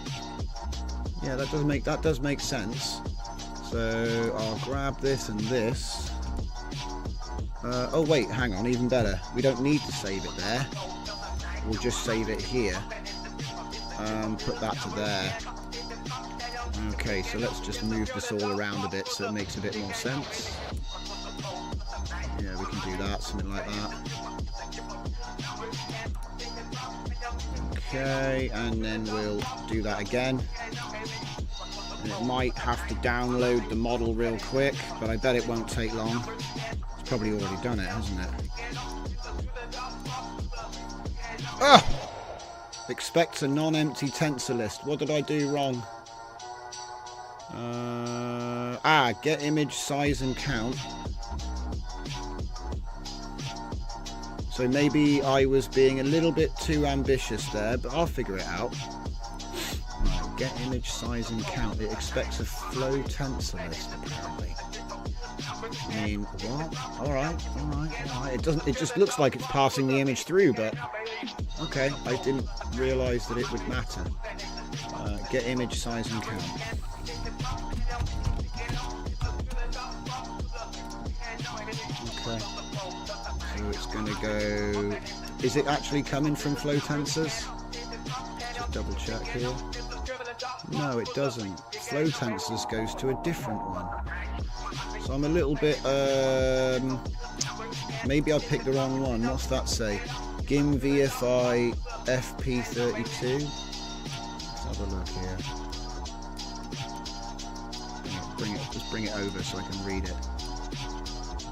Yeah, that does make sense. So I'll grab this and this. Oh wait, hang on, even better. We don't need to save it there. We'll just save it here. Put that to there. Okay, so let's just move this all around a bit so it makes a bit more sense. Yeah, we can do that, something like that. Okay, and then we'll do that again. And it might have to download the model real quick, but I bet it won't take long. It's probably already done it, hasn't it? Ah! Expects a non-empty tensor list. What did I do wrong? Get image size and count. So maybe I was being a little bit too ambitious there, but I'll figure it out. Right, get image size and count. It expects a flow tensor list apparently. I mean, what? Alright. It just looks like it's passing the image through, but okay, I didn't realise that it would matter. Get image size and count. Okay. So it's going to go... Is it actually coming from flow tensors? Just double check here. No, it doesn't. Flow tensors goes to a different one. So I'm a little bit... maybe I picked the wrong one. What's that say? GIM VFI FP32. Let's have a look here. Just bring it over so I can read it.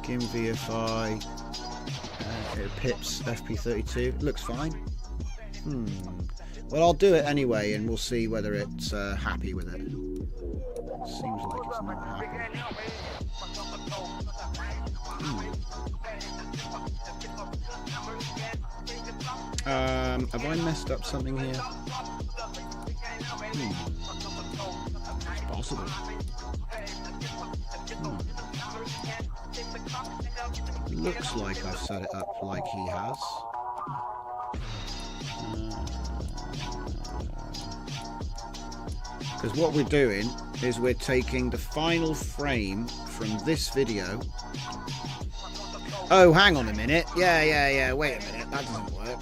GIM VFI Pips FP32. Looks fine. Well, I'll do it anyway, and we'll see whether it's happy with it. Seems like it's not happy. Have I messed up something here? It's possible. Looks like I've set it up like he has. Because what we're doing is we're taking the final frame from this video. Oh, hang on a minute. Yeah. Wait a minute. That doesn't work.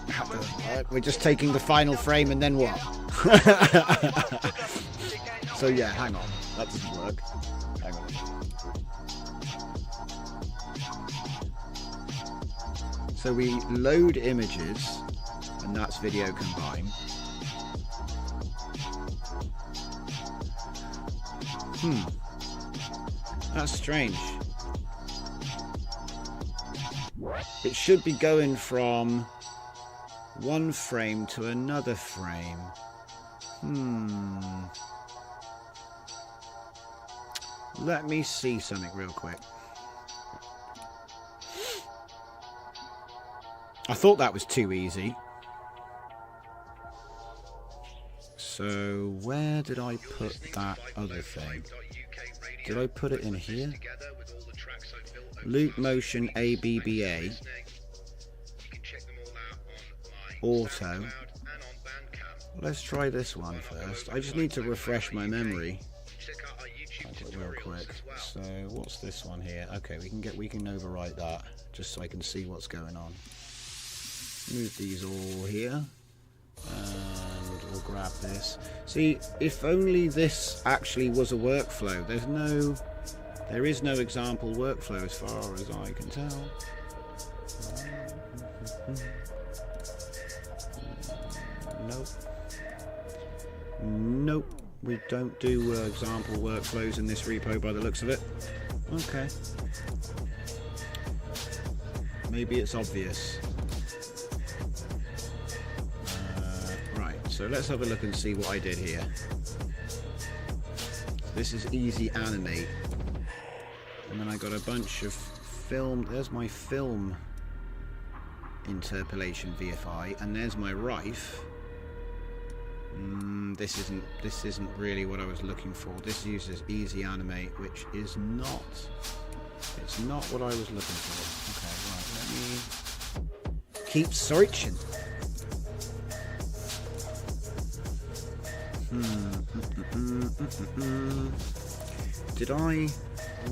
That doesn't work. We're just taking the final frame and then what? So yeah, hang on. That doesn't work. Hang on. So we load images, and that's video combined. That's strange. It should be going from one frame to another frame. Let me see something real quick. I thought that was too easy. So where did I put that other thing? Did I put it in here? Loop motion ABBA. Auto. Let's try this one first. I just need to refresh my memory. Real quick. So what's this one here? Okay, we can overwrite that just so I can see what's going on. Move these all here, and we'll grab this. See, if only this actually was a workflow. There is no example workflow as far as I can tell. Nope. We don't do example workflows in this repo by the looks of it. Okay. Maybe it's obvious. Right, so let's have a look and see what I did here. This is easy animate. And then I got a bunch of film. There's my film interpolation VFI, and there's my rife. This isn't really what I was looking for. This uses easy animate, which is not. It's not what I was looking for. Okay, right. Let me keeps searching. Did I?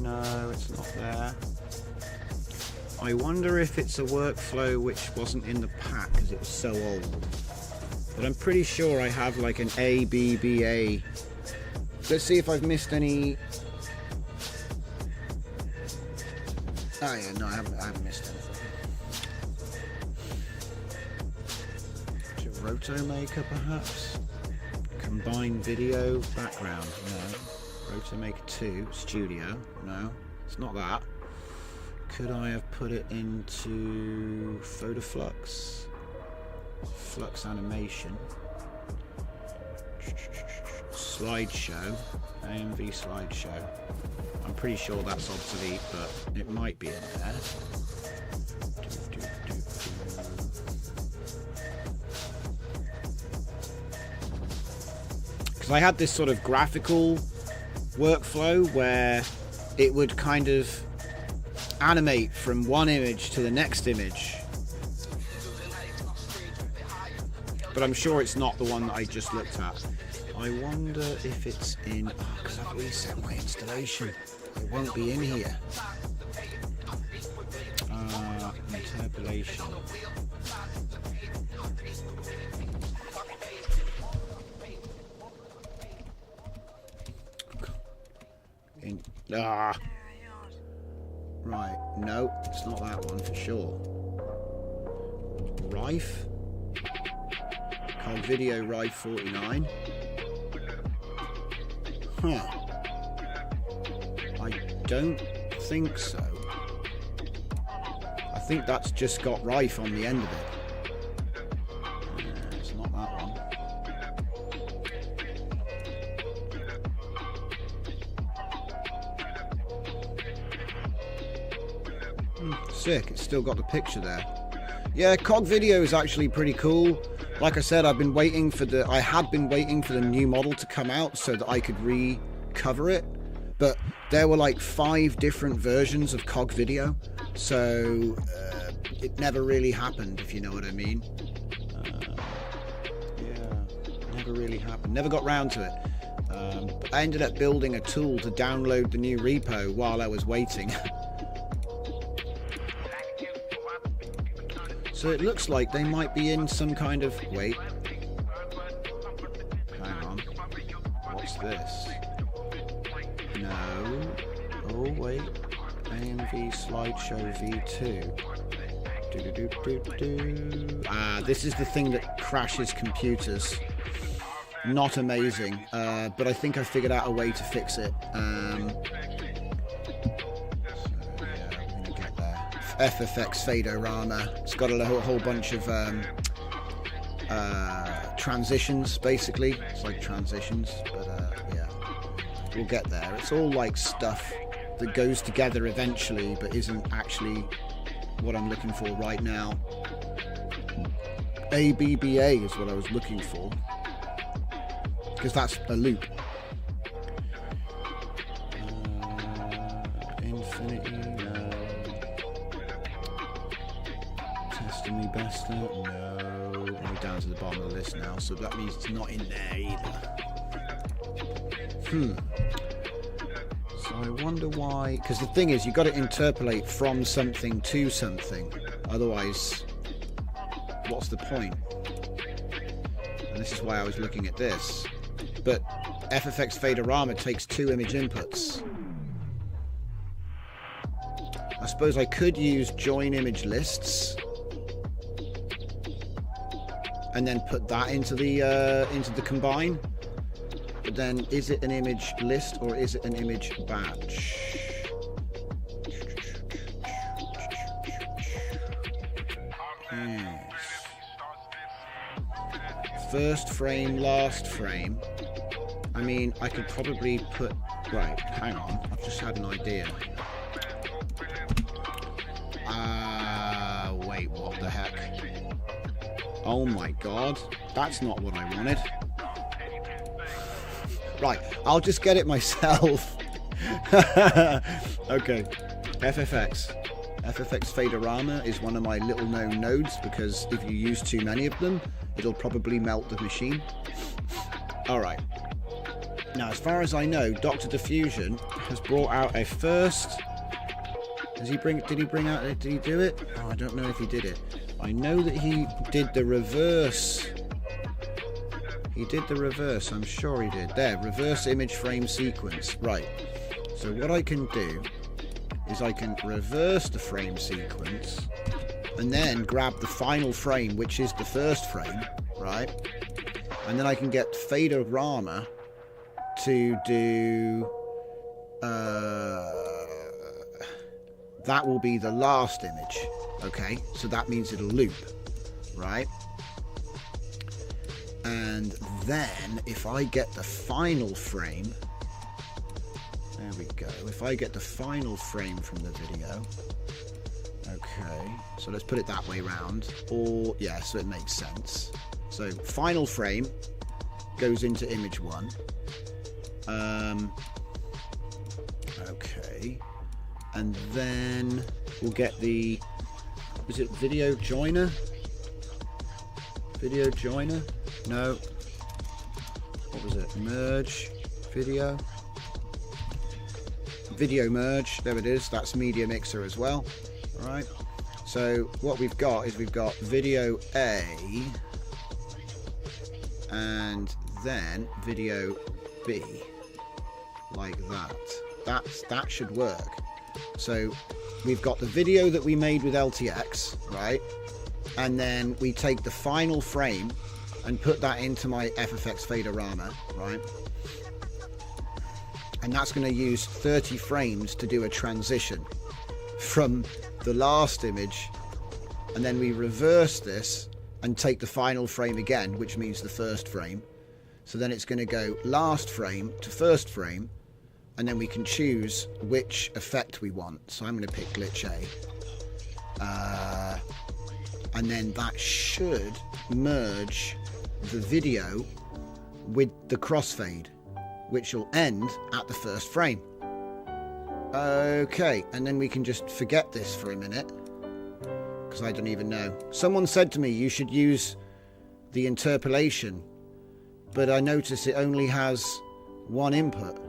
No, it's not there. I wonder if it's a workflow which wasn't in the pack because it was so old. But I'm pretty sure I have like an ABBA. Let's see if I've missed any. Oh yeah, no, I haven't missed anything. Roto Maker perhaps? Combined video background, no. Roto Maker 2, Studio, no. It's not that. Could I have put it into Photoflux? Flux animation. Slideshow. AMV slideshow. I'm pretty sure that's obsolete, but it might be in there. Because I had this sort of graphical workflow where it would kind of animate from one image to the next image. But I'm sure it's not the one that I just looked at. I wonder if it's in... Oh, because I've reset my installation. It won't be in here. Interpolation. Right, no, it's not that one for sure. Rife? Cog Video Rife 49. Huh. I don't think so. I think that's just got Rife on the end of it. It's not that one. Sick, it's still got the picture there. Yeah, Cog Video is actually pretty cool. Like I said, I had been waiting for the new model to come out so that I could recover it. But there were like 5 different versions of Cog Video, so it never really happened, if you know what I mean. Yeah, never really happened. Never got round to it. I ended up building a tool to download the new repo while I was waiting. So it looks like they might be in some kind of... Wait. Hang on. What's this? No. Oh, wait. AMV Slideshow V2. Ah, this is the thing that crashes computers. Not amazing. But I think I figured out a way to fix it. FFX Fadorama. It's got a whole bunch of transitions, basically. It's like transitions, but yeah, we'll get there. It's all like stuff that goes together eventually, but isn't actually what I'm looking for right now. ABBA is what I was looking for, because that's a loop. Infinity. Me best out? No. We're down to the bottom of the list now, so that means it's not in there either. So I wonder why, because the thing is, you've got to interpolate from something to something, otherwise what's the point? And this is why I was looking at this. But FFX Fadorama takes 2 image inputs. I suppose I could use join image lists and then put that into the combine. But then, is it an image list or is it an image batch? Yes. First frame, last frame. I mean, I could probably put... Right, hang on. I've just had an idea. Wait, what the heck? Oh my god, that's not what I wanted. Right, I'll just get it myself. Okay, FFX. FFX Faderama is one of my little known nodes because if you use too many of them, it'll probably melt the machine. Alright. Now, as far as I know, Dr. Diffusion has brought out a first... Did he do it? Oh, I don't know if he did it. I know that he did the reverse. He did the reverse, I'm sure he did. There, reverse image frame sequence. Right. So what I can do is I can reverse the frame sequence and then grab the final frame, which is the first frame, right? And then I can get Faderama to do... that will be the last image, okay? So that means it'll loop, right? And then if I get the final frame, there we go. If I get the final frame from the video, okay, so let's put it that way round. Or, yeah, so it makes sense. So final frame goes into image 1. Okay. And then we'll get the, is it video joiner? Video joiner? No. What was it? Merge video. Video merge. There it is. That's media mixer as well. All right. So what we've got is we've got video A and then video B, like that. That should work. So we've got the video that we made with LTX, right? And then we take the final frame and put that into my FFX Faderama, right? And that's going to use 30 frames to do a transition from the last image, and then we reverse this and take the final frame again, which means the first frame. So then it's going to go last frame to first frame, and then we can choose which effect we want. So I'm going to pick glitch A. And then that should merge the video with the crossfade, which will end at the first frame. Okay, and then we can just forget this for a minute, because I don't even know. Someone said to me you should use the interpolation, but I notice it only has one input.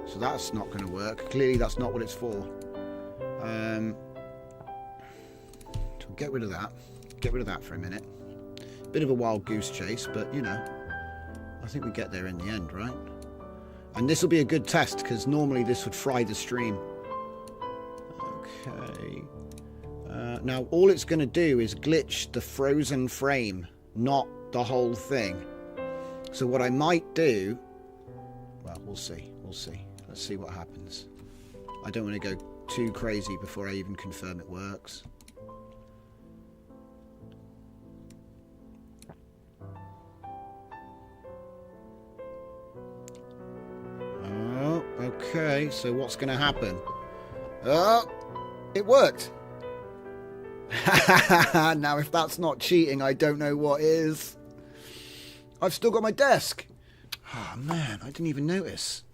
So that's not going to work. Clearly that's not what it's for. So get rid of that. Get rid of that for a minute. Bit of a wild goose chase, but you know, I think we get there in the end, right? And this will be a good test, because normally this would fry the stream. Okay. Now all it's going to do is glitch the frozen frame, not the whole thing. So what I might do, well, we'll see. We'll see. Let's see what happens. I don't want to go too crazy before I even confirm it works. Oh, okay. So what's going to happen? Oh, it worked. Now, if that's not cheating, I don't know what is. I've still got my desk. Oh, man, I didn't even notice.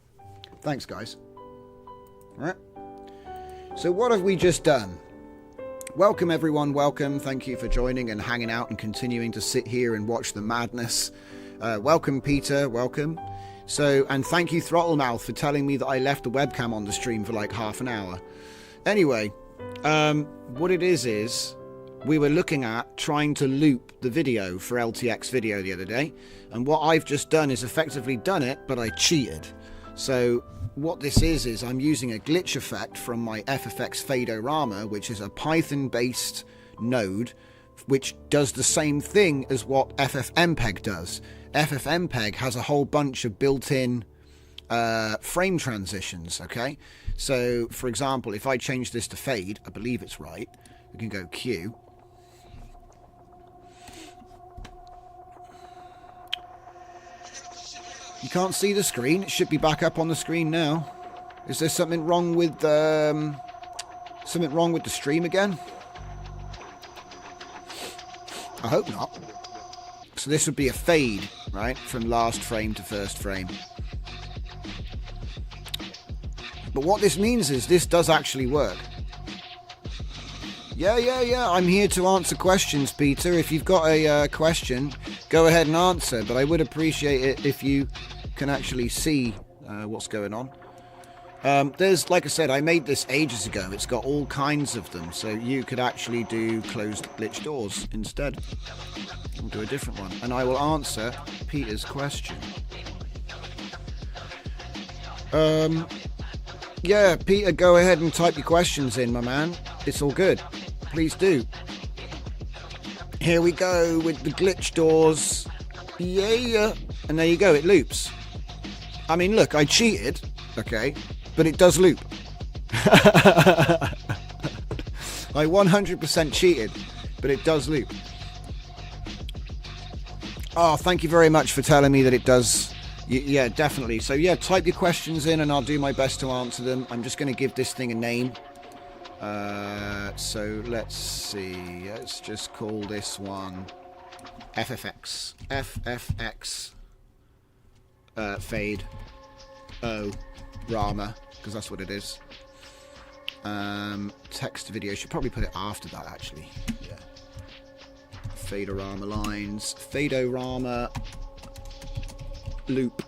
Thanks, guys. All right. So what have we just done? Welcome, everyone. Welcome. Thank you for joining and hanging out and continuing to sit here and watch the madness. Welcome, Peter. Welcome. So, and thank you, Throttlemouth, for telling me that I left the webcam on the stream for like half an hour. Anyway, what it is we were looking at trying to loop the video for LTX video the other day. And what I've just done is effectively done it, but I cheated. So what this is I'm using a glitch effect from my FFX Faderama, which is a Python-based node, which does the same thing as what FFmpeg does. FFmpeg has a whole bunch of built-in frame transitions, okay? So, for example, if I change this to fade, I believe it's right, we can go Q. You can't see the screen. It should be back up on the screen now. Is there something wrong with the stream again? I hope not. So this would be a fade, right? From last frame to first frame. But what this means is this does actually work. Yeah. I'm here to answer questions, Peter. If you've got a question, go ahead and answer. But I would appreciate it if you can actually see what's going on. There's, like I said, I made this ages ago. It's got all kinds of them. So you could actually do closed glitch doors instead. We'll do a different one. And I will answer Peter's question. Yeah, Peter, go ahead and type your questions in, my man. It's all good. Please do. Here we go with the glitch doors. Yeah. And there you go, it loops. I mean, look, I cheated, okay, but it does loop. I 100% cheated, but it does loop. Oh, thank you very much for telling me that it does. Yeah, definitely. So yeah, type your questions in and I'll do my best to answer them. I'm just going to give this thing a name. So let's see. Let's just call this one FFX. FFX. Fade. O. Rama. Because that's what it is. Text to video. Should probably put it after that, actually. Yeah. Fadorama lines. Fadorama loop.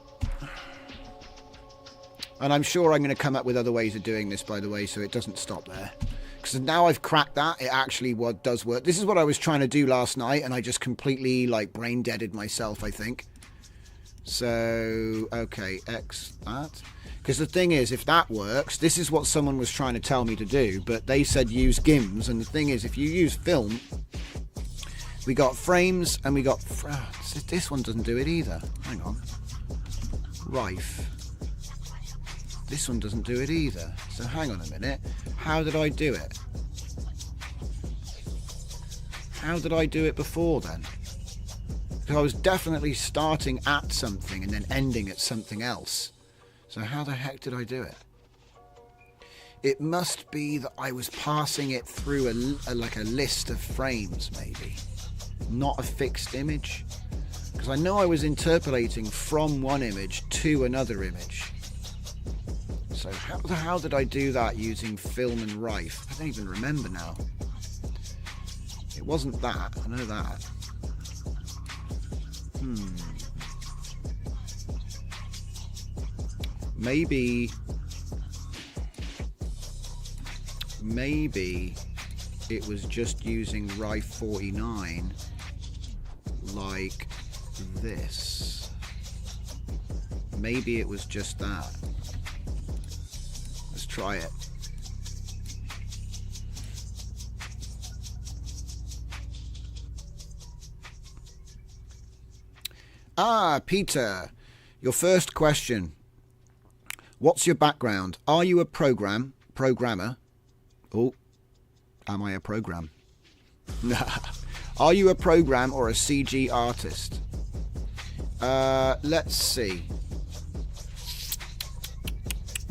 And I'm sure I'm going to come up with other ways of doing this, by the way, so it doesn't stop there. Because now I've cracked that, it actually does work. This is what I was trying to do last night, and I just completely, like, brain-deaded myself, I think. So, okay, X that. Because the thing is, if that works, this is what someone was trying to tell me to do, but they said use GIMS, and the thing is, if you use film, we got frames, and we got... this one doesn't do it either. Hang on. Rife. This one doesn't do it either. So hang on a minute. How did I do it? How did I do it before then? Because I was definitely starting at something and then ending at something else. So how the heck did I do it? It must be that I was passing it through like a list of frames, maybe. Not a fixed image. Because I know I was interpolating from one image to another image. So how did I do that using film and Rife? I don't even remember now. It wasn't that, I know that. Maybe it was just using Rife 49 like this. Maybe it was just that. Let's try it. Peter, your first question. What's your background? Are you a programmer? Oh, am I a program? Are you a program or a CG artist? Let's see.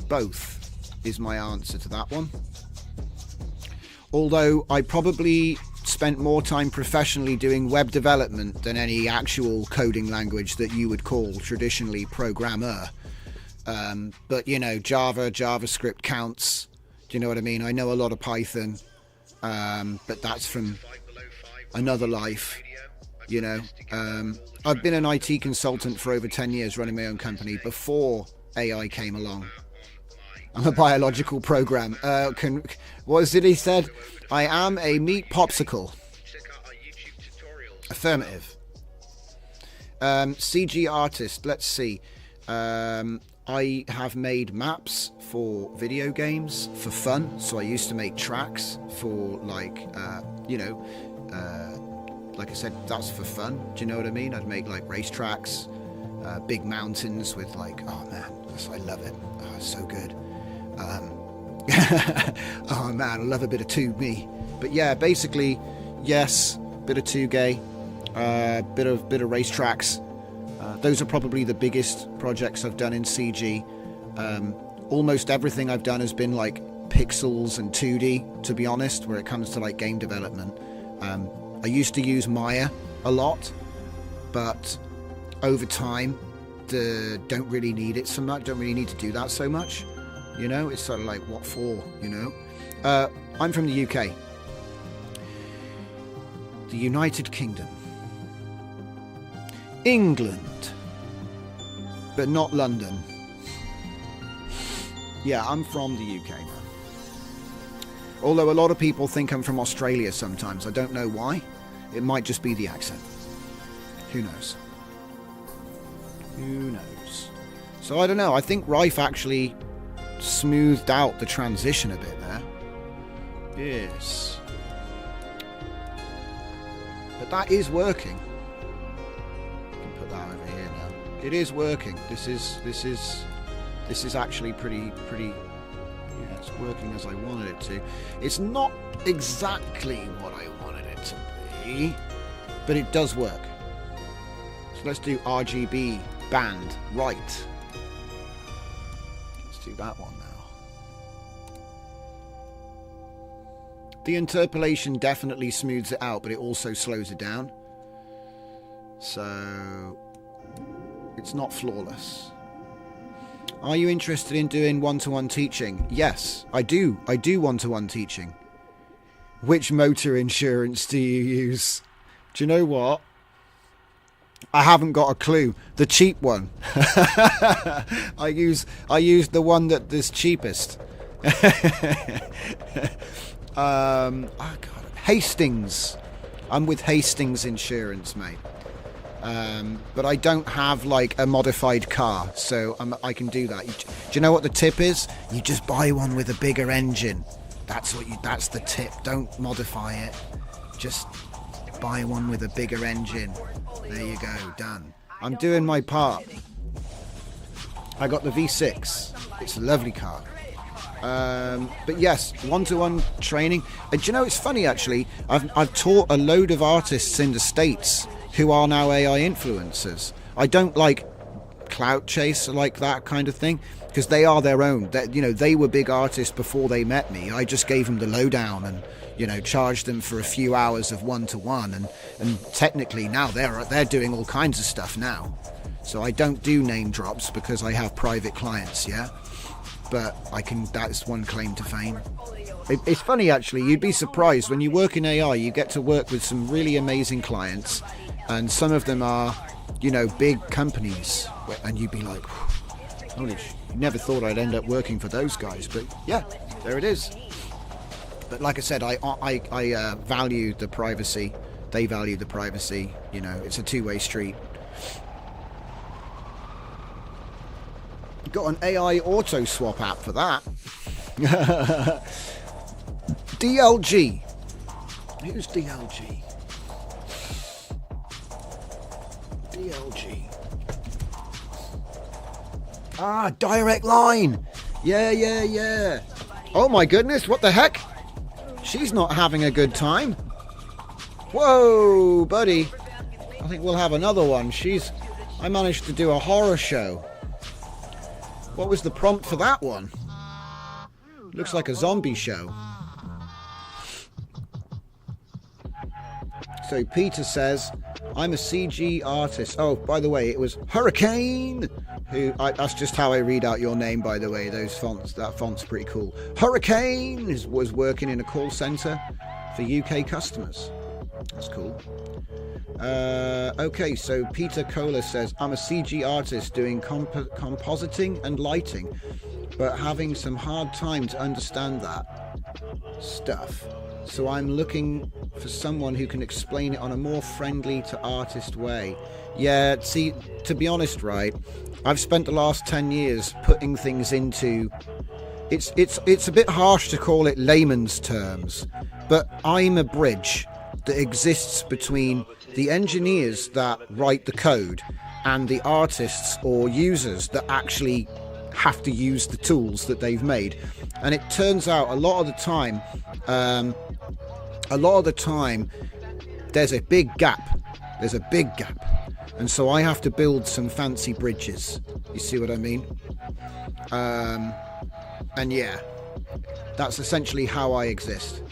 Both is my answer to that one. Although I probably spent more time professionally doing web development than any actual coding language that you would call traditionally programmer. But you know, JavaScript counts. Do you know what I mean? I know a lot of Python, but that's from another life. You know, I've been an IT consultant for over 10 years running my own company before AI came along. I'm a biological program. What was it he said? I am a meat popsicle. Affirmative. CG artist, let's see. I have made maps for video games for fun. So I used to make tracks for like, like I said, that's for fun. Do you know what I mean? I'd make like race tracks, big mountains with like, oh man, I love it. Oh, it's so good. Oh man, I love a bit of 2 me. But yeah, basically, yes, bit of 2Gay, bit of race tracks. Those are probably the biggest projects I've done in CG. Almost everything I've done has been like pixels and 2D, to be honest, where it comes to like game development. I used to use Maya a lot, but over time, don't really need it so much. Don't really need to do that so much. You know, it's sort of like, what for, you know? I'm from the UK. the United Kingdom, England, but not London. Yeah, I'm from the UK, man. Although a lot of people think I'm from Australia sometimes. I don't know why. It might just be the accent. Who knows? Who knows? So I don't know. I think Rife actually smoothed out the transition a bit there. Yes. But that is working. I can put that over here now. It is working. This is actually pretty yeah, it's working as I wanted it to. It's not exactly what I wanted it to be, but it does work. So let's do RGB band right. Let's do that one now. The interpolation definitely smooths it out, but it also slows it down. So it's not flawless. Are you interested in doing one-to-one teaching? Yes, I do. I do one-to-one teaching. Which motor insurance do you use? Do you know what? I haven't got a clue. The cheap one. I use the one that is cheapest. Oh God, Hastings. I'm with Hastings Insurance, mate. But I don't have like a modified car, so I can do that. Do you know what the tip is? You just buy one with a bigger engine. That's the tip. Don't modify it. Just buy one with a bigger engine. There you go, done. I'm doing my part. I got the V6. It's a lovely car. But yes, one-to-one training. And do you know, it's funny actually. I've taught a load of artists in the States who are now AI influencers. I don't like clout chase like that kind of thing, because they are their own. They were big artists before they met me. I just gave them the lowdown and charged them for a few hours of one-to-one, and technically now they're doing all kinds of stuff now. So I don't do name drops because I have private clients, yeah. But that's one claim to fame. It's funny actually. You'd be surprised when you work in AI. You get to work with some really amazing clients. And some of them are, big companies. And you'd be like, holy shit, never thought I'd end up working for those guys. But yeah, there it is. But like I said, I value the privacy. They value the privacy. It's a two-way street. Got an AI auto swap app for that. DLG. Who's DLG? DLG. Direct Line. Yeah. Oh my goodness, what the heck? She's not having a good time. Whoa, buddy. I think we'll have another one. I managed to do a horror show. What was the prompt for that one? Looks like a zombie show. So Peter says, I'm a CG artist. Oh, by the way, it was Hurricane. That's just how I read out your name, by the way. Those fonts, that font's pretty cool. Hurricane was working in a call center for UK customers. That's cool. Okay, so Peter Kohler says, I'm a CG artist doing compositing and lighting, but having some hard time to understand that stuff. So I'm looking for someone who can explain it on a more friendly to artist way. Yeah, see, to be honest, right, I've spent the last 10 years putting things into... It's a bit harsh to call it layman's terms, but I'm a bridge that exists between the engineers that write the code and the artists or users that actually have to use the tools that they've made. And it turns out a lot of the time there's a big gap. And so I have to build some fancy bridges. You see what I mean? And yeah, that's essentially how I exist.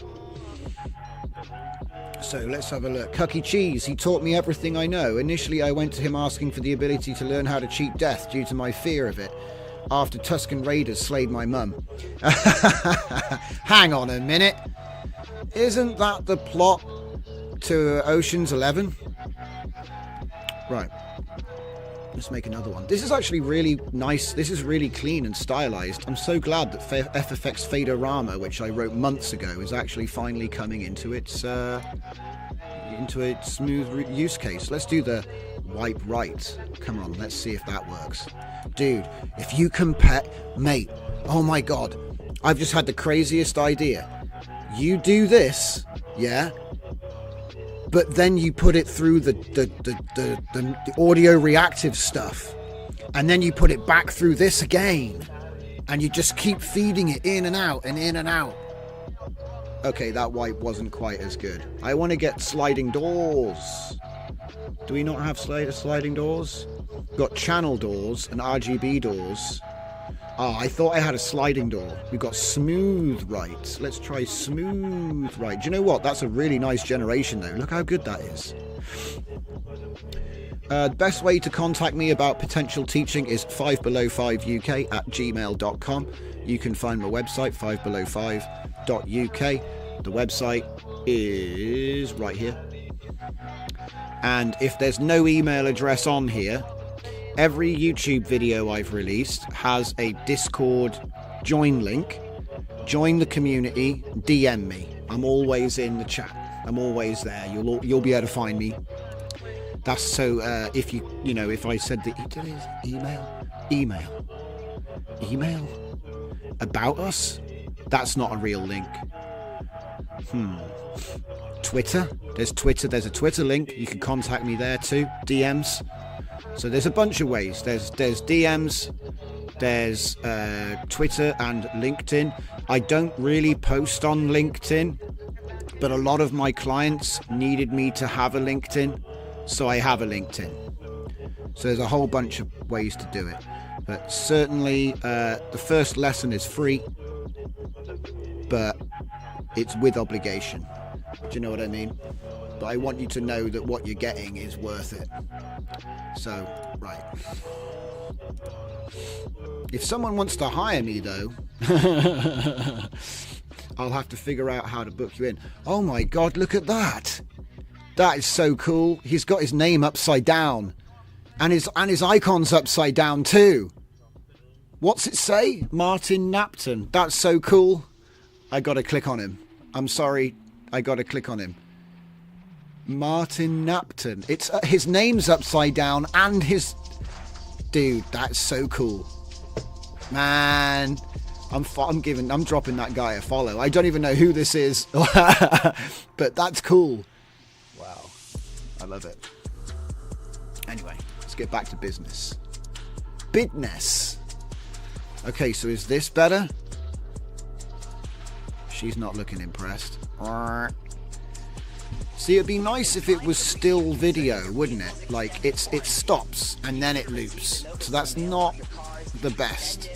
So let's have a look. Cucky Cheese, he taught me everything I know. Initially I went to him asking for the ability to learn how to cheat death due to my fear of it, after Tuscan Raiders slayed my mum. Hang on a minute. Isn't that the plot to Ocean's 11. Right. Let's make another one. This is actually really nice. This is really clean and stylized. I'm so glad that FFX Faderama, which I wrote months ago, is actually finally coming into its smooth use case. Let's do the wipe right. Come on, let's see if that works. Dude, if you compare... Mate, oh my God. I've just had the craziest idea. You do this, yeah? But then you put it through the audio reactive stuff, and then you put it back through this again, and you just keep feeding it in and out and in and out. Okay, that wipe wasn't quite as good. I want to get sliding doors. Do we not have sliding doors? We've got channel doors and RGB doors. Oh, I thought I had a sliding door. We've got smooth right. Let's try smooth right. Do you know what? That's a really nice generation though. Look how good that is. The best way to contact me about potential teaching is 5below5uk@gmail.com. You can find my website, 5below5.uk. The website is right here. And if there's no email address on here, every YouTube video I've released has a Discord join link. Join the community, DM me. I'm always in the chat. I'm always there. You'll be able to find me. That's so if if I said the email about us, that's not a real link. Twitter. There's a Twitter link. You can contact me there too. DMs. So there's a bunch of ways. There's DMs, there's Twitter and LinkedIn. I don't really post on LinkedIn, but a lot of my clients needed me to have a LinkedIn, so I have a LinkedIn. So there's a whole bunch of ways to do it. But certainly the first lesson is free, but it's with obligation. Do you know what I mean? But I want you to know that what you're getting is worth it. So, right. If someone wants to hire me, though, I'll have to figure out how to book you in. Oh my God, look at that. That is so cool. He's got his name upside down. And his icon's upside down too. What's it say? Martin Napton. That's so cool. I gotta click on him. I'm sorry. I gotta click on him. Martin Napton. It's his name's upside down and his... Dude, that's so cool. Man, I'm dropping that guy a follow. I don't even know who this is. But that's cool. Wow. I love it. Anyway, let's get back to business. Business. Okay, so is this better? She's not looking impressed. See, it'd be nice if it was still video, wouldn't it? Like, it stops and then it loops. So that's not the best.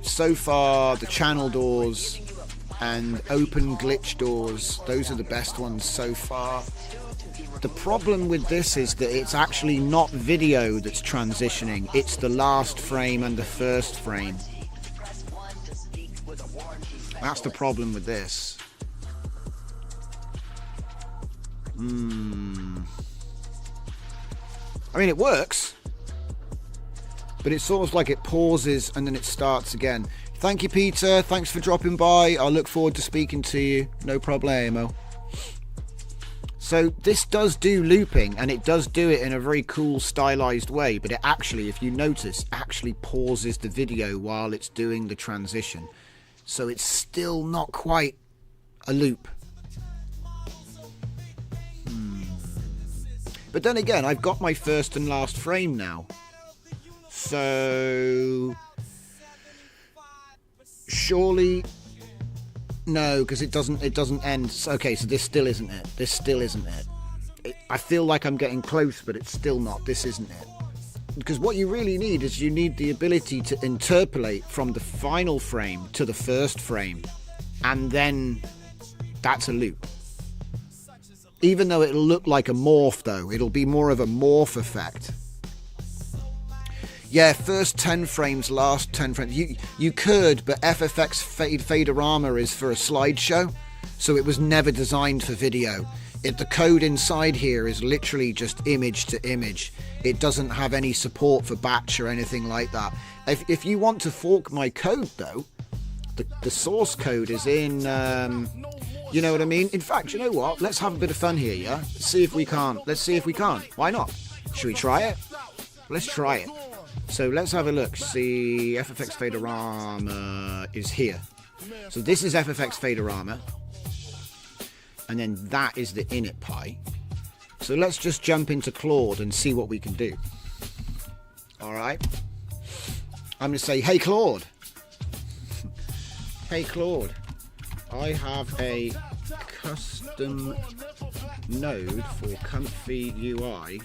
So far, the channel doors and open glitch doors, those are the best ones so far. The problem with this is that it's actually not video that's transitioning. It's the last frame and the first frame. That's the problem with this. I mean, it works, but it's sort of like it pauses and then it starts again. Thank you, Peter. Thanks for dropping by. I look forward to speaking to you. No problemo. So this does do looping, and it does do it in a very cool, stylized way, but it actually, if you notice, actually pauses the video while it's doing the transition. So it's still not quite a loop. But then again, I've got my first and last frame now. So surely no, because it doesn't end. Okay, so this still isn't it. This still isn't it. I feel like I'm getting close, but it's still not. This isn't it. Because what you really need is you need the ability to interpolate from the final frame to the first frame, and then that's a loop. Even though it'll look like a morph, though, it'll be more of a morph effect. Yeah, first 10 frames, last 10 frames. You could, but FFX Faderama is for a slideshow, So it was never designed for video. The code inside here is literally just image to image. It doesn't have any support for batch or anything like that. If you want to fork my code though, the source code is in, you know what I mean? In fact, you know what? Let's have a bit of fun here, yeah? Let's see if we can't. Why not? Should we try it? Let's try it. So let's have a look. See, FFX Faderama is here. So this is FFX Faderama. And then that is the init pi. So let's just jump into Claude and see what we can do. Alright. I'm going to say, hey Claude. Hey Claude. I have a custom node for Comfy UI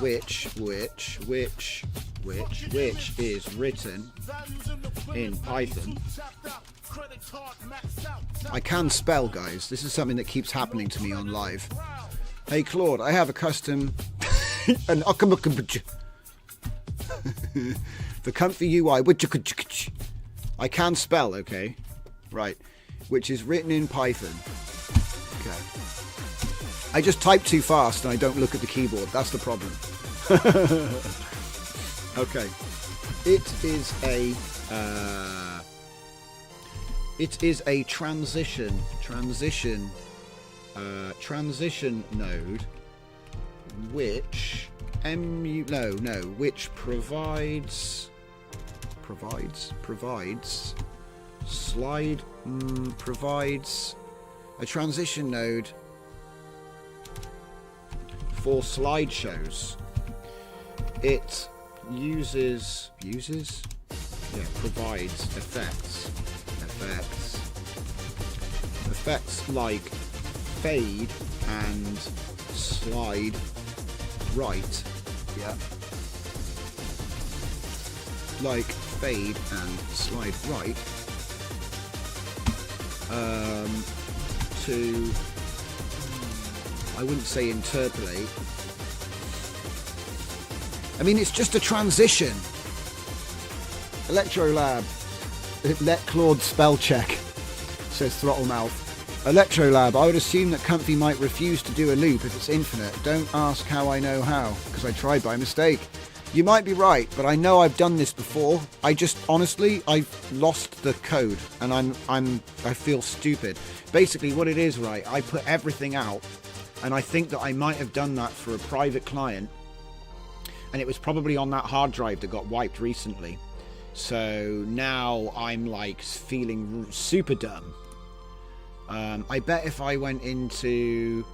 which is written in Python. I can spell, guys. This is something that keeps happening to me on live. Hey Claude, I have a custom the Comfy UI I can spell, okay? Right. Which is written in Python. Okay. I just type too fast and I don't look at the keyboard. That's the problem. Okay. It is a transition node which provides a transition node for slideshows. It provides effects like fade and slide right. Yeah. Like fade and slide right to, I wouldn't say interpolate. I mean, it's just a transition. Electrolab. Let Claude spell check, says Throttlemouth. Electrolab, I would assume that Comfy might refuse to do a loop if it's infinite. Don't ask how I know how, because I tried by mistake. You might be right, but I know I've done this before. I just, honestly, I've lost the code, and I feel stupid. Basically, what it is, right, I put everything out, and I think that I might have done that for a private client, and it was probably on that hard drive that got wiped recently. So now I'm like feeling super dumb. I bet if I went into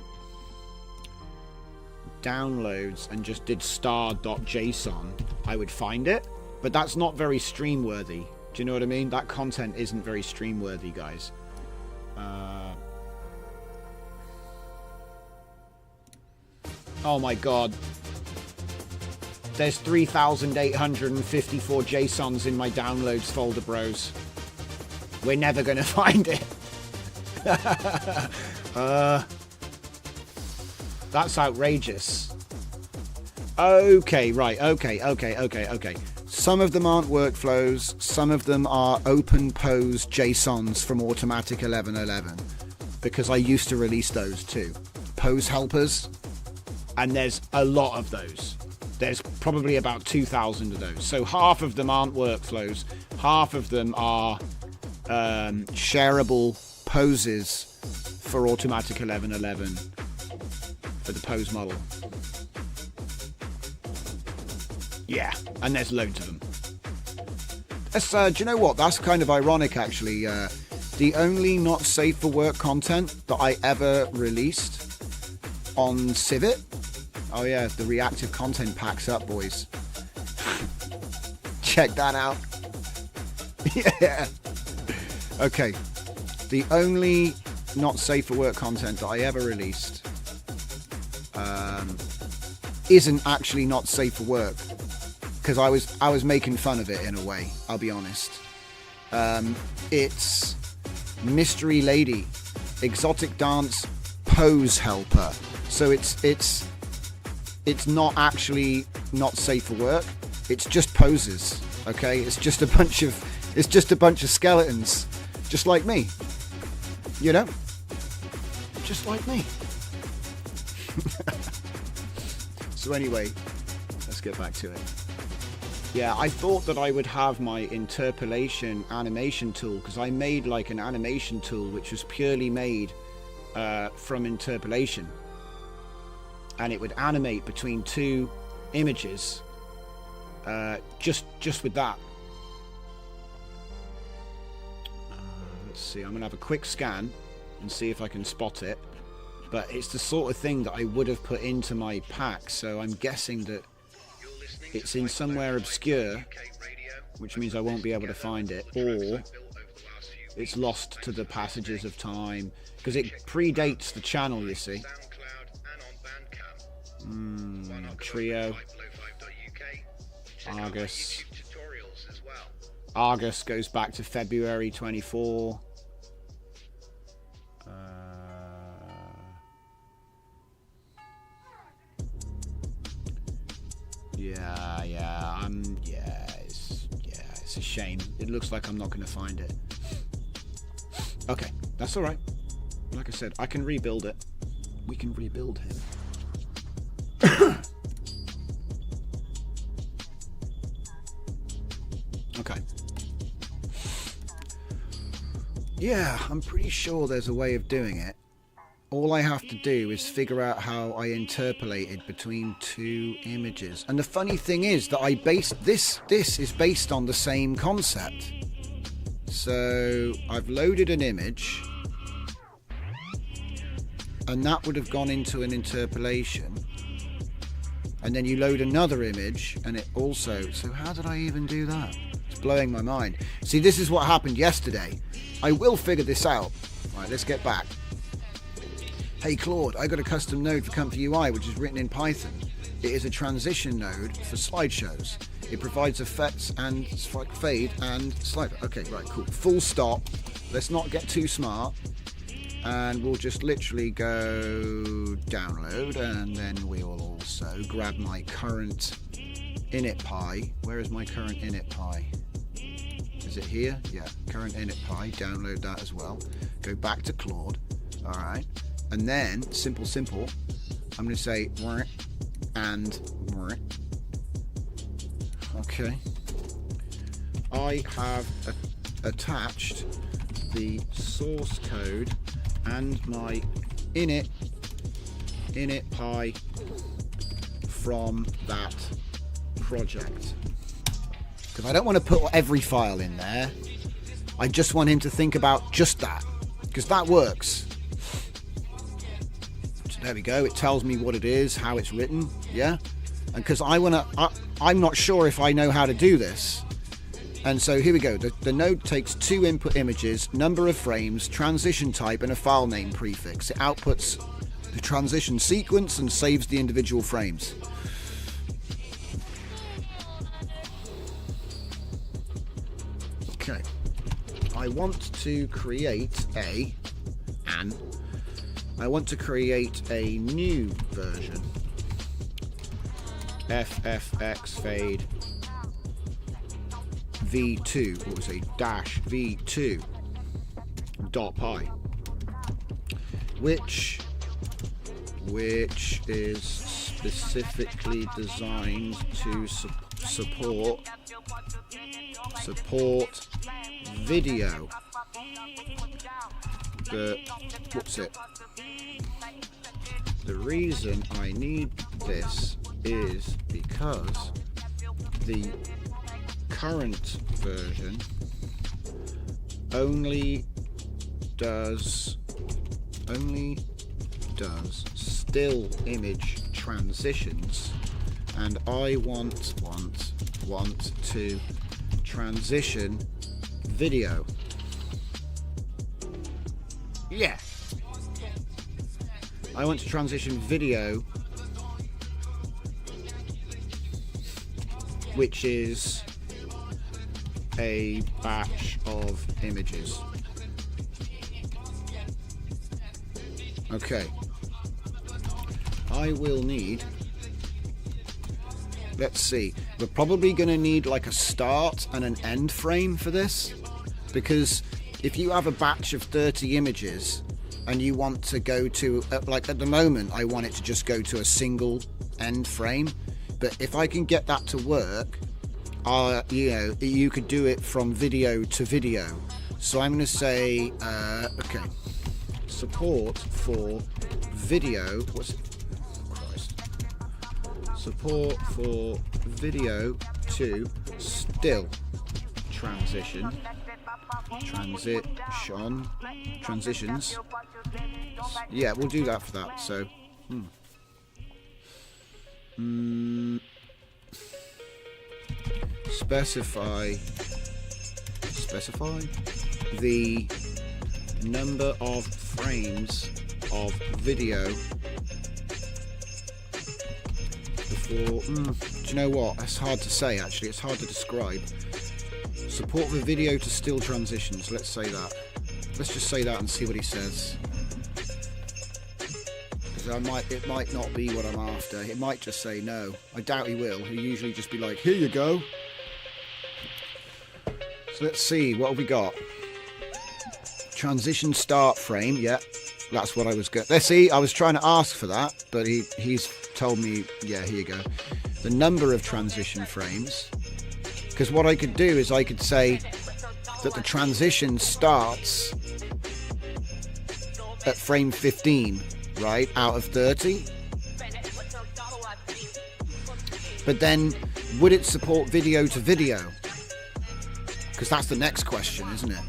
downloads and just did star.json, I would find it. But that's not very stream worthy. Do you know what I mean? That content isn't very stream worthy, guys. Oh my god. There's 3,854 JSONs in my downloads folder, bros. We're never gonna find it. That's outrageous. Okay, right, okay. Some of them aren't workflows, some of them are open pose JSONs from Automatic 1111, because I used to release those too. Pose helpers, and there's a lot of those. There's probably about 2,000 of those. So half of them aren't workflows, half of them are shareable poses for Automatic 1111 for the pose model. Yeah, and there's loads of them. That's, do you know what? That's kind of ironic, actually. The only not safe for work content that I ever released on Civit. Oh yeah, the reactive content packs up, boys. Check that out. Yeah. Okay. The only not safe for work content that I ever released isn't actually not safe for work, because I was making fun of it in a way. I'll be honest. It's Mystery Lady, exotic dance pose helper. So it's not actually not safe for work. It's just poses. Okay, it's just a bunch of skeletons, just like me. You know? Just like me. So anyway, let's get back to it. Yeah, I thought that I would have my interpolation animation tool, because I made like an animation tool which was purely made from interpolation, and it would animate between two images just with that. Let's see, I'm gonna have a quick scan and see if I can spot it, but it's the sort of thing that I would have put into my pack, so I'm guessing that it's in somewhere obscure, which means I won't be able to find it, or it's lost to the passages of time, because it predates the channel, you see. Trio, Argus. Argus goes back to February 24. It's a shame. It looks like I'm not going to find it. Okay, that's all right. Like I said, I can rebuild it. We can rebuild him. Okay. Yeah, I'm pretty sure there's a way of doing it. All I have to do is figure out how I interpolated between two images. And the funny thing is that I based this is based on the same concept. So I've loaded an image, and that would have gone into an interpolation. And then you load another image, and it also... So how did I even do that? It's blowing my mind. See, this is what happened yesterday. I will figure this out. Right, let's get back. Hey Claude, I got a custom node for Comfy UI which is written in Python. It is a transition node for slideshows. It provides effects and fade and slide. Okay, right, cool. Full stop. Let's not get too smart. And we'll just literally go download, and then we will also grab my current init.py. Where is my current init.py? Is it here? Yeah, current init.py. Download that as well. Go back to Claude. All right. And then, simple, I'm going to say and okay. I have attached the source code and my init.py from that project. Because I don't want to put every file in there. I just want him to think about just that. Because that works. There we go. It tells me what it is, how it's written, yeah. And because I'm not sure if I know how to do this. And so here we go. The node takes two input images, number of frames, transition type, and a file name prefix. It outputs the transition sequence and saves the individual frames. Okay. I want to create a new version. FFX fade v2, what was it, dash v2 .py, which is specifically designed to support video. The reason I need this is because the current version only does still image transitions, and I want to transition video. Yeah. I want to transition video, which is a batch of images. Okay. I will need, let's see, we're probably going to need like a start and an end frame for this, because if you have a batch of 30 images and you want to go to, like at the moment, I want it to just go to a single end frame. But if I can get that to work, you know, you could do it from video to video. So I'm going to say, okay, support for video. What's it? Oh, Christ. Support for video to still transitions. Yeah, we'll do that for that. So, specify the number of frames of video before. Do you know what? That's hard to say. Actually, it's hard to describe. Support the video to still transitions. Let's say that. Let's just say that and see what he says. Because it might not be what I'm after. It might just say no. I doubt he will. He'll usually just be like, here you go. So let's see. What have we got? Transition start frame. Yeah, that's what I was going. Let's see. I was trying to ask for that, but he's told me. Yeah, here you go. The number of transition frames. Because what I could do is I could say that the transition starts at frame 15, right, out of 30. But then, would it support video to video? Because that's the next question, isn't it?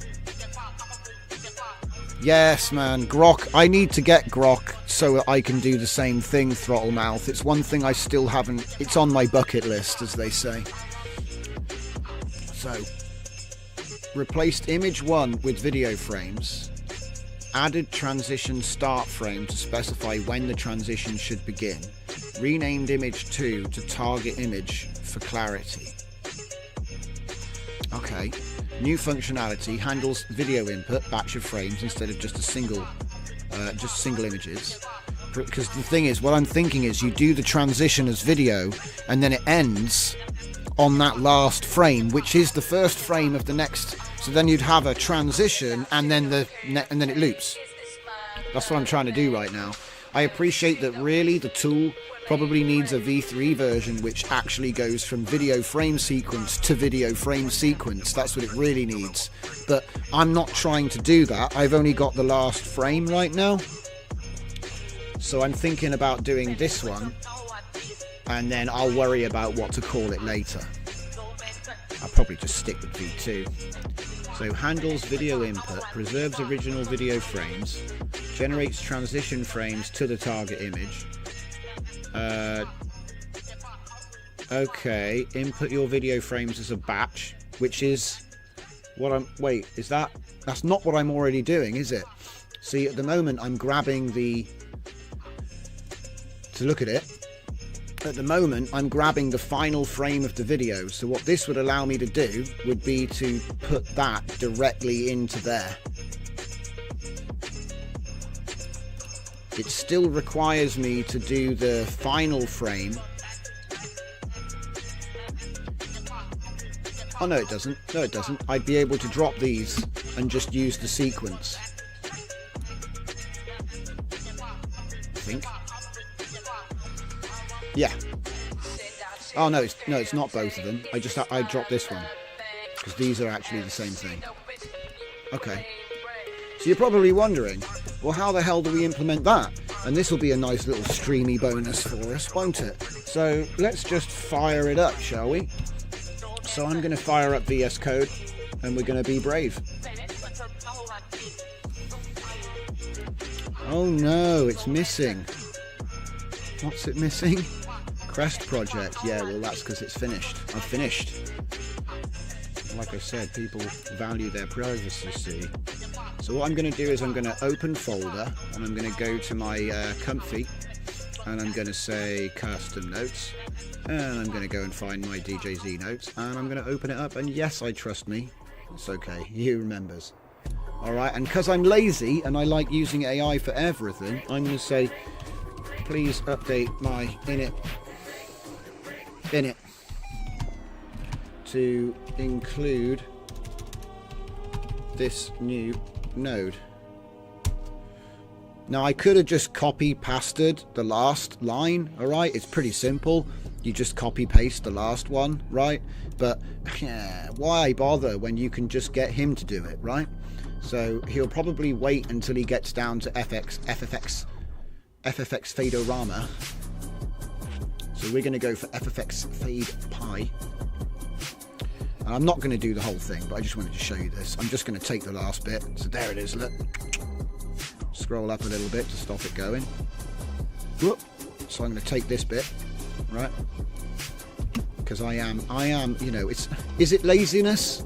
Yes, man, Grok. I need to get Grok so that I can do the same thing, Throttlemouth. It's one thing I still haven't. It's on my bucket list, as they say. So, replaced image 1 with video frames, added transition start frame to specify when the transition should begin, renamed image 2 to target image for clarity. Okay, new functionality, handles video input, batch of frames instead of just single images. Because the thing is, what I'm thinking is you do the transition as video and then it ends on that last frame, which is the first frame of the next. So then you'd have a transition and then it loops. That's what I'm trying to do right now. I appreciate that really the tool probably needs a V3 version which actually goes from video frame sequence to video frame sequence. That's what it really needs. But I'm not trying to do that. I've only got the last frame right now. So I'm thinking about doing this one, and then I'll worry about what to call it later. I'll probably just stick with V2. So handles video input, preserves original video frames, generates transition frames to the target image. Okay, input your video frames as a batch, which is what I'm... Wait, is that... That's not what I'm already doing, is it? See, at the moment I'm grabbing the... To look at it, at the moment I'm grabbing the final frame of the video. So what this would allow me to do would be to put that directly into there. It still requires me to do the final frame. Oh no, it doesn't. No, it doesn't. I'd be able to drop these and just use the sequence. I think. Yeah. Oh no, it's not both of them. I dropped this one because these are actually the same thing. Okay. So you're probably wondering, well, how the hell do we implement that? And this will be a nice little streamy bonus for us, won't it? So let's just fire it up, shall we? So I'm going to fire up VS Code, and we're going to be brave. Oh no, it's missing. What's it missing? Crest project. Yeah, well, that's because it's finished. I've finished. Like I said, people value their privacy, see. So what I'm going to do is I'm going to open folder, and I'm going to go to my comfy, and I'm going to say custom notes, and I'm going to go and find my DJZ notes, and I'm going to open it up, and yes, I trust me. It's okay. He remembers. Alright, and because I'm lazy and I like using AI for everything, I'm going to say, please update my init to include this new node. Now I could have just copy pasted the last line, alright? It's pretty simple. You just copy paste the last one, right? But why bother when you can just get him to do it, right? So he'll probably wait until he gets down to FFX Fadeorama. So we're going to go for FFX Fade Pi. And I'm not going to do the whole thing, but I just wanted to show you this. I'm just going to take the last bit. So there it is, look. Scroll up a little bit to stop it going. Whoop. So I'm going to take this bit, right? Because I am, you know, is it laziness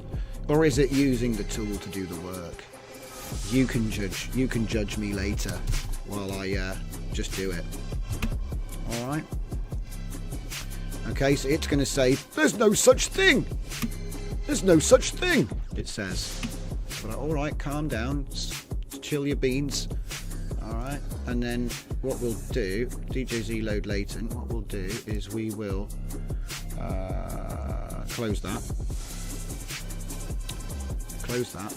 or is it using the tool to do the work? You can judge me later while I just do it. All right. Okay, so it's going to say, there's no such thing. There's no such thing, it says. But all right, calm down. Chill your beans. All right. And then what we'll do, DJZ load latent, what we'll do is we will close that. Close that.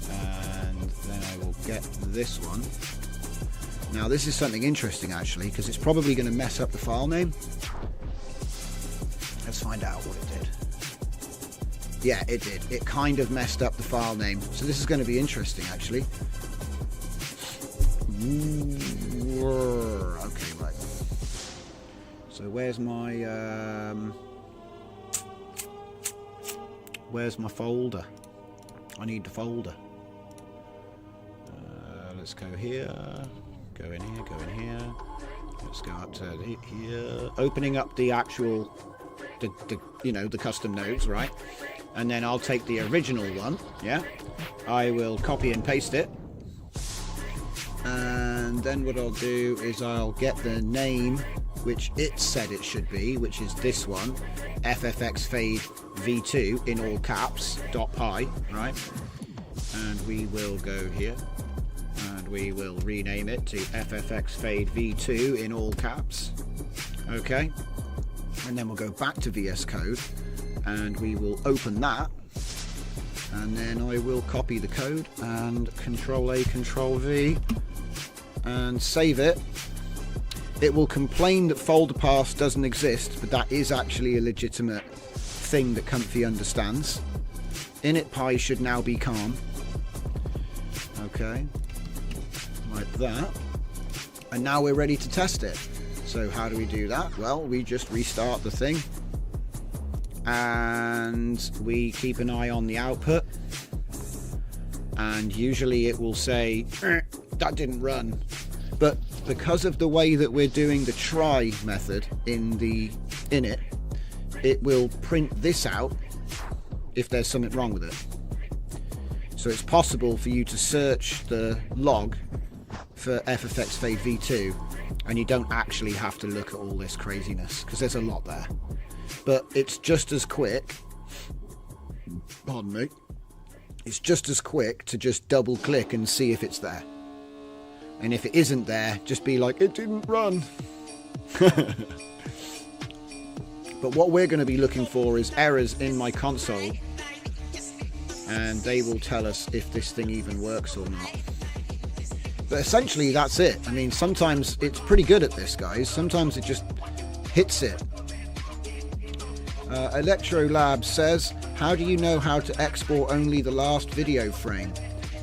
And then I will get this one. Now this is something interesting actually, because it's probably going to mess up the file name. Let's find out what it did. Yeah, it did. It kind of messed up the file name. So this is going to be interesting actually. Okay, right. So where's my folder? I need the folder. Let's go here. Go in here. Go in here. Let's go up to here. Opening up the actual, the custom nodes, right? And then I'll take the original one. Yeah. I will copy and paste it. And then what I'll do is I'll get the name which it said it should be, which is this one, FFX Fade V2 in all caps .pi, right? And we will go here and we will rename it to FFX Fade V2 in all caps. Okay, and then we'll go back to VS Code and we will open that, and then I will copy the code and Control A, Control V and save it. It will complain that folder path doesn't exist, but that is actually a legitimate thing that Comfy understands. initpy should now be calm. Okay, like that. And now we're ready to test it. So how do we do that? Well, we just restart the thing. And we keep an eye on the output. And usually it will say, that didn't run. But because of the way that we're doing the try method in the init, it will print this out if there's something wrong with it. So it's possible for you to search the log for FFX Fade V2 and you don't actually have to look at all this craziness because there's a lot there. But it's just as quick, pardon me, it's just as quick to just double click and see if it's there. And if it isn't there, just be like, it didn't run. But what we're going to be looking for is errors in my console. And they will tell us if this thing even works or not. But essentially, that's it. I mean, sometimes it's pretty good at this, guys. Sometimes it just hits it. Electro Lab says, how do you know how to export only the last video frame?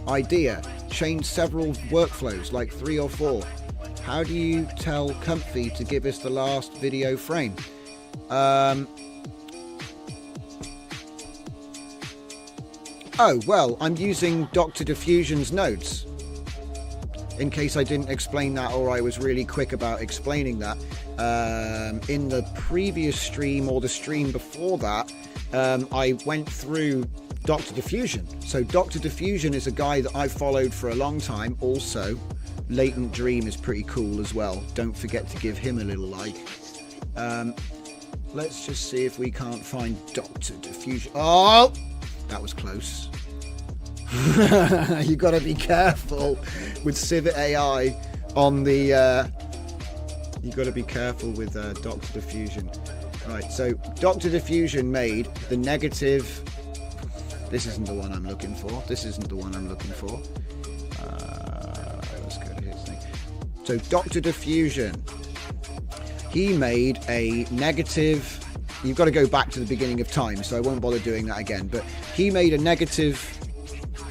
Idea. Change several workflows, like 3 or 4. How do you tell Comfy to give us the last video frame? Oh, well, I'm using Dr. Diffusion's notes. In case I didn't explain that, or I was really quick about explaining that. In the previous stream, or the stream before that, I went through Dr. Diffusion. So Dr. Diffusion is a guy that I've followed for a long time. Also, Latent Dream is pretty cool as well. Don't forget to give him a little like. Let's just see if we can't find Dr. Diffusion. Oh, that was close. You got to be careful with Civet AI on the. You got to be careful with Dr. Diffusion. Right, so Dr. Diffusion made the negative This isn't the one I'm looking for. This isn't the one I'm looking for. Let's go to his thing. So Dr. Diffusion, he made a negative. You've got to go back to the beginning of time, so I won't bother doing that again. But he made a negative.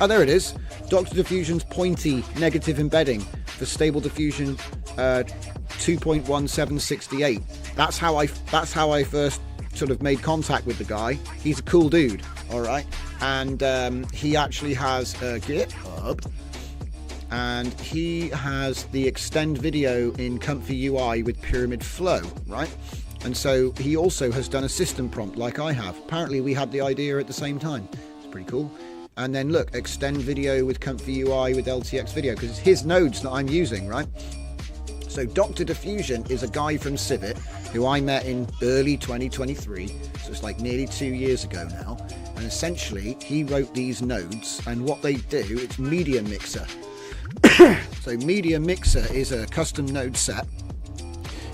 Oh, there it is. Dr. Diffusion's pointy negative embedding for Stable Diffusion 2.1768. That's how I first sort of made contact with the guy. He's a cool dude, all right. And he actually has a GitHub, and he has the extend video in Comfy UI with Pyramid Flow, right? And so he also has done a system prompt like I have. Apparently we had the idea at the same time. It's pretty cool. And then look, extend video with Comfy UI with LTX video, because it's his nodes that I'm using, right? So Dr. Diffusion is a guy from Civet who I met in early 2023. So it's like nearly 2 years ago now. And essentially he wrote these nodes, and what they do, it's Media Mixer. So Media Mixer is a custom node set,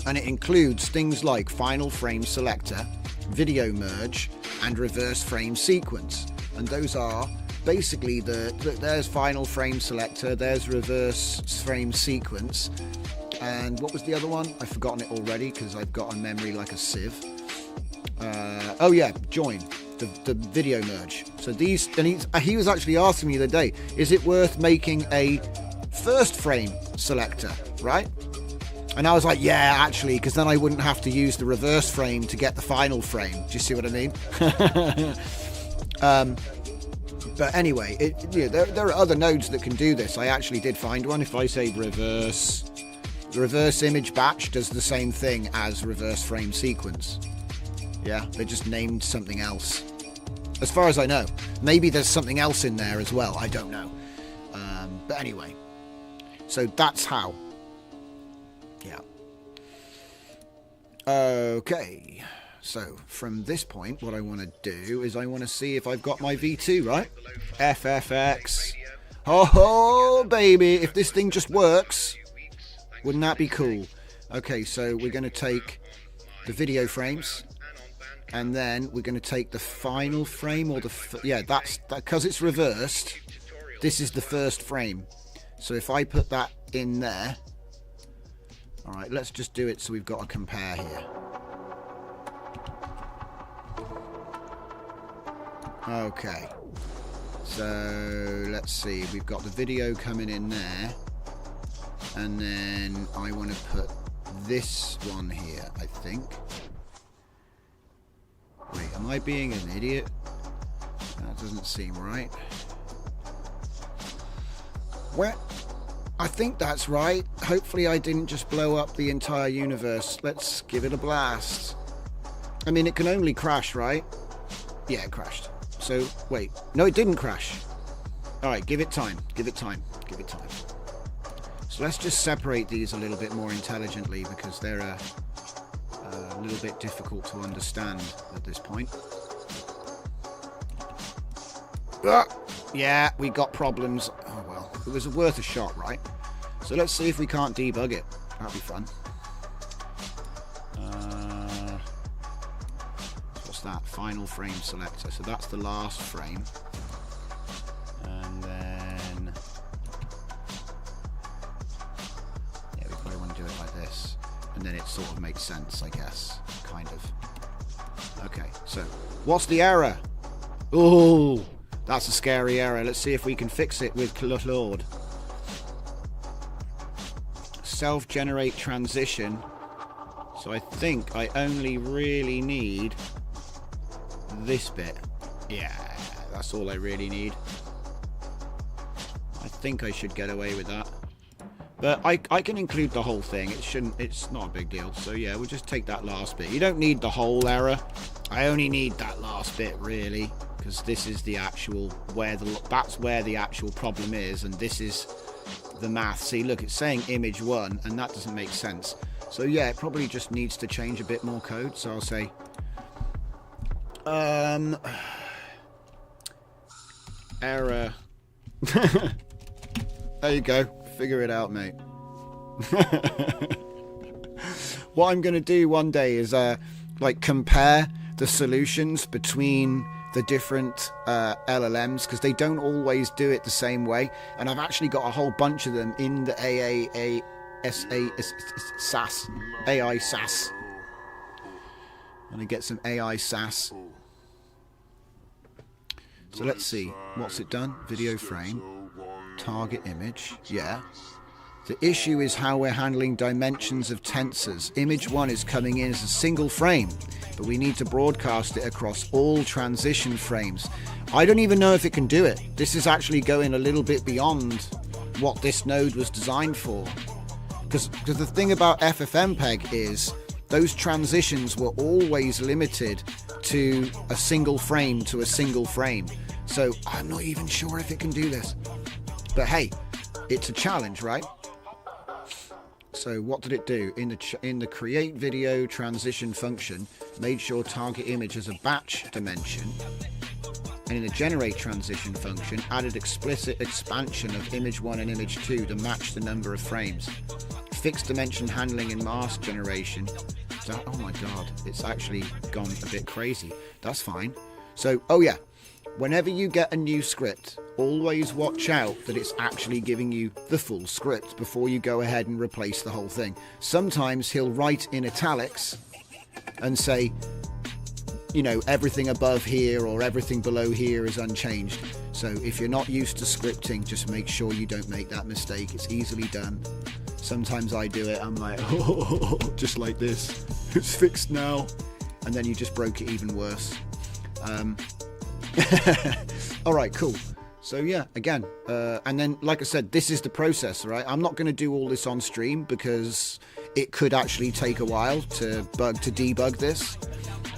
and it includes things like final frame selector, video merge, and reverse frame sequence. And those are basically there's final frame selector, there's reverse frame sequence, and what was the other one? I've forgotten it already because I've got a memory like a sieve. Oh yeah, join, the video merge. So these, and he was actually asking me the other day, is it worth making a first frame selector, right? And I was like, yeah, actually, because then I wouldn't have to use the reverse frame to get the final frame. Do you see what I mean? But anyway, there are other nodes that can do this. I actually did find one. If I say reverse image batch does the same thing as reverse frame sequence. Yeah, they just named something else. As far as I know. Maybe there's something else in there as well. I don't know. But anyway. So that's how. Yeah. Okay. So from this point, what I want to do is I want to see if I've got my V2, right? FFX. Oh, baby. If this thing just works, wouldn't that be cool? Okay, so we're going to take the video frames, and then we're going to take the final frame, or that's because it's reversed. This is the first frame. So if I put that in there, all right, let's just do it so we've got a compare here. Okay, so let's see, we've got the video coming in there, and then I want to put this one here, I think. Wait, am I being an idiot? That doesn't seem right. Well, I think that's right. Hopefully I didn't just blow up the entire universe. Let's give it a blast. I mean, it can only crash, right? Yeah, it crashed. So, wait. No, it didn't crash. Alright, give it time. Give it time. Give it time. So let's just separate these a little bit more intelligently, because they're a little bit difficult to understand at this point. Yeah, we got problems. Oh well, it was worth a shot, right? So let's see if we can't debug it. That'll be fun. What's that? Final frame selector. So that's the last frame. And then... yeah, we probably want to do it like this. And then it sort of makes sense, I guess. Kind of. Okay, so what's the error? Oh, that's a scary error. Let's see if we can fix it with Claude. Self-generate transition. So I think I only really need this bit. Yeah, that's all I really need. I think I should get away with that. But I can include the whole thing. It's not a big deal. So yeah, we'll just take that last bit. You don't need the whole error. I only need that last bit, really, because this is the actual that's where the actual problem is, and this is the math. See, look, it's saying image 1, and that doesn't make sense. So yeah, it probably just needs to change a bit more code. So I'll say error. There you go. Figure it out, mate. What I'm going to do one day is like compare the solutions between the different LLMs, because they don't always do it the same way. And I've actually got a whole bunch of them in the AI SAS. I'm going to get some AI SAS. So let's see. What's it done? Video frame. Target image. Yeah. The issue is how we're handling dimensions of tensors. Image 1 is coming in as a single frame, but we need to broadcast it across all transition frames. I don't even know if it can do it. This is actually going a little bit beyond what this node was designed for. Because the thing about FFmpeg is those transitions were always limited to a single frame to a single frame. So I'm not even sure if it can do this. But hey, it's a challenge, right? So what did it do? In the create video transition function, made sure target image has a batch dimension. And in the generate transition function, added explicit expansion of image 1 and image 2 to match the number of frames. Fixed dimension handling in mask generation. So, oh my god, it's actually gone a bit crazy. That's fine. So, oh yeah, whenever you get a new script, always watch out that it's actually giving you the full script before you go ahead and replace the whole thing. Sometimes he'll write in italics and say, you know, everything above here or everything below here is unchanged. So if you're not used to scripting, just make sure you don't make that mistake. It's easily done. Sometimes I do it, I'm like, oh, just like this. It's fixed now. And then you just broke it even worse. All right, cool. So yeah, again, and then like I said, this is the process, right? I'm not going to do all this on stream because it could actually take a while to debug this.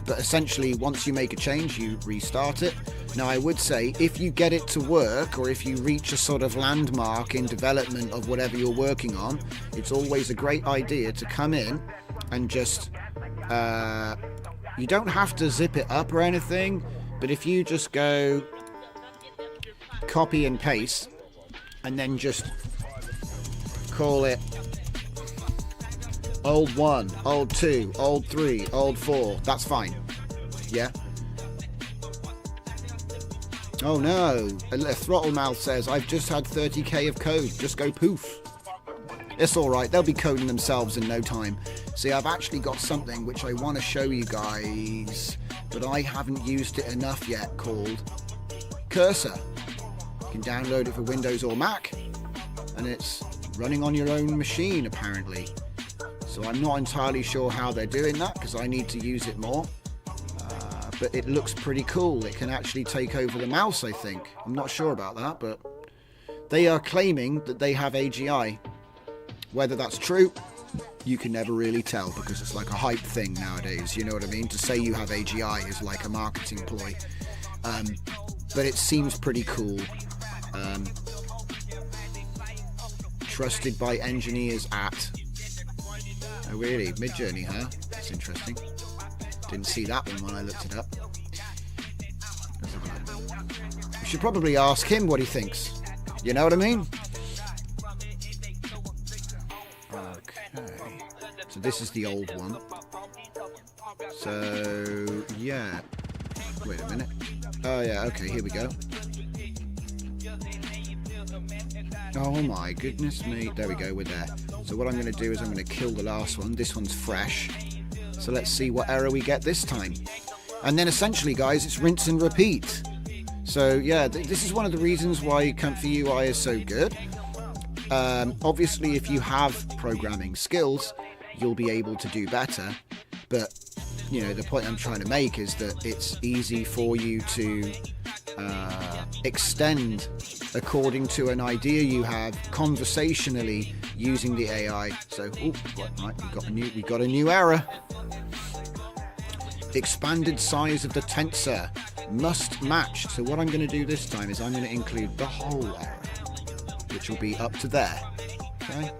But essentially, once you make a change, you restart it. Now, I would say if you get it to work, or if you reach a sort of landmark in development of whatever you're working on, it's always a great idea to come in and just, you don't have to zip it up or anything, but if you just go copy and paste and then just call it old 1, old 2, old 3, old 4, that's fine. Yeah. Oh no, a throttle mouth says I've just had 30k of code, just go poof. It's alright, they'll be coding themselves in no time. See, I've actually got something which I want to show you guys, but I haven't used it enough yet, called Cursor. You can download it for Windows or Mac, and it's running on your own machine apparently. So I'm not entirely sure how they're doing that, because I need to use it more. But it looks pretty cool. It can actually take over the mouse, I think. I'm not sure about that, but they are claiming that they have AGI. Whether that's true, you can never really tell, because it's like a hype thing nowadays, you know what I mean? To say you have AGI is like a marketing ploy. But it seems pretty cool. Trusted by engineers at... Oh really? Midjourney, huh? That's interesting. Didn't see that one when I looked it up. We should probably ask him what he thinks. You know what I mean? Okay. So this is the old one. So, yeah. Wait a minute. Oh yeah, okay, here we go. Oh my goodness me. There we go, we're there. So what I'm going to do is I'm going to kill the last one. This one's fresh. So let's see what error we get this time. And then essentially, guys, it's rinse and repeat. So yeah, this is one of the reasons why Comfy UI is so good. Obviously, if you have programming skills, you'll be able to do better. But, you know, the point I'm trying to make is that it's easy for you to extend according to an idea you have conversationally using the AI. So, right, we got a new error. Expanded size of the tensor must match. So what I'm going to do this time is I'm going to include the whole error, which will be up to there. Okay?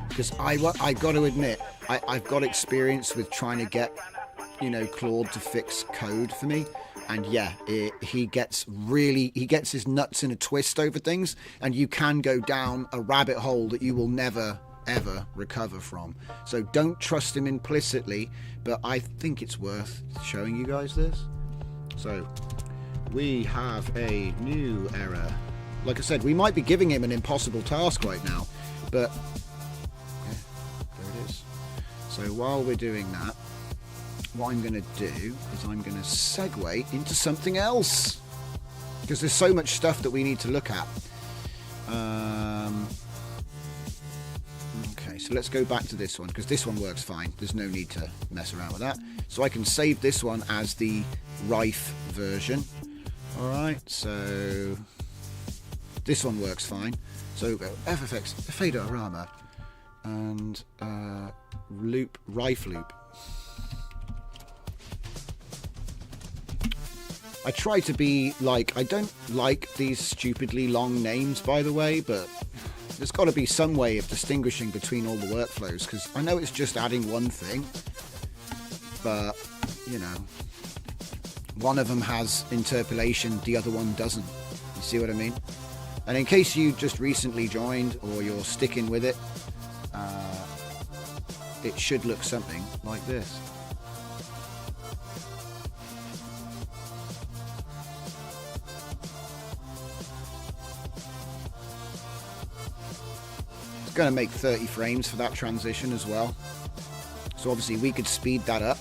Because I got to admit, I've got experience with trying to get, you know, Claude to fix code for me. And yeah, he gets his nuts in a twist over things, and you can go down a rabbit hole that you will never ever recover from. So don't trust him implicitly, but I think it's worth showing you guys this. So we have a new error. Like I said, we might be giving him an impossible task right now, but yeah, there it is. So while we're doing that, what I'm going to do is I'm going to segue into something else, because there's so much stuff that we need to look at. Okay, so let's go back to this one, because this one works fine. There's no need to mess around with that. So I can save this one as the Rife version. Alright, so this one works fine. So go FFX, Fadorama, and loop, Rife loop. I try to be like, I don't like these stupidly long names, by the way, but there's got to be some way of distinguishing between all the workflows, because I know it's just adding one thing, but, you know, one of them has interpolation, the other one doesn't. You see what I mean? And in case you just recently joined, or you're sticking with it, it should look something like this. Going to make 30 frames for that transition as well, so obviously we could speed that up.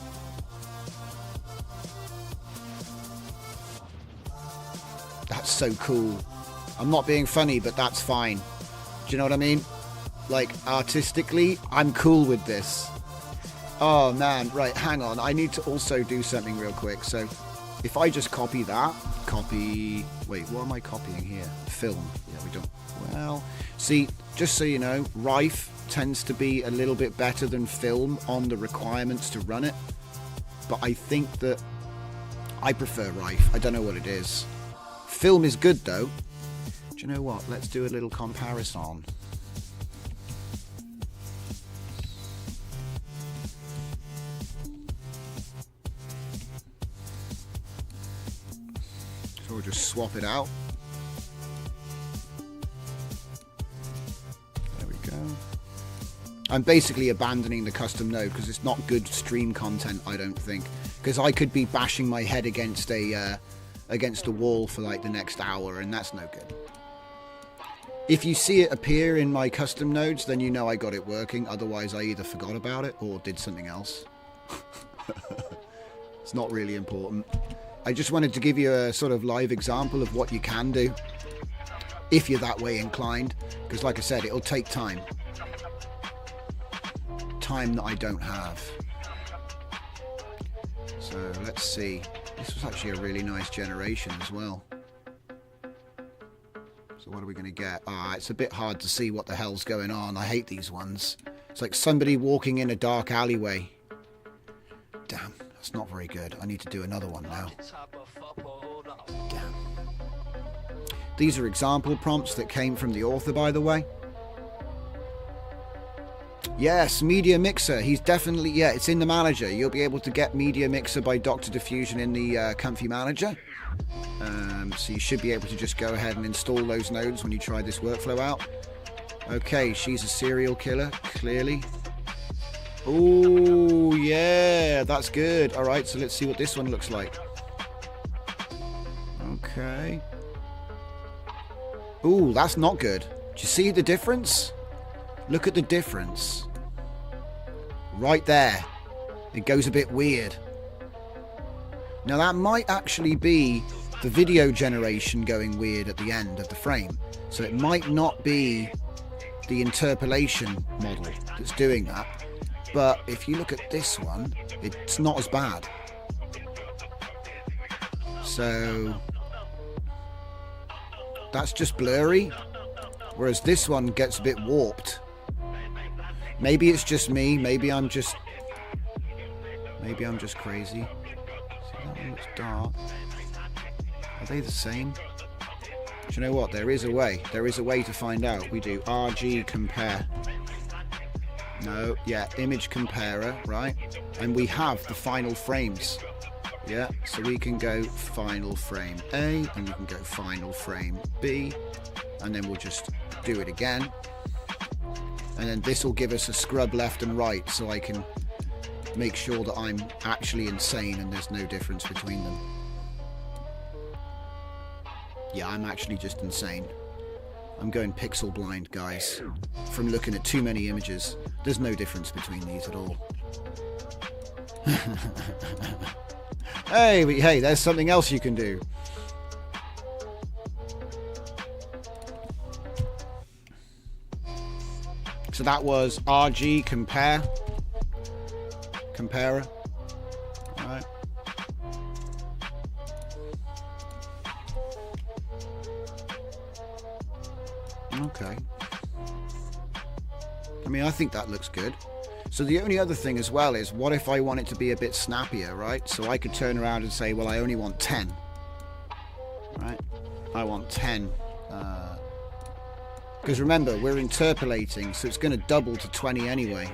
That's so cool. I'm not being funny, but that's fine. Do you know what I mean? Like, artistically, I'm cool with this. Oh man, right, hang on, I need to also do something real quick. So if I just copy that, wait, what am I copying here? Film. Yeah, we don't. Well, see, just so you know, Rife tends to be a little bit better than Film on the requirements to run it, but I think that I prefer Rife. I don't know what it is. Film is good though. Do you know what? Let's do a little comparison. So we'll just swap it out. I'm basically abandoning the custom node because it's not good stream content, I don't think. Because I could be bashing my head against a wall for like the next hour, and that's no good. If you see it appear in my custom nodes, then you know I got it working. Otherwise, I either forgot about it or did something else. It's not really important. I just wanted to give you a sort of live example of what you can do if you're that way inclined. Because like I said, it'll take time. Time that I don't have. So let's see. This was actually a really nice generation as well. So what are we going to get? It's a bit hard to see what the hell's going on. I hate these ones. It's like somebody walking in a dark alleyway. Damn, that's not very good. I need to do another one now. Damn. These are example prompts that came from the author, by the way. Yes, Media Mixer. He's definitely, yeah, it's in the manager. You'll be able to get Media Mixer by Dr. Diffusion in the Comfy Manager. So you should be able to just go ahead and install those nodes when you try this workflow out. Okay, she's a serial killer, clearly. Oh, yeah, that's good. All right, so let's see what this one looks like. Okay. Oh, that's not good. Do you see the difference? Look at the difference. Right there. It goes a bit weird. Now that might actually be the video generation going weird at the end of the frame. So it might not be the interpolation model that's doing that. But if you look at this one, it's not as bad. So that's just blurry. Whereas this one gets a bit warped. Maybe it's just me. Maybe I'm just crazy. See, that one looks dark. Are they the same? Do you know what? There is a way. There is a way to find out. We do RG compare. No, yeah, image comparer, right? And we have the final frames. Yeah, so we can go final frame A, and you can go final frame B, and then we'll just do it again. And then this will give us a scrub left and right, so I can make sure that I'm actually insane and there's no difference between them. Yeah, I'm actually just insane. I'm going pixel blind, guys. From looking at too many images. There's no difference between these at all. Hey, there's something else you can do. So that was RG comparer. All right. Okay. I mean, I think that looks good. So the only other thing as well is, what if I want it to be a bit snappier, right? So I could turn around and say, well, I only want 10. Right? I want 10. Because remember, we're interpolating, so it's going to double to 20 anyway.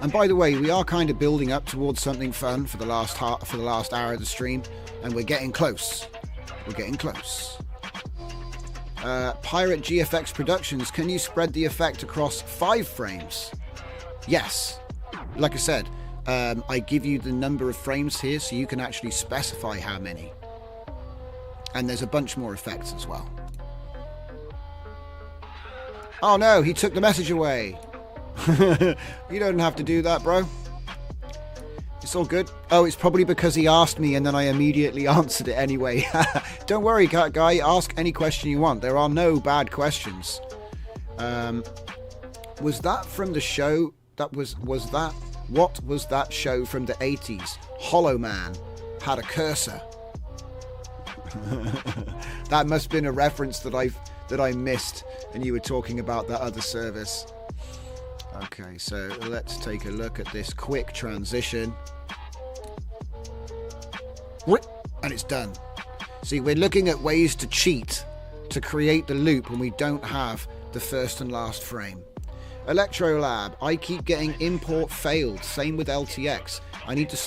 And by the way, we are kind of building up towards something fun for the last hour of the stream, and we're getting close. We're getting close. Pirate GFX Productions, can you spread the effect across 5 frames? Yes. Like I said, I give you the number of frames here, so you can actually specify how many. And there's a bunch more effects as well. Oh no, he took the message away. You don't have to do that, bro. It's all good. Oh, it's probably because he asked me and then I immediately answered it anyway. Don't worry, guy. Ask any question you want. There are no bad questions. Was that from the show? Was that? What was that show from the 80s? Hollow Man had a cursor. That must have been a reference that I missed, and you were talking about that other service. Okay, so let's take a look at this quick transition. And it's done. See, we're looking at ways to cheat to create the loop when we don't have the first and last frame. Electrolab, I keep getting import failed. Same with LTX. I need to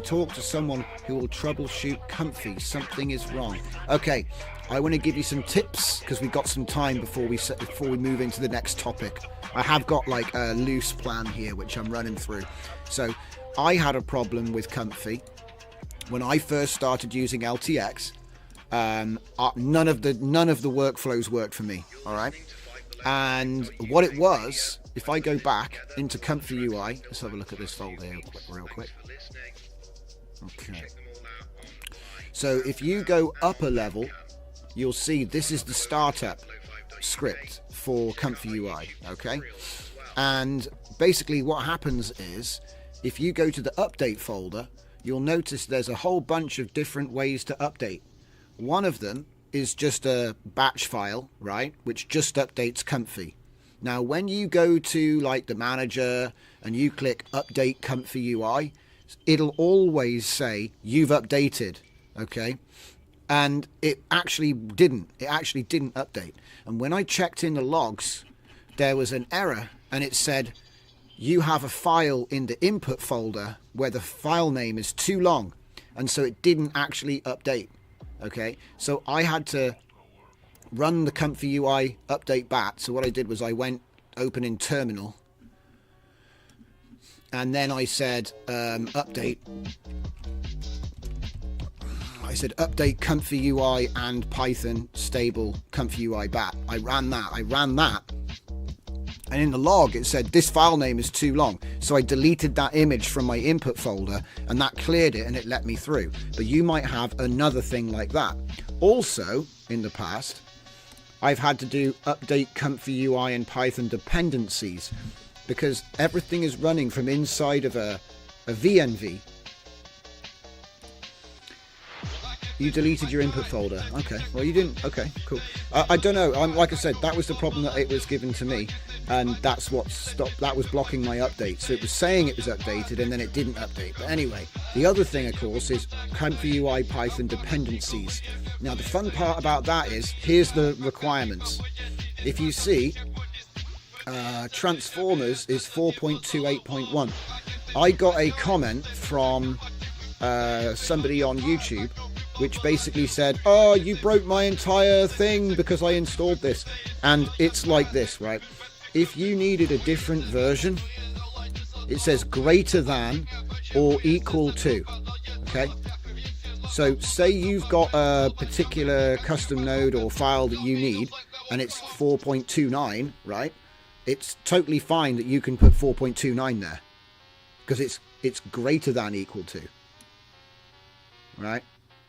talk to someone who will troubleshoot comfy. Something is wrong. Okay, I want to give you some tips because we've got some time before we move into the next topic. I have got like a loose plan here which I'm running through. So I had a problem with comfy when I first started using LTX. None of the workflows worked for me. All right. And what it was, if I go back into Comfy UI, let's have a look at this folder here real quick. Okay. So if you go up a level, you'll see this is the startup script for Comfy UI, okay? And basically what happens is, if you go to the update folder, you'll notice there's a whole bunch of different ways to update. One of them is just a batch file, right, which just updates Comfy. Now when you go to like the manager and you click update Comfy UI, it'll always say you've updated, okay? And it actually didn't update. And when I checked in the logs, there was an error, and it said you have a file in the input folder where the file name is too long, and so it didn't actually update. Okay, so I had to run the Comfy UI update bat. So what I did was I went open in terminal, and then I said update. I said update Comfy UI and Python stable Comfy UI bat. I ran that, and in the log it said this file name is too long. So I deleted that image from my input folder, and that cleared it and it let me through. But you might have another thing like that. Also, in the past, I've had to do update Comfy UI and Python dependencies because everything is running from inside of a VNV. You deleted your input folder. Okay, well you didn't. Okay, cool. I don't know. Like I said, that was the problem that it was given to me, and that's what stopped. That was blocking my update. So it was saying it was updated, and then it didn't update. But anyway, the other thing, of course, is Comfy UI Python dependencies. Now the fun part about that is, here's the requirements. If you see, Transformers is 4.28.1. I got a comment from somebody on YouTube which basically said, oh, you broke my entire thing because I installed this. And it's like this, right? if you needed a different version, it says greater than or equal to. Okay, so say you've got a particular custom node or file that you need and it's 4.29, right? It's totally fine that you can put 4.29 there because it's greater than equal to, right?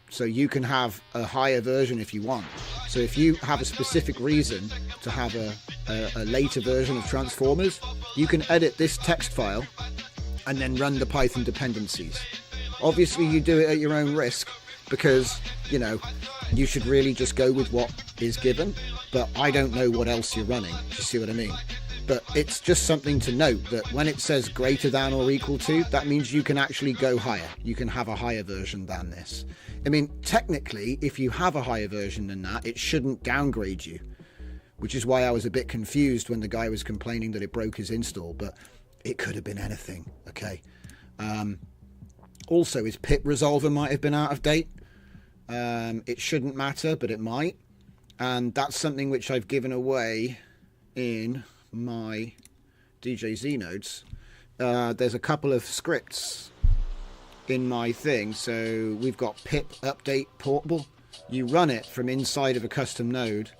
So you can have a higher version if you want. So if you have a specific reason to have a later version of transformers, you can edit this text file and then run the Python dependencies. Obviously you do it at your own risk because, you know, you should really just go with what is given, but I don't know what else you're running. Do you see what I mean? But it's just something to note that when it says greater than or equal to, that means you can actually go higher. You can have a higher version than this. I mean, technically, if you have a higher version than that, it shouldn't downgrade you, which is why I was a bit confused when the guy was complaining that it broke his install, but it could have been anything, okay? Also, his pip resolver might have been out of date. It shouldn't matter, but it might. And that's something which I've given away in my DJZ nodes. There's a couple of scripts in my thing. So we've got pip update portable. You run it from inside of a custom node,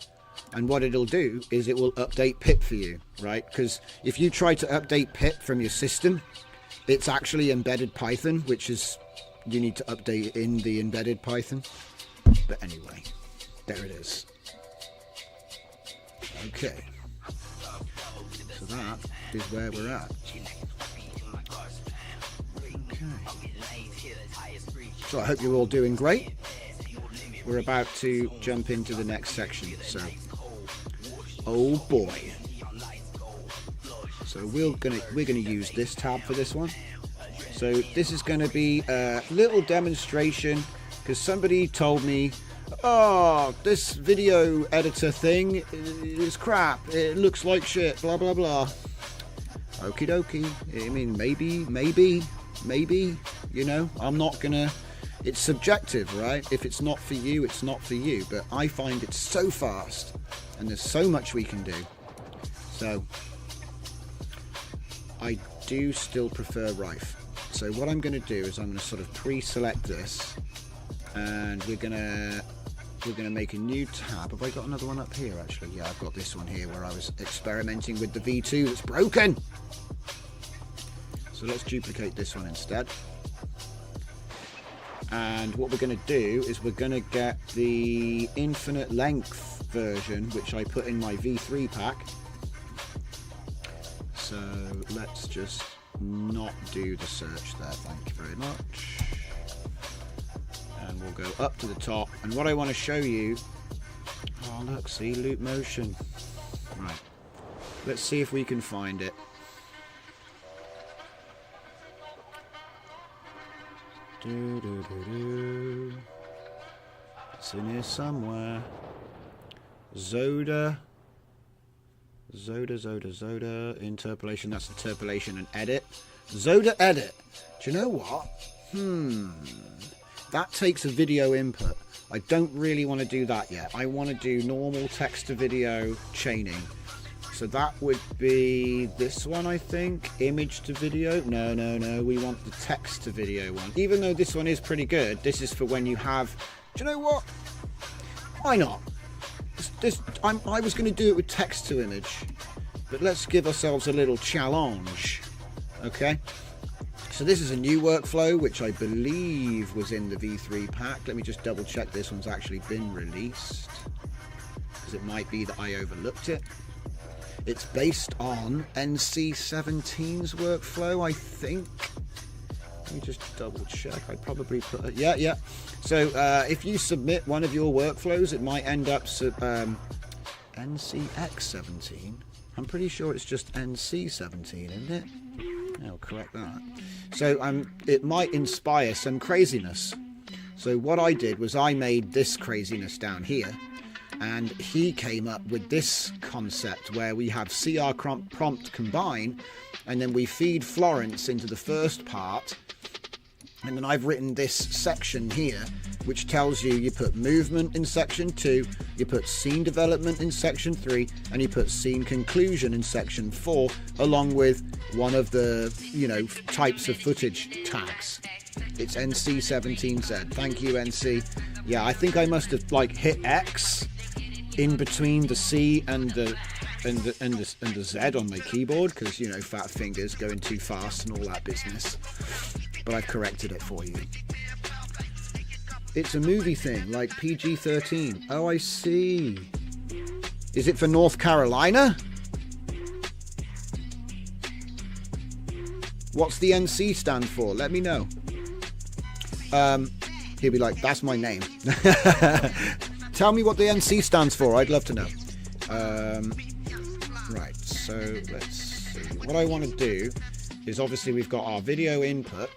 and what it'll do is it will update pip for you, right? Because if you try to update pip from your system, it's actually embedded Python, which is, you need to update it in the embedded Python. But anyway, there it is. Okay. So that is where we're at. Okay. So I hope you're all doing great. We're about to jump into the next section. So, oh boy. So we're gonna use this tab for this one. So this is going to be a little demonstration because somebody told me, oh, this video editor thing is crap. It looks like shit, blah, blah, blah. Okie dokie. I mean, maybe, you know, I'm not going to, it's subjective, right? If it's not for you, it's not for you. But I find it so fast and there's so much we can do. So I do still prefer Rife. So what I'm going to do is I'm going to sort of pre-select this, and we're going to make a new tab. Have I got another one up here actually? Yeah, I've got this one here where I was experimenting with the V2 that's broken. So let's duplicate this one instead. And what we're going to do is we're going to get the infinite length version, which I put in my V3 pack. So let's just not do the search there, thank you very much. And we'll go up to the top, and what I want to show you, oh look, see, loop motion. Right, let's see if we can find it. It's in here somewhere. Zoda, interpolation, that's interpolation and edit. Zoda edit. Do you know what? That takes a video input. I don't really want to do that yet. I want to do normal text to video chaining. So that would be this one, I think. Image to video. No. We want the text to video one. Even though this one is pretty good, this is for when you have... Do you know what? Why not? I was going to do it with text to image, but let's give ourselves a little challenge. Okay, so this is a new workflow which I believe was in the V3 pack. Let me just double check this one's actually been released, because it might be that I overlooked it. It's based on NC17's workflow, I think. Let me just double check. I probably put it. Yeah. So if you submit one of your workflows, it might end up NCX17. I'm pretty sure it's just NC17, isn't it? I'll correct that. So it might inspire some craziness. So what I did was I made this craziness down here, and he came up with this concept where we have CR prompt combine, and then we feed Florence into the first part, And then I've written this section here, which tells you put movement in section 2, you put scene development in section 3, and you put scene conclusion in section 4, along with one of the, types of footage tags. It's NC17Z. Thank you, NC. Yeah, I think I must have hit X in between the C and the Z on my keyboard, because fat fingers going too fast and all that business. But I've corrected it for you. It's a movie thing, like PG-13. Oh, I see. Is it for North Carolina? What's the NC stand for? Let me know. He'll be like, that's my name. Tell me what the NC stands for. I'd love to know. Right, so let's see. What I want to do is, obviously we've got our video input.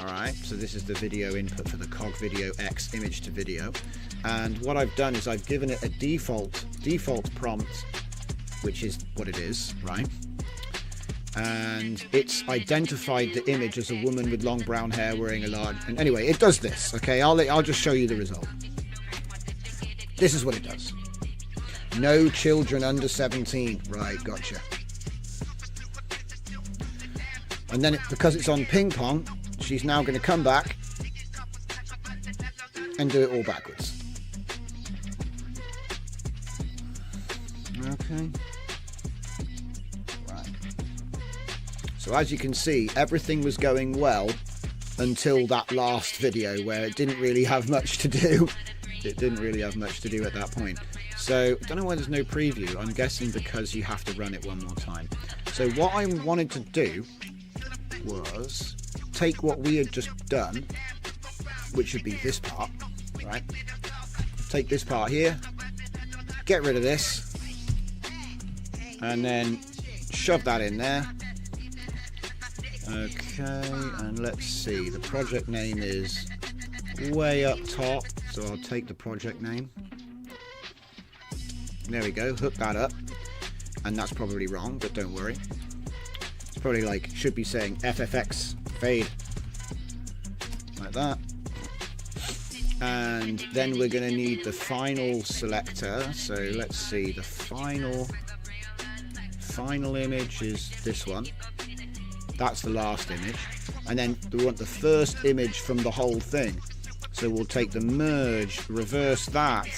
Alright, so this is the video input for the Cog Video X image to video. And what I've done is I've given it a default prompt, which is what it is, right? And it's identified the image as a woman with long brown hair wearing a large... And anyway, it does this, okay? I'll just show you the result. This is what it does. No children under 17. Right, gotcha. And then because it's on ping pong, she's now going to come back and do it all backwards. Okay. Right. So as you can see, everything was going well until that last video where it didn't really have much to do. It didn't really have much to do at that point. So I don't know why there's no preview. I'm guessing because you have to run it one more time. So what I wanted to do was take what we had just done, which would be this part, right? Take this part here, get rid of this, and then shove that in there. Okay, and let's see, the project name is way up top, so I'll take the project name. There we go, hook that up, and that's probably wrong, but don't worry. It's probably should be saying FFX fade, like that. And then we're going to need the final selector, so let's see, the final image is this one. That's the last image, and then we want the first image from the whole thing. So we'll take the merge, reverse that,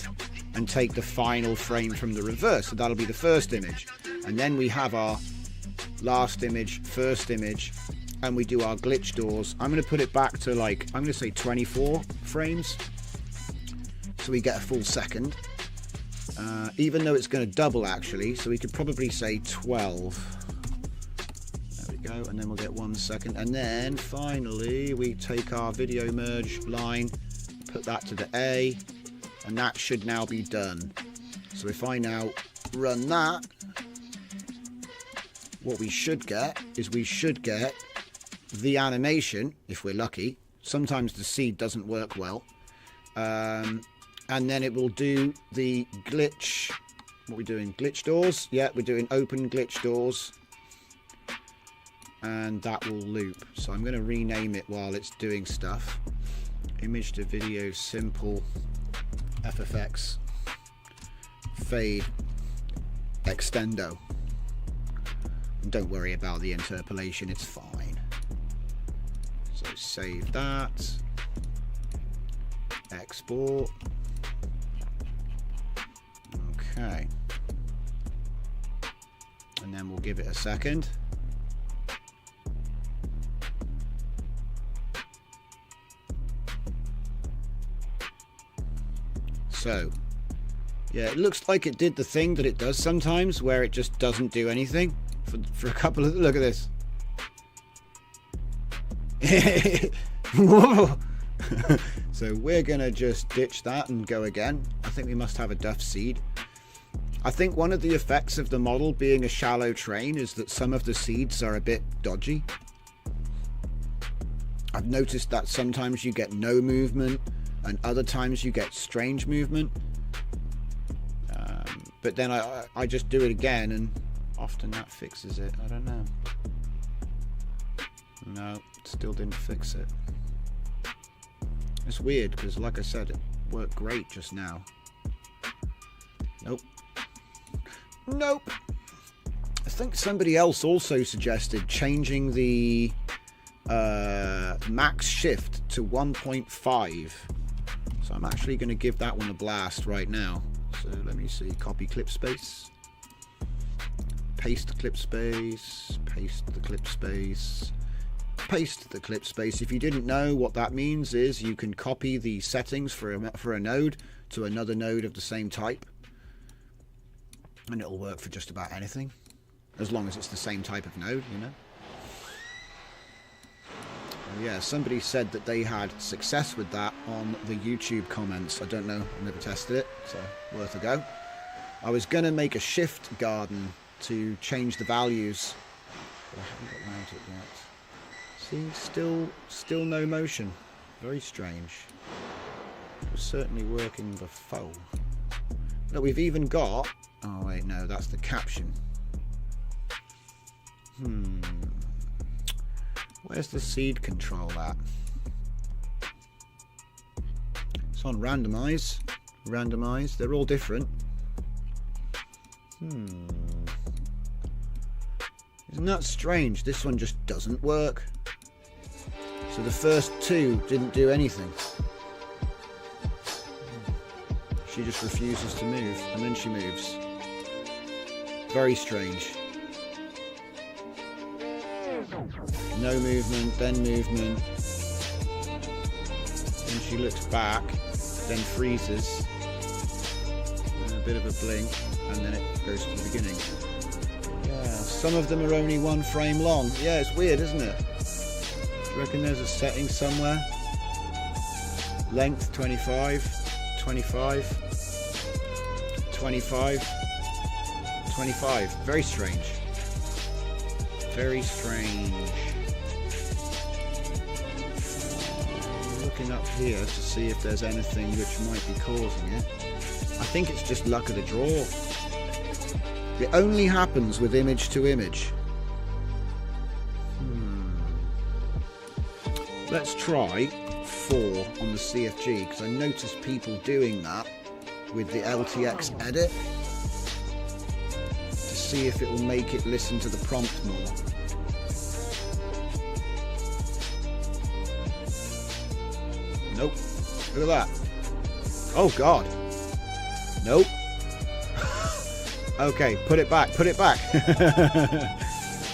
and take the final frame from the reverse. So that'll be the first image, and then we have our last image, first image, and we do our glitch doors. I'm going to put it back to I'm going to say 24 frames, so we get a full second. Even though it's going to double actually, so we could probably say 12. There we go, and then we'll get 1 second, and then finally we take our video merge line, put that to the A, and that should now be done. So if I now run that, what we should get is the animation, if we're lucky. Sometimes the seed doesn't work well. And then it will do the glitch. What are we doing? Glitch doors? Yeah, we're doing open glitch doors. And that will loop. So I'm going to rename it while it's doing stuff. Image to video simple FFX fade extendo. And don't worry about the interpolation, it's fine. So save that. Export. Okay. And then we'll give it a second. So, yeah, it looks like it did the thing that it does sometimes, where it just doesn't do anything for a couple of... Look at this. Whoa. So we're gonna just ditch that and go again. I think we must have a duff seed. I think one of the effects of the model being a shallow train is that some of the seeds are a bit dodgy. I've noticed that sometimes you get no movement and other times you get strange movement. But then I just do it again and often that fixes it. I don't know. No, still didn't fix it. It's weird because, like I said, it worked great just now. Nope. Nope. I think somebody else also suggested changing the max shift to 1.5. So I'm actually going to give that one a blast right now. So let me see. Copy clip space. Paste clip space. Paste the clip space. Paste the clip space. If you didn't know, what that means is you can copy the settings for a node to another node of the same type. And it'll work for just about anything. As long as it's the same type of node, you know. Yeah, somebody said that they had success with that on the YouTube comments. I don't know, I've never tested it, so worth a go. I was going to make a shift garden to change the values, but I haven't got around to it yet. See, still no motion. Very strange. It was certainly working before. Look, we've even got... Oh wait, no, that's the caption. Where's the seed control at? It's on randomize. Randomize. They're all different. Isn't that strange? This one just doesn't work. So the first two didn't do anything. She just refuses to move, and then she moves. Very strange. No movement, then movement. Then she looks back, then freezes. And a bit of a blink, and then it goes to the beginning. Yeah, some of them are only 1 frame long. Yeah, it's weird, isn't it? Do you reckon there's a setting somewhere? Length 25, 25, 25, 25. Very strange. Very strange. I'm looking up here to see if there's anything which might be causing it. I think it's just luck of the draw. It only happens with image to image. Let's try 4 on the CFG, because I noticed people doing that with the LTX edit to see if it will make it listen to the prompt more. Nope. Look at that. Oh God. Nope. Okay, put it back. Put it back.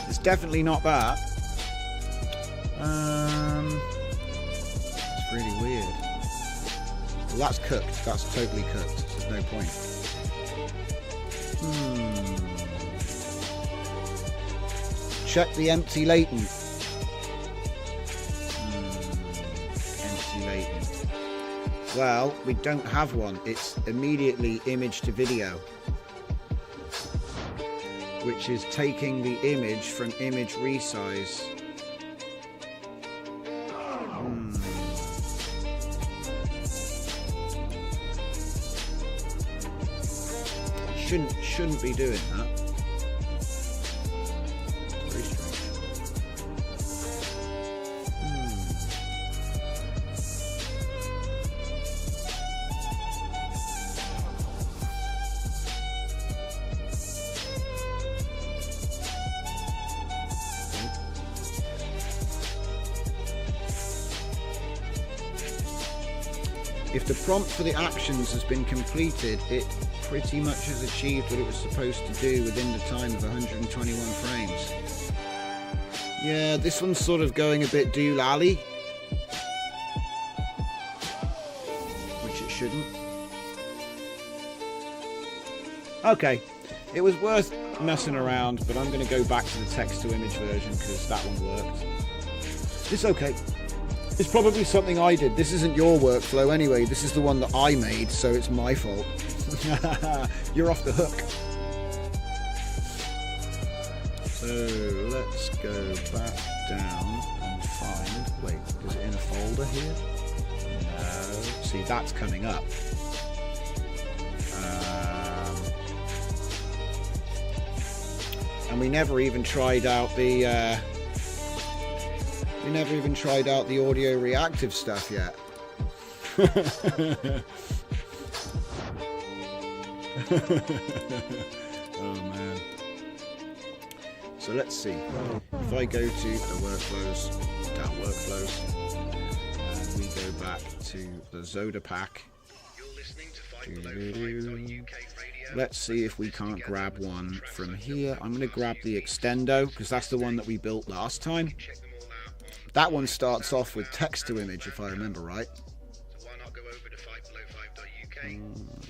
It's definitely not that. It's really weird. Well, that's cooked. That's totally cooked. There's no point. Check the empty latent. Empty latent. Well, we don't have one. It's immediately image to video, which is taking the image from image resize. Shouldn't be doing that. Very strange. If the prompt for the actions has been completed, it pretty much has achieved what it was supposed to do within the time of 121 frames. Yeah, this one's sort of going a bit doolally, which it shouldn't. Okay, it was worth messing around, but I'm going to go back to the text to image version because that one worked. It's okay. It's probably something I did. This isn't your workflow anyway. This is the one that I made, so it's my fault. You're off the hook. So let's go back down and find... Wait, is it in a folder here? No. See, that's coming up. And we never even tried out the... We never even tried out the audio reactive stuff yet. Oh man. So let's see. If I go to the workflows, down workflows, and we go back to the Zoda pack. Let's see if we can't grab one from here. I'm going to grab the extendo because that's the one that we built last time. That one starts off with text to image, if I remember right.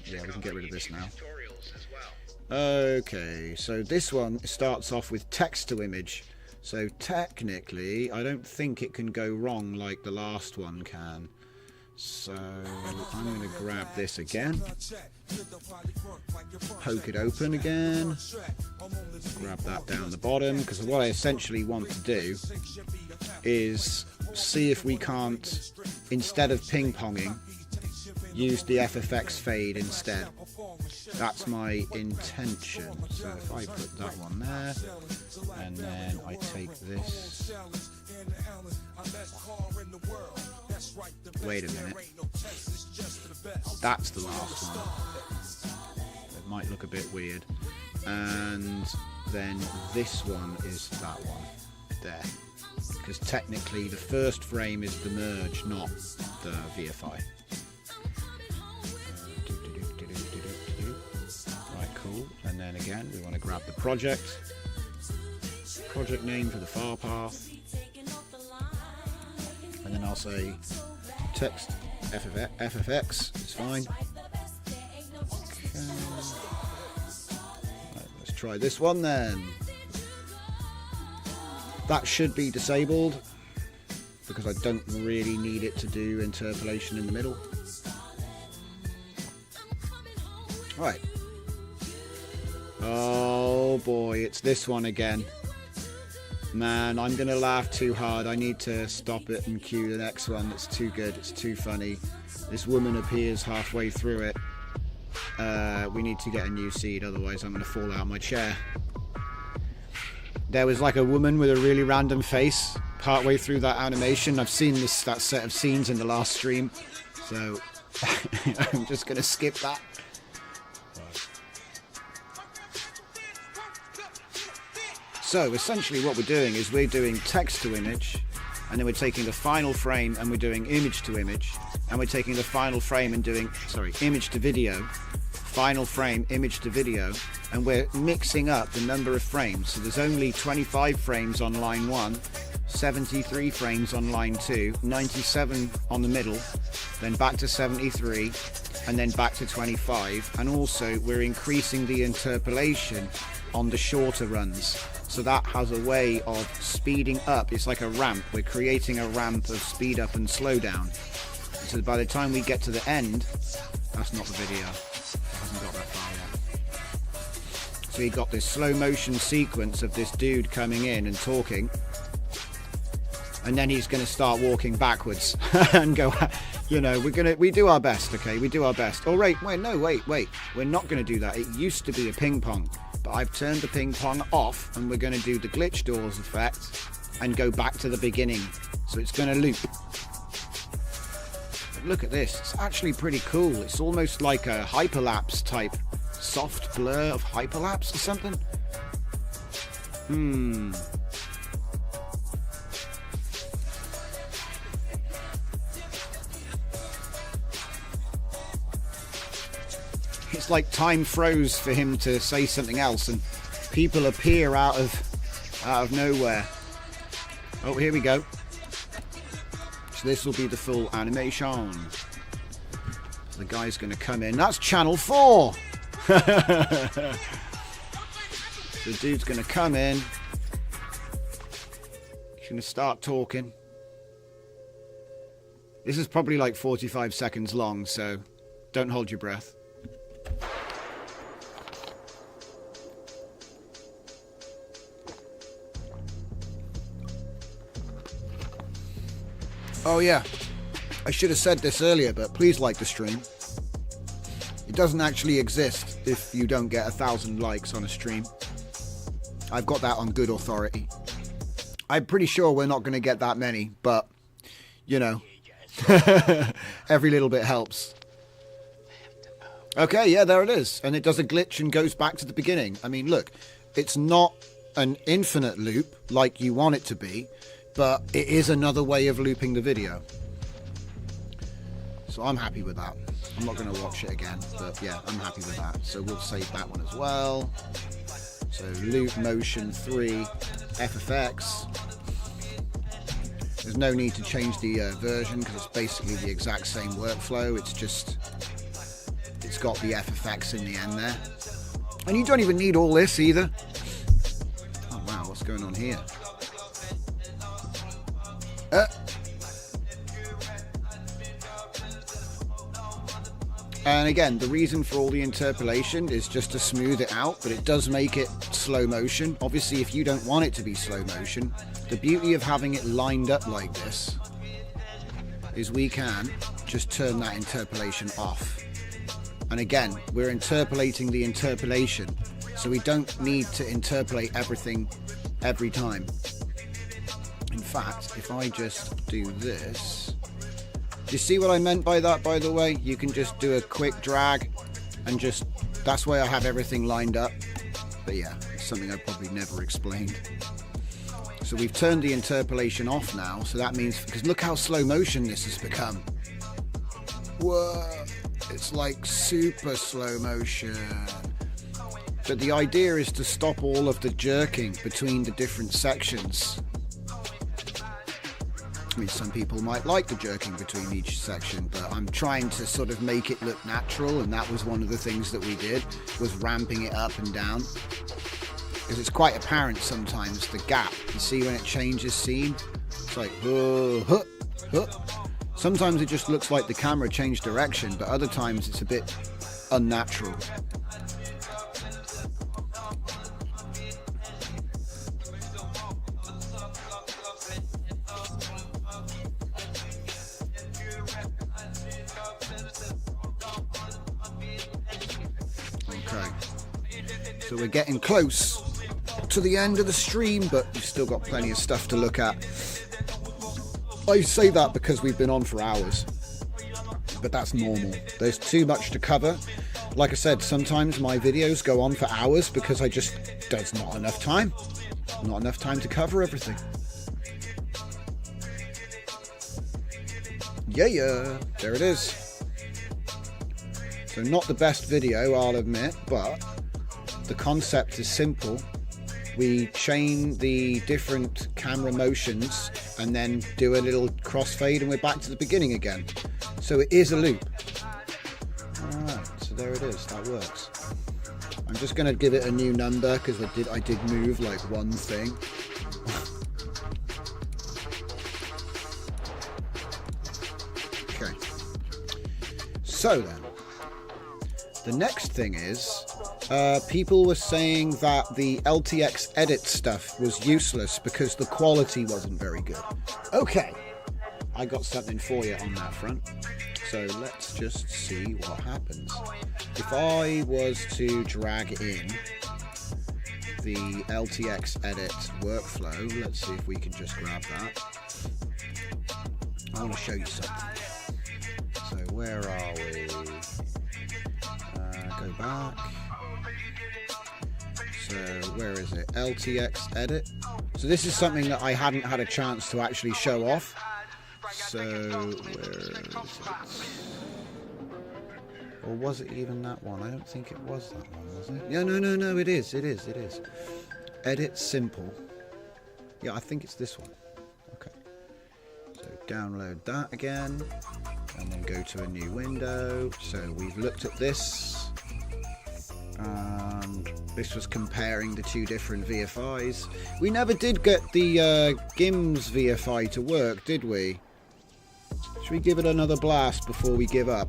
Yeah, we can get rid of this now. Okay, so this one starts off with text to image. So technically, I don't think it can go wrong like the last one can. So I'm going to grab this again, poke it open again, grab that down the bottom, because what I essentially want to do is see if we can't, instead of ping-ponging, use the FFX fade instead. That's my intention. So if I put that one there, and then I take this. Wait a minute. That's the last one. It might look a bit weird. And then this one is that one. There. Because technically the first frame is the merge, not the VFI. Right, cool. And then again, we want to grab the project name for the file path. And then I'll say text FFX, it's fine. Okay. Right, let's try this one then. That should be disabled because I don't really need it to do interpolation in the middle. Right. Oh boy, it's this one again. Man, I'm going to laugh too hard. I need to stop it and cue the next one. It's too good. It's too funny. This woman appears halfway through it. We need to get a new seed, otherwise I'm going to fall out of my chair. There was like a woman with a really random face partway through that animation. I've seen that set of scenes in the last stream, so I'm just going to skip that. So essentially what we're doing is we're doing text to image, and then we're taking the final frame and we're doing image to image, and we're taking the final frame and doing, image to video, final frame, image to video, and we're mixing up the number of frames. So there's only 25 frames on line 1, 73 frames on line 2, 97 on the middle, then back to 73, and then back to 25. And also we're increasing the interpolation on the shorter runs. So that has a way of speeding up. It's like a ramp. We're creating a ramp of speed up and slow down. So by the time we get to the end, that's not the video. It hasn't got that far yet. So you got this slow motion sequence of this dude coming in and talking. And then he's going to start walking backwards and go, you know, we do our best, okay? We do our best. Oh, wait. We're not going to do that. It used to be a ping pong. But I've turned the ping pong off, and we're going to do the glitch doors effect and go back to the beginning. So it's going to loop. But look at this. It's actually pretty cool. It's almost like a hyperlapse type soft blur of hyperlapse or something. It's like time froze for him to say something else, and people appear out of nowhere. Oh, here we go. So this will be the full animation. The guy's going to come in. That's channel 4. The dude's going to come in. He's going to start talking. This is probably like 45 seconds long, so don't hold your breath. Oh yeah, I should have said this earlier, but please like the stream. It doesn't actually exist if you don't get 1,000 likes on a stream. I've got that on good authority. I'm pretty sure we're not going to get that many, but, you know, Every little bit helps. Okay, yeah, there it is. And it does a glitch and goes back to the beginning. I mean, look, it's not an infinite loop like you want it to be, but it is another way of looping the video. So I'm happy with that. I'm not going to watch it again, but yeah, I'm happy with that. So we'll save that one as well. So loop motion 3 FFX. There's no need to change the version because it's basically the exact same workflow. It's just, it's got the FFX in the end there. And you don't even need all this either. Oh wow, what's going on here? And again, the reason for all the interpolation is just to smooth it out, but it does make it slow motion. Obviously, if you don't want it to be slow motion, the beauty of having it lined up like this is we can just turn that interpolation off. And again, we're interpolating the interpolation, so we don't need to interpolate everything every time. In fact, if I just do this, do you see what I meant by that, by the way? You can just do a quick drag and just, that's why I have everything lined up. But yeah, it's something I've probably never explained. So we've turned the interpolation off now, so that means, because look how slow motion this has become. Whoa, it's like super slow motion. But the idea is to stop all of the jerking between the different sections. I mean, some people might like the jerking between each section, but I'm trying to sort of make it look natural, and that was one of the things that we did, was ramping it up and down. Because it's quite apparent sometimes, the gap. You see when it changes scene? It's like, sometimes it just looks like the camera changed direction, but other times it's a bit unnatural. So we're getting close to the end of the stream, but we've still got plenty of stuff to look at. I say that because we've been on for hours, but that's normal. There's too much to cover. Like I said, sometimes my videos go on for hours because there's not enough time. Not enough time to cover everything. Yeah, there it is. So not the best video, I'll admit, but the concept is simple. We chain the different camera motions and then do a little crossfade and we're back to the beginning again. So it is a loop. Alright, so there it is, that works. I'm just going to give it a new number because I did move like one thing. Okay. So then, the next thing is, people were saying that the LTX edit stuff was useless because the quality wasn't very good. Okay, I got something for you on that front. So let's just see what happens. If I was to drag in the LTX edit workflow, let's see if we can just grab that. I want to show you something. So where are we? Go back. So where is it? LTX edit. So this is something that I hadn't had a chance to actually show off. So where is it? Or was it even that one? I don't think it was that one, was it? Yeah, no, it is. Edit simple. Yeah, I think it's this one. Okay. So download that again and then go to a new window. So we've looked at this. And this was comparing the two different VFIs. We never did get the GIMS VFI to work, did we? Should we give it another blast before we give up?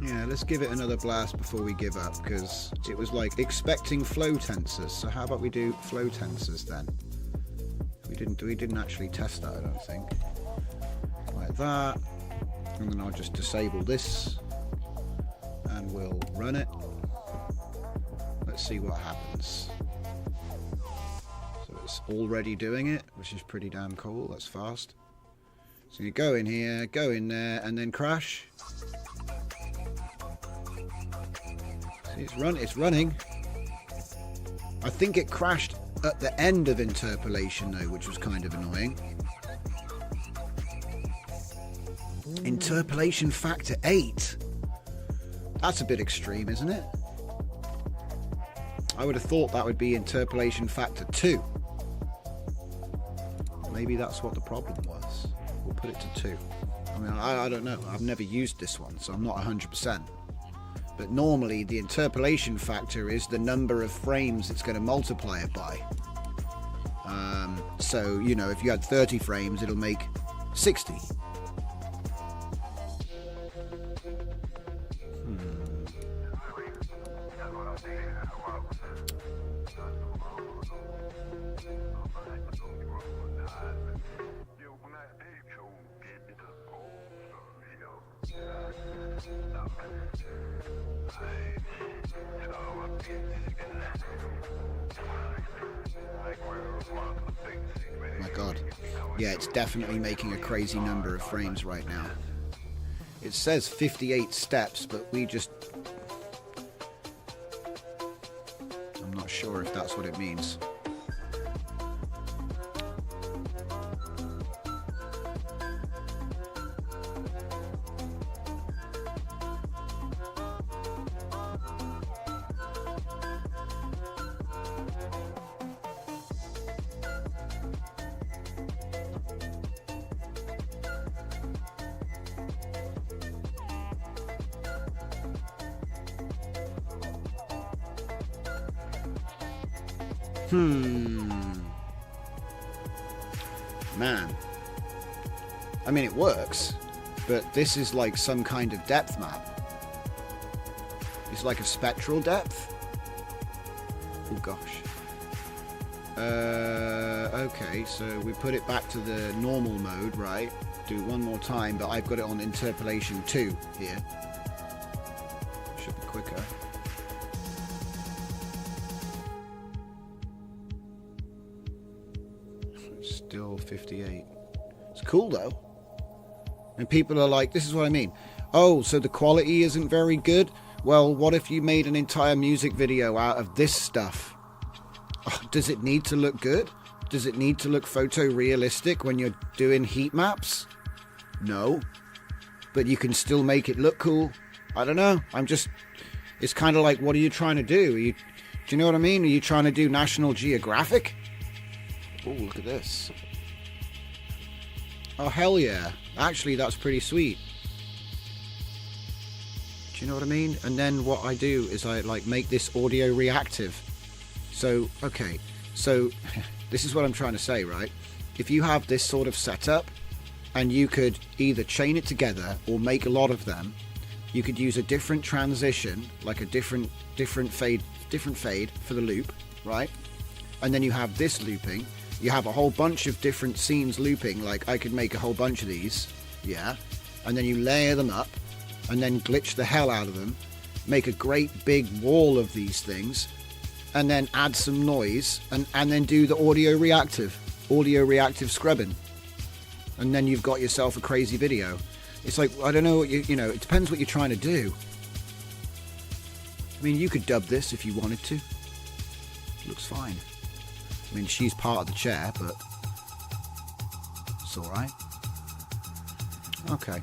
Yeah, let's give it another blast before we give up, because it was like expecting flow tensors. So how about we do flow tensors then? We didn't actually test that, I don't think. Like that. And then I'll just disable this and we'll run it. Let's see what happens. So it's already doing it, which is pretty damn cool. That's fast. So you go in here, go in there, and then crash. See, it's running. I think it crashed at the end of interpolation though, which was kind of annoying. Interpolation factor 8. That's a bit extreme, isn't it? I would have thought that would be interpolation factor 2. Maybe that's what the problem was. We'll put it to 2. I mean, I don't know. I've never used this one, so I'm not 100%. But normally the interpolation factor is the number of frames it's going to multiply it by. So, you know, if you had 30 frames, it'll make 60. My God. Yeah, it's definitely making a crazy number of frames right now. It says 58 steps, but we just... I'm not sure if that's what it means. Man. I mean, it works, but this is like some kind of depth map. It's like a spectral depth. Oh gosh. Okay, so we put it back to the normal mode, right? Do it one more time, but I've got it on interpolation 2 here. Should be quicker. Still 58. It's cool though. And people are like, this is what I mean. Oh, so the quality isn't very good? Well, what if you made an entire music video out of this stuff? Oh, does it need to look good? Does it need to look photorealistic when you're doing heat maps? No. But you can still make it look cool. I don't know. It's kind of like, what are you trying to do? Do you know what I mean? Are you trying to do National Geographic? Oh, look at this. Oh, hell yeah. Actually, that's pretty sweet. Do you know what I mean? And then what I do is I like make this audio reactive. So, okay. So, this is what I'm trying to say, right? If you have this sort of setup and you could either chain it together or make a lot of them, you could use a different transition, like a different fade for the loop, right? And then you have this looping. You have a whole bunch of different scenes looping, like I could make a whole bunch of these, yeah, and then you layer them up and then glitch the hell out of them, make a great big wall of these things, and then add some noise and then do the audio reactive scrubbing, and then you've got yourself a crazy video. It's like, I don't know what you know, it depends what you're trying to do. I mean, you could dub this if you wanted to. It looks fine. I mean, she's part of the chair, but it's all right. Okay.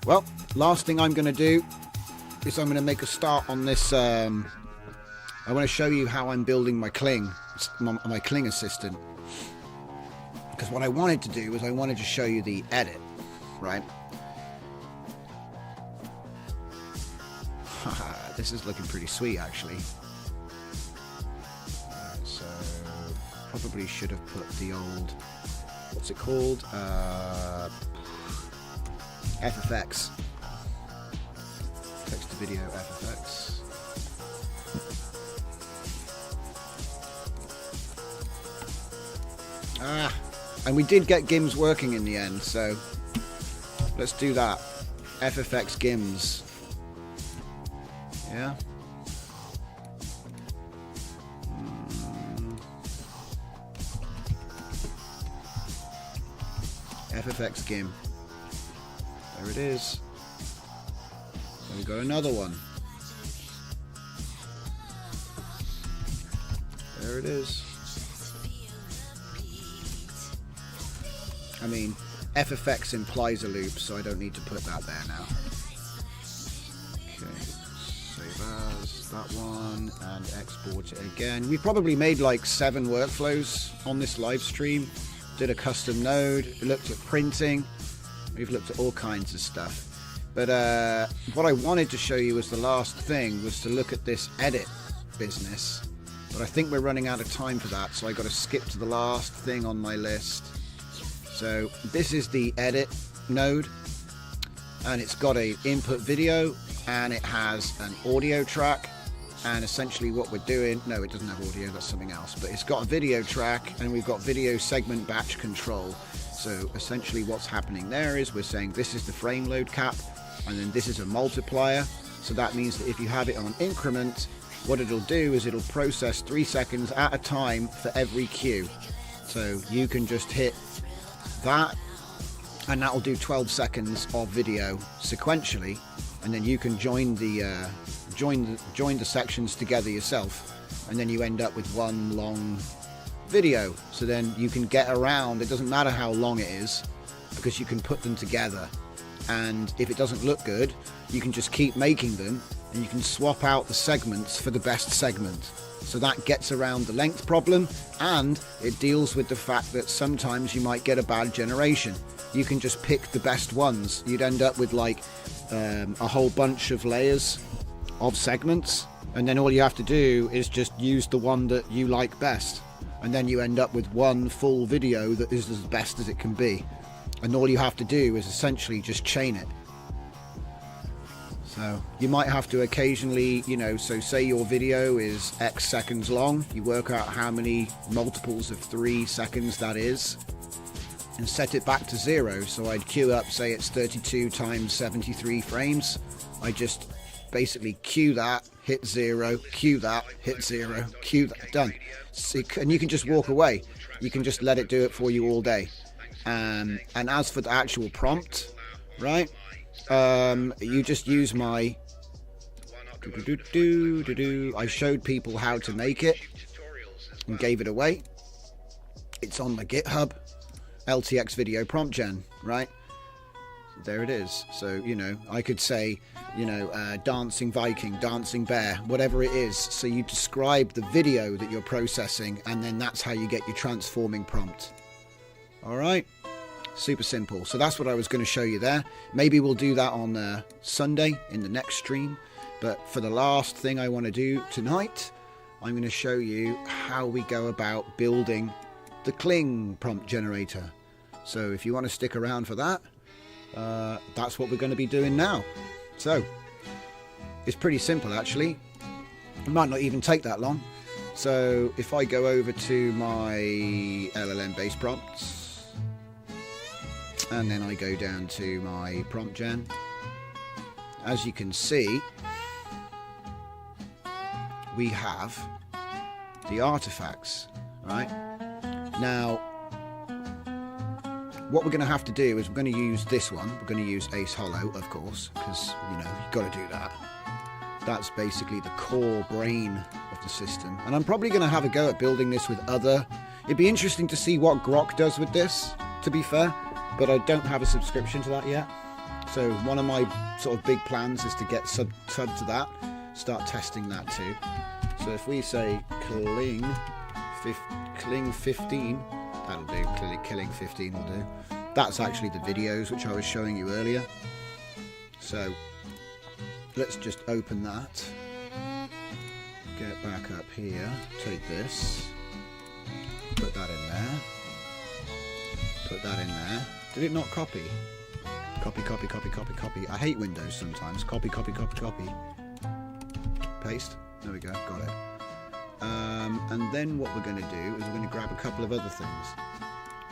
Well, last thing I'm going to do is I'm going to make a start on this. I want to show you how I'm building my cling, my cling assistant. Because what I wanted to do was I wanted to show you the edit, right? This is looking pretty sweet, actually. So probably should have put the old, what's it called? FFX. Text to video FFX. And we did get GIMS working in the end, so let's do that. FFX GIMS. Yeah. FFX GIM. There it is. So we've got another one. There it is. I mean, FFX implies a loop, so I don't need to put that there now. Okay, save as that one and export it again. We've probably made like 7 workflows on this live stream. Did a custom node, looked at printing, we've looked at all kinds of stuff. But what I wanted to show you as the last thing was to look at this edit business. But I think we're running out of time for that, so I got to skip to the last thing on my list. So this is the edit node, and it's got a input video, and it has an audio track. And essentially what we're doing, no, it doesn't have audio, that's something else, but it's got a video track, and we've got video segment batch control. So essentially what's happening there is we're saying this is the frame load cap, and then this is a multiplier. So that means that if you have it on increment, what it'll do is it'll process 3 seconds at a time for every cue. So you can just hit that, and that will do 12 seconds of video sequentially, and then you can join the sections together yourself, and then you end up with one long video. So then you can get around, it doesn't matter how long it is, because you can put them together, and if it doesn't look good, you can just keep making them, and you can swap out the segments for the best segment. So that gets around the length problem, and it deals with the fact that sometimes you might get a bad generation. You can just pick the best ones. You'd end up with like a whole bunch of layers of segments, and then all you have to do is just use the one that you like best, and then you end up with one full video that is as best as it can be, and all you have to do is essentially just chain it. So you might have to occasionally, you know, so say your video is X seconds long, you work out how many multiples of 3 seconds that is and set it back to 0. So I'd queue up, say it's 32 times 73 frames. I just basically queue that, hit 0, queue that, hit 0, queue that, done. So, and you can just walk away. You can just let it do it for you all day. And as for the actual prompt, right? You just use my I showed people how to make it and gave it away. It's on my GitHub, LTX video prompt gen, right? There it is. So, you know, I could say, you know, dancing Viking, dancing bear, whatever it is. So you describe the video that you're processing, and then that's how you get your transforming prompt. All right. Super simple. So that's what I was going to show you there. Maybe we'll do that on Sunday in the next stream. But for the last thing I want to do tonight, I'm going to show you how we go about building the Kling prompt generator. So if you want to stick around for that, that's what we're going to be doing now. So it's pretty simple, actually. It might not even take that long. So if I go over to my LLM based prompts, and then I go down to my prompt gen, as you can see, we have the artifacts, right? Now, what we're going to have to do is we're going to use this one. We're going to use Ace Hollow, of course, because, you know, you've got to do that. That's basically the core brain of the system. And I'm probably going to have a go at building this with other... It'd be interesting to see what Grok does with this, to be fair. But I don't have a subscription to that yet. So one of my sort of big plans is to get sub to that, start testing that too. So if we say Kling 15, that'll do. Clearly Killing 15 will do. That's actually the videos which I was showing you earlier. So let's just open that. Get back up here. Take this. Put that in there. Put that in there. Did it not copy? Copy, copy, copy, copy, copy. I hate Windows sometimes. Copy, copy, copy, copy. Paste. There we go. Got it. And then what we're going to do is we're going to grab a couple of other things.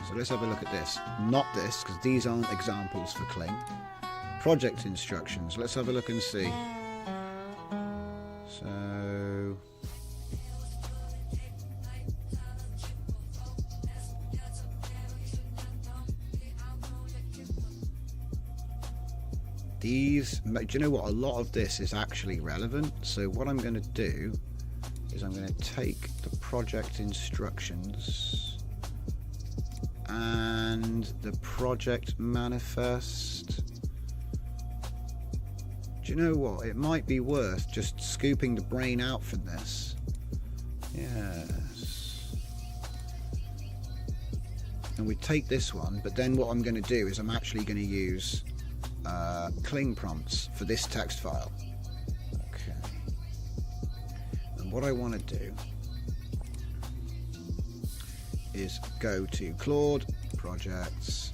So let's have a look at this. Not this, because these aren't examples for Kling. Project instructions. Let's have a look and see. So... these, do you know what, a lot of this is actually relevant. So what I'm going to do is I'm going to take the project instructions and the project manifest. Do you know what, it might be worth just scooping the brain out from this. Yes. And we take this one, but then what I'm going to do is I'm actually going to use cling prompts for this text file. Okay. And what I want to do is go to Claude, projects,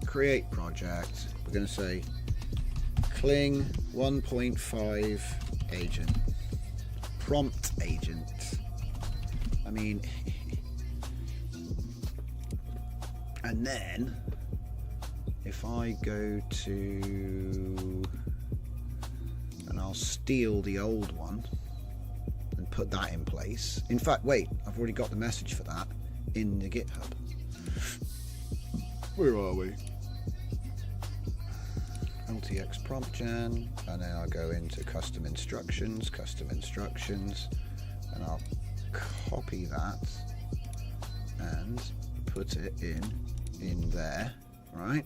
create project. We're going to say cling 1.5 agent, prompt agent. I mean, and then if I go to, and I'll steal the old one and put that in place. In fact, wait, I've already got the message for that in the GitHub. Where are we? LTX prompt gen, and then I'll go into custom instructions, and I'll copy that and put it in there, right?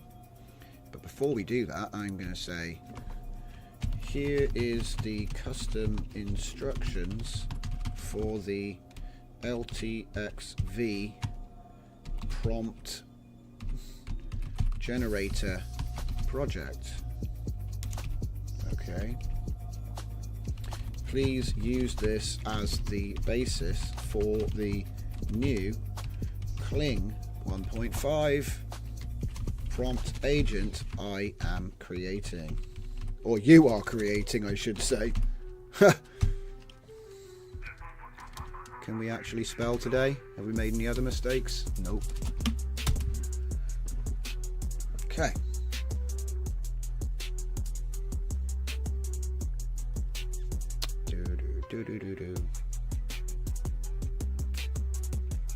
But before we do that, I'm going to say, here is the custom instructions for the LTXV prompt generator project. Okay. Please use this as the basis for the new Cling 1.5 prompt agent I am creating. Or you are creating, I should say. Can we actually spell today? Have we made any other mistakes? Nope. Okay.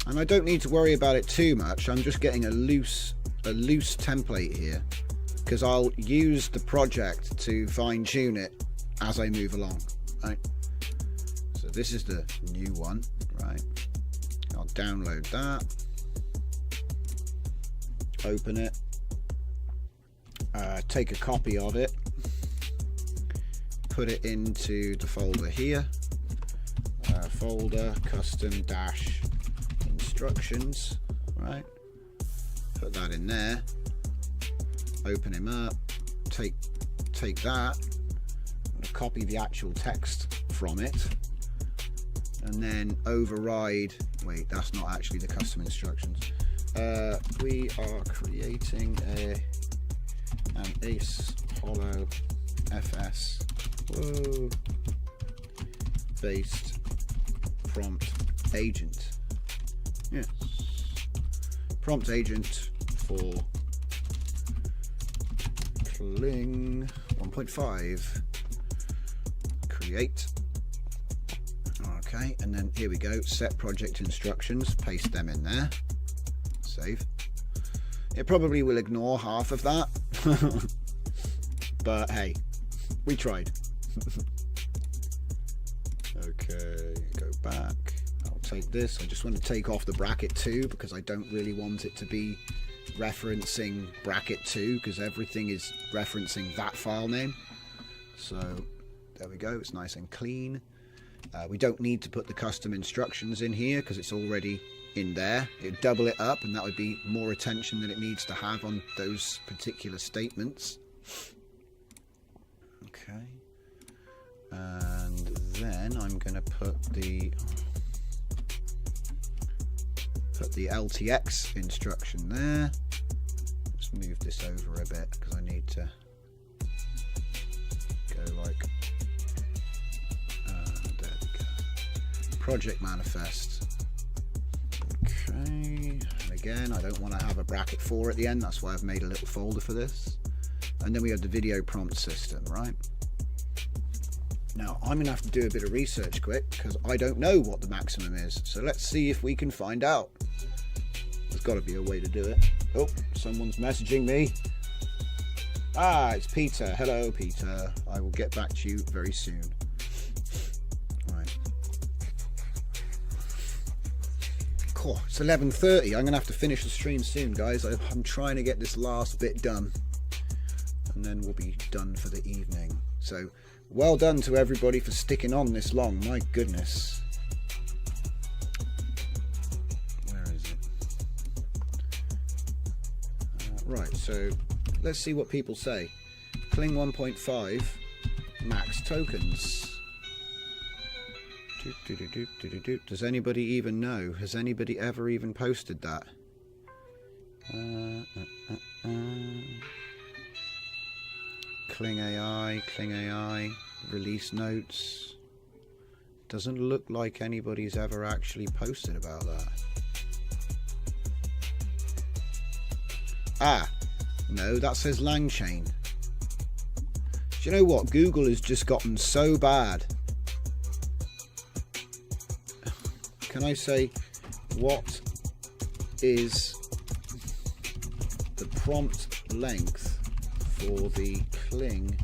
And I don't need to worry about it too much. I'm just getting a loose template here, because I'll use the project to fine tune it as I move along, right? So this is the new one, right? I'll download that, open it, take a copy of it, put it into the folder here, folder custom dash instructions, right? Put that in there, open him up, take that, and copy the actual text from it, and then override, wait, that's not actually the custom instructions. We are creating an Ace Hollow FS based prompt agent. Yes. Prompt agent for Cling 1.5. Create. Okay, and then here we go. Set project instructions. Paste them in there. Save. It probably will ignore half of that. But hey, we tried. Okay, go back. I'll take this. I just want to take off the bracket 2 because I don't really want it to be referencing bracket 2 because everything is referencing that file name. So there we go. It's nice and clean. We don't need to put the custom instructions in here because it's already in there. It would double it up and that would be more attention than it needs to have on those particular statements. Okay. And then I'm going to put the LTX instruction there. Let's move this over a bit because I need to go like there we go. Project manifest. Okay, and again I don't want to have a bracket 4 at the end, that's why I've made a little folder for this. And then we have the video prompt system, right? Now I'm gonna have to do a bit of research quick because I don't know what the maximum is, so let's see if we can find out. There's got to be a way to do it. Oh, someone's messaging me. Ah, it's Peter. Hello, Peter. I will get back to you very soon. Right. Cool. It's 11:30. I'm going to have to finish the stream soon, guys. I'm trying to get this last bit done. And then we'll be done for the evening. So, well done to everybody for sticking on this long. My goodness. Where is it? Right, so let's see what people say. Kling 1.5 max tokens. Does anybody even know? Has anybody ever even posted that? Kling AI, release notes. Doesn't look like anybody's ever actually posted about that. Ah, no, that says Langchain. Do you know what? Google has just gotten so bad. Can I say, what is the prompt length for the Kling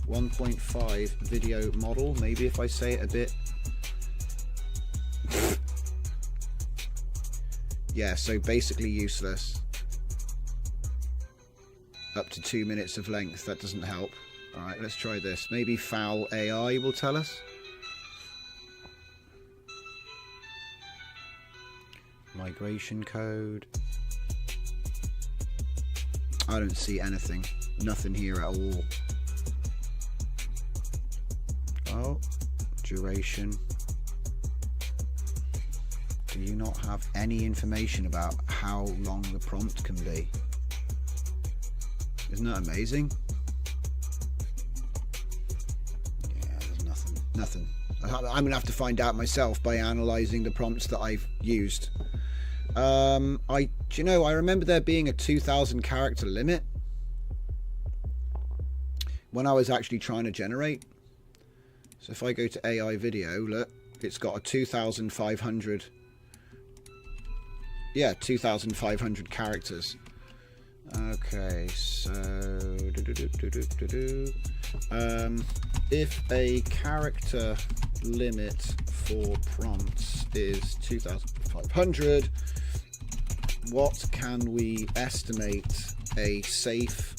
1.5 video model? Maybe if I say it a bit. Yeah, so basically useless. Up to 2 minutes of length, that doesn't help. Alright, let's try this. Maybe Foul AI will tell us. Migration code. I don't see anything. Nothing here at all. Oh, duration. Do you not have any information about how long the prompt can be? Isn't that amazing? Yeah, there's nothing. Nothing. I'm going to have to find out myself by analysing the prompts that I've used. Do you know, I remember there being a 2,000 character limit when I was actually trying to generate. So if I go to AI video, look, it's got a 2,500. Yeah, 2,500 characters. Okay, so if a character limit for prompts is 2,500, what can we estimate a safe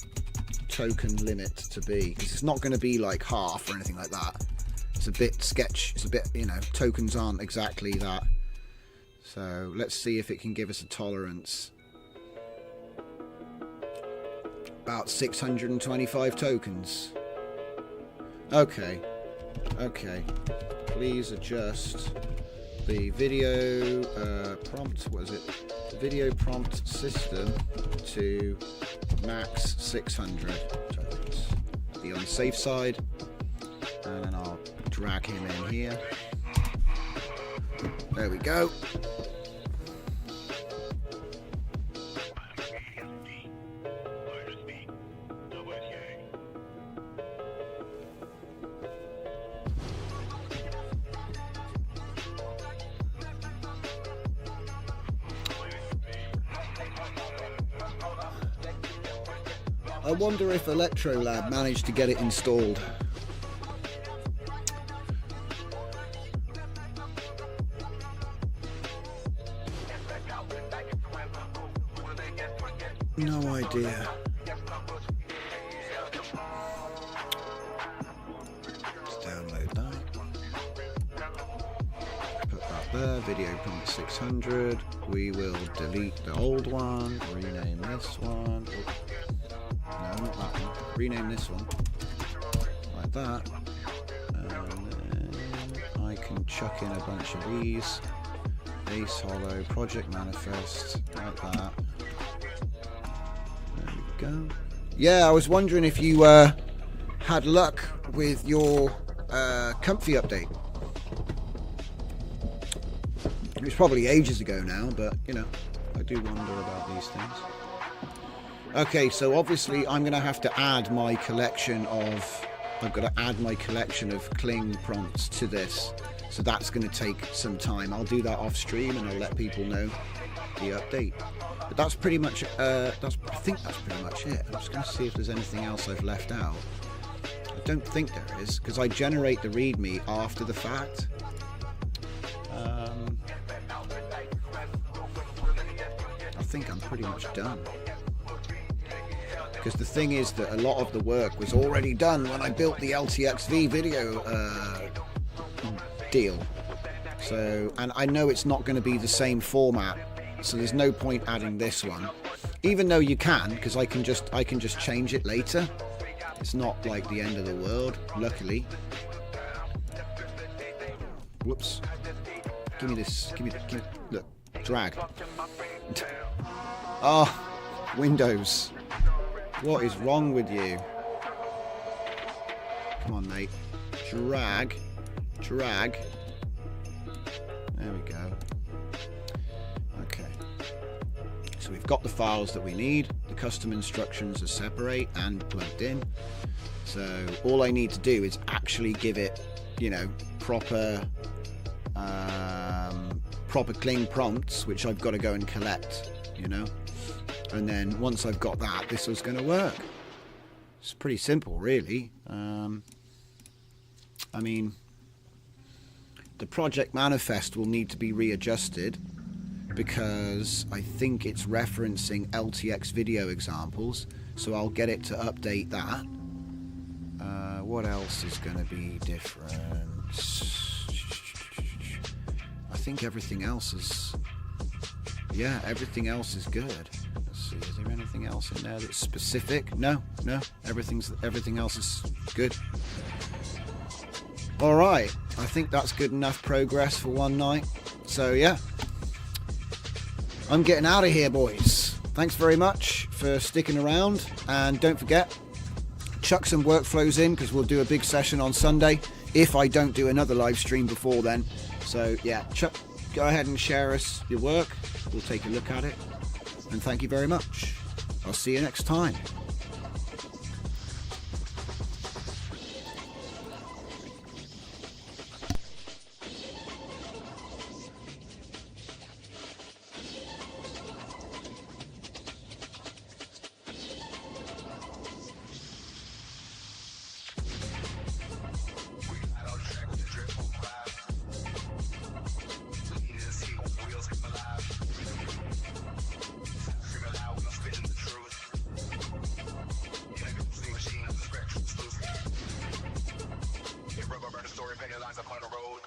token limit to be? Because it's not going to be like half or anything like that. It's a bit sketch. It's a bit, you know, tokens aren't exactly that. So let's see if it can give us a tolerance. About 625 tokens. Okay. Okay. Please adjust the video prompt, what is it? Video prompt system to max 600 tokens. Be on the safe side. And then I'll drag him in here. There we go. I wonder if Electrolab managed to get it installed. No idea. Let's download that. Put that there. Video prompt 600. We will delete the old one. Rename this one. No, not that one. Rename this one. Like that. And then I can chuck in a bunch of these. Ace Hollow, Project Manifest, like that. There we go. Yeah, I was wondering if you had luck with your Comfy update. It was probably ages ago now, but you know, I do wonder about these things. Okay, so obviously I'm going to have to add my collection of I've got to add my collection of cling prompts to this. So that's going to take some time. I'll do that off stream and I'll let people know the update. But that's pretty much, I think that's pretty much it. I'm just going to see if there's anything else I've left out. I don't think there is, because I generate the README after the fact. I think I'm pretty much done. Because the thing is that a lot of the work was already done when I built the LTXV video deal. So, and I know it's not going to be the same format, so there's no point adding this one, even though you can, because I can just change it later. It's not like the end of the world, luckily. Whoops. Give me this. Give me look. Drag. Oh, Windows. What is wrong with you? Come on, mate. Drag. Drag. There we go. Okay. So we've got the files that we need. The custom instructions are separate and plugged in. So all I need to do is actually give it, you know, proper cling prompts, which I've got to go and collect, you know. And then once I've got that, this is going to work. It's pretty simple, really. I mean, the project manifest will need to be readjusted because I think it's referencing LTX video examples, so I'll get it to update that. What else is going to be different? I think everything else is... Yeah, everything else is good. Let's see, is there anything else in there that's specific? No, everything else is good. Alright, I think that's good enough progress for one night. So yeah, I'm getting out of here, boys. Thanks very much for sticking around, and don't forget, chuck some workflows in, because we'll do a big session on Sunday if I don't do another live stream before then. So yeah, go ahead and share us your work. We'll take a look at it, and thank you very much. I'll see you next time.
Story, penny lines upon the road.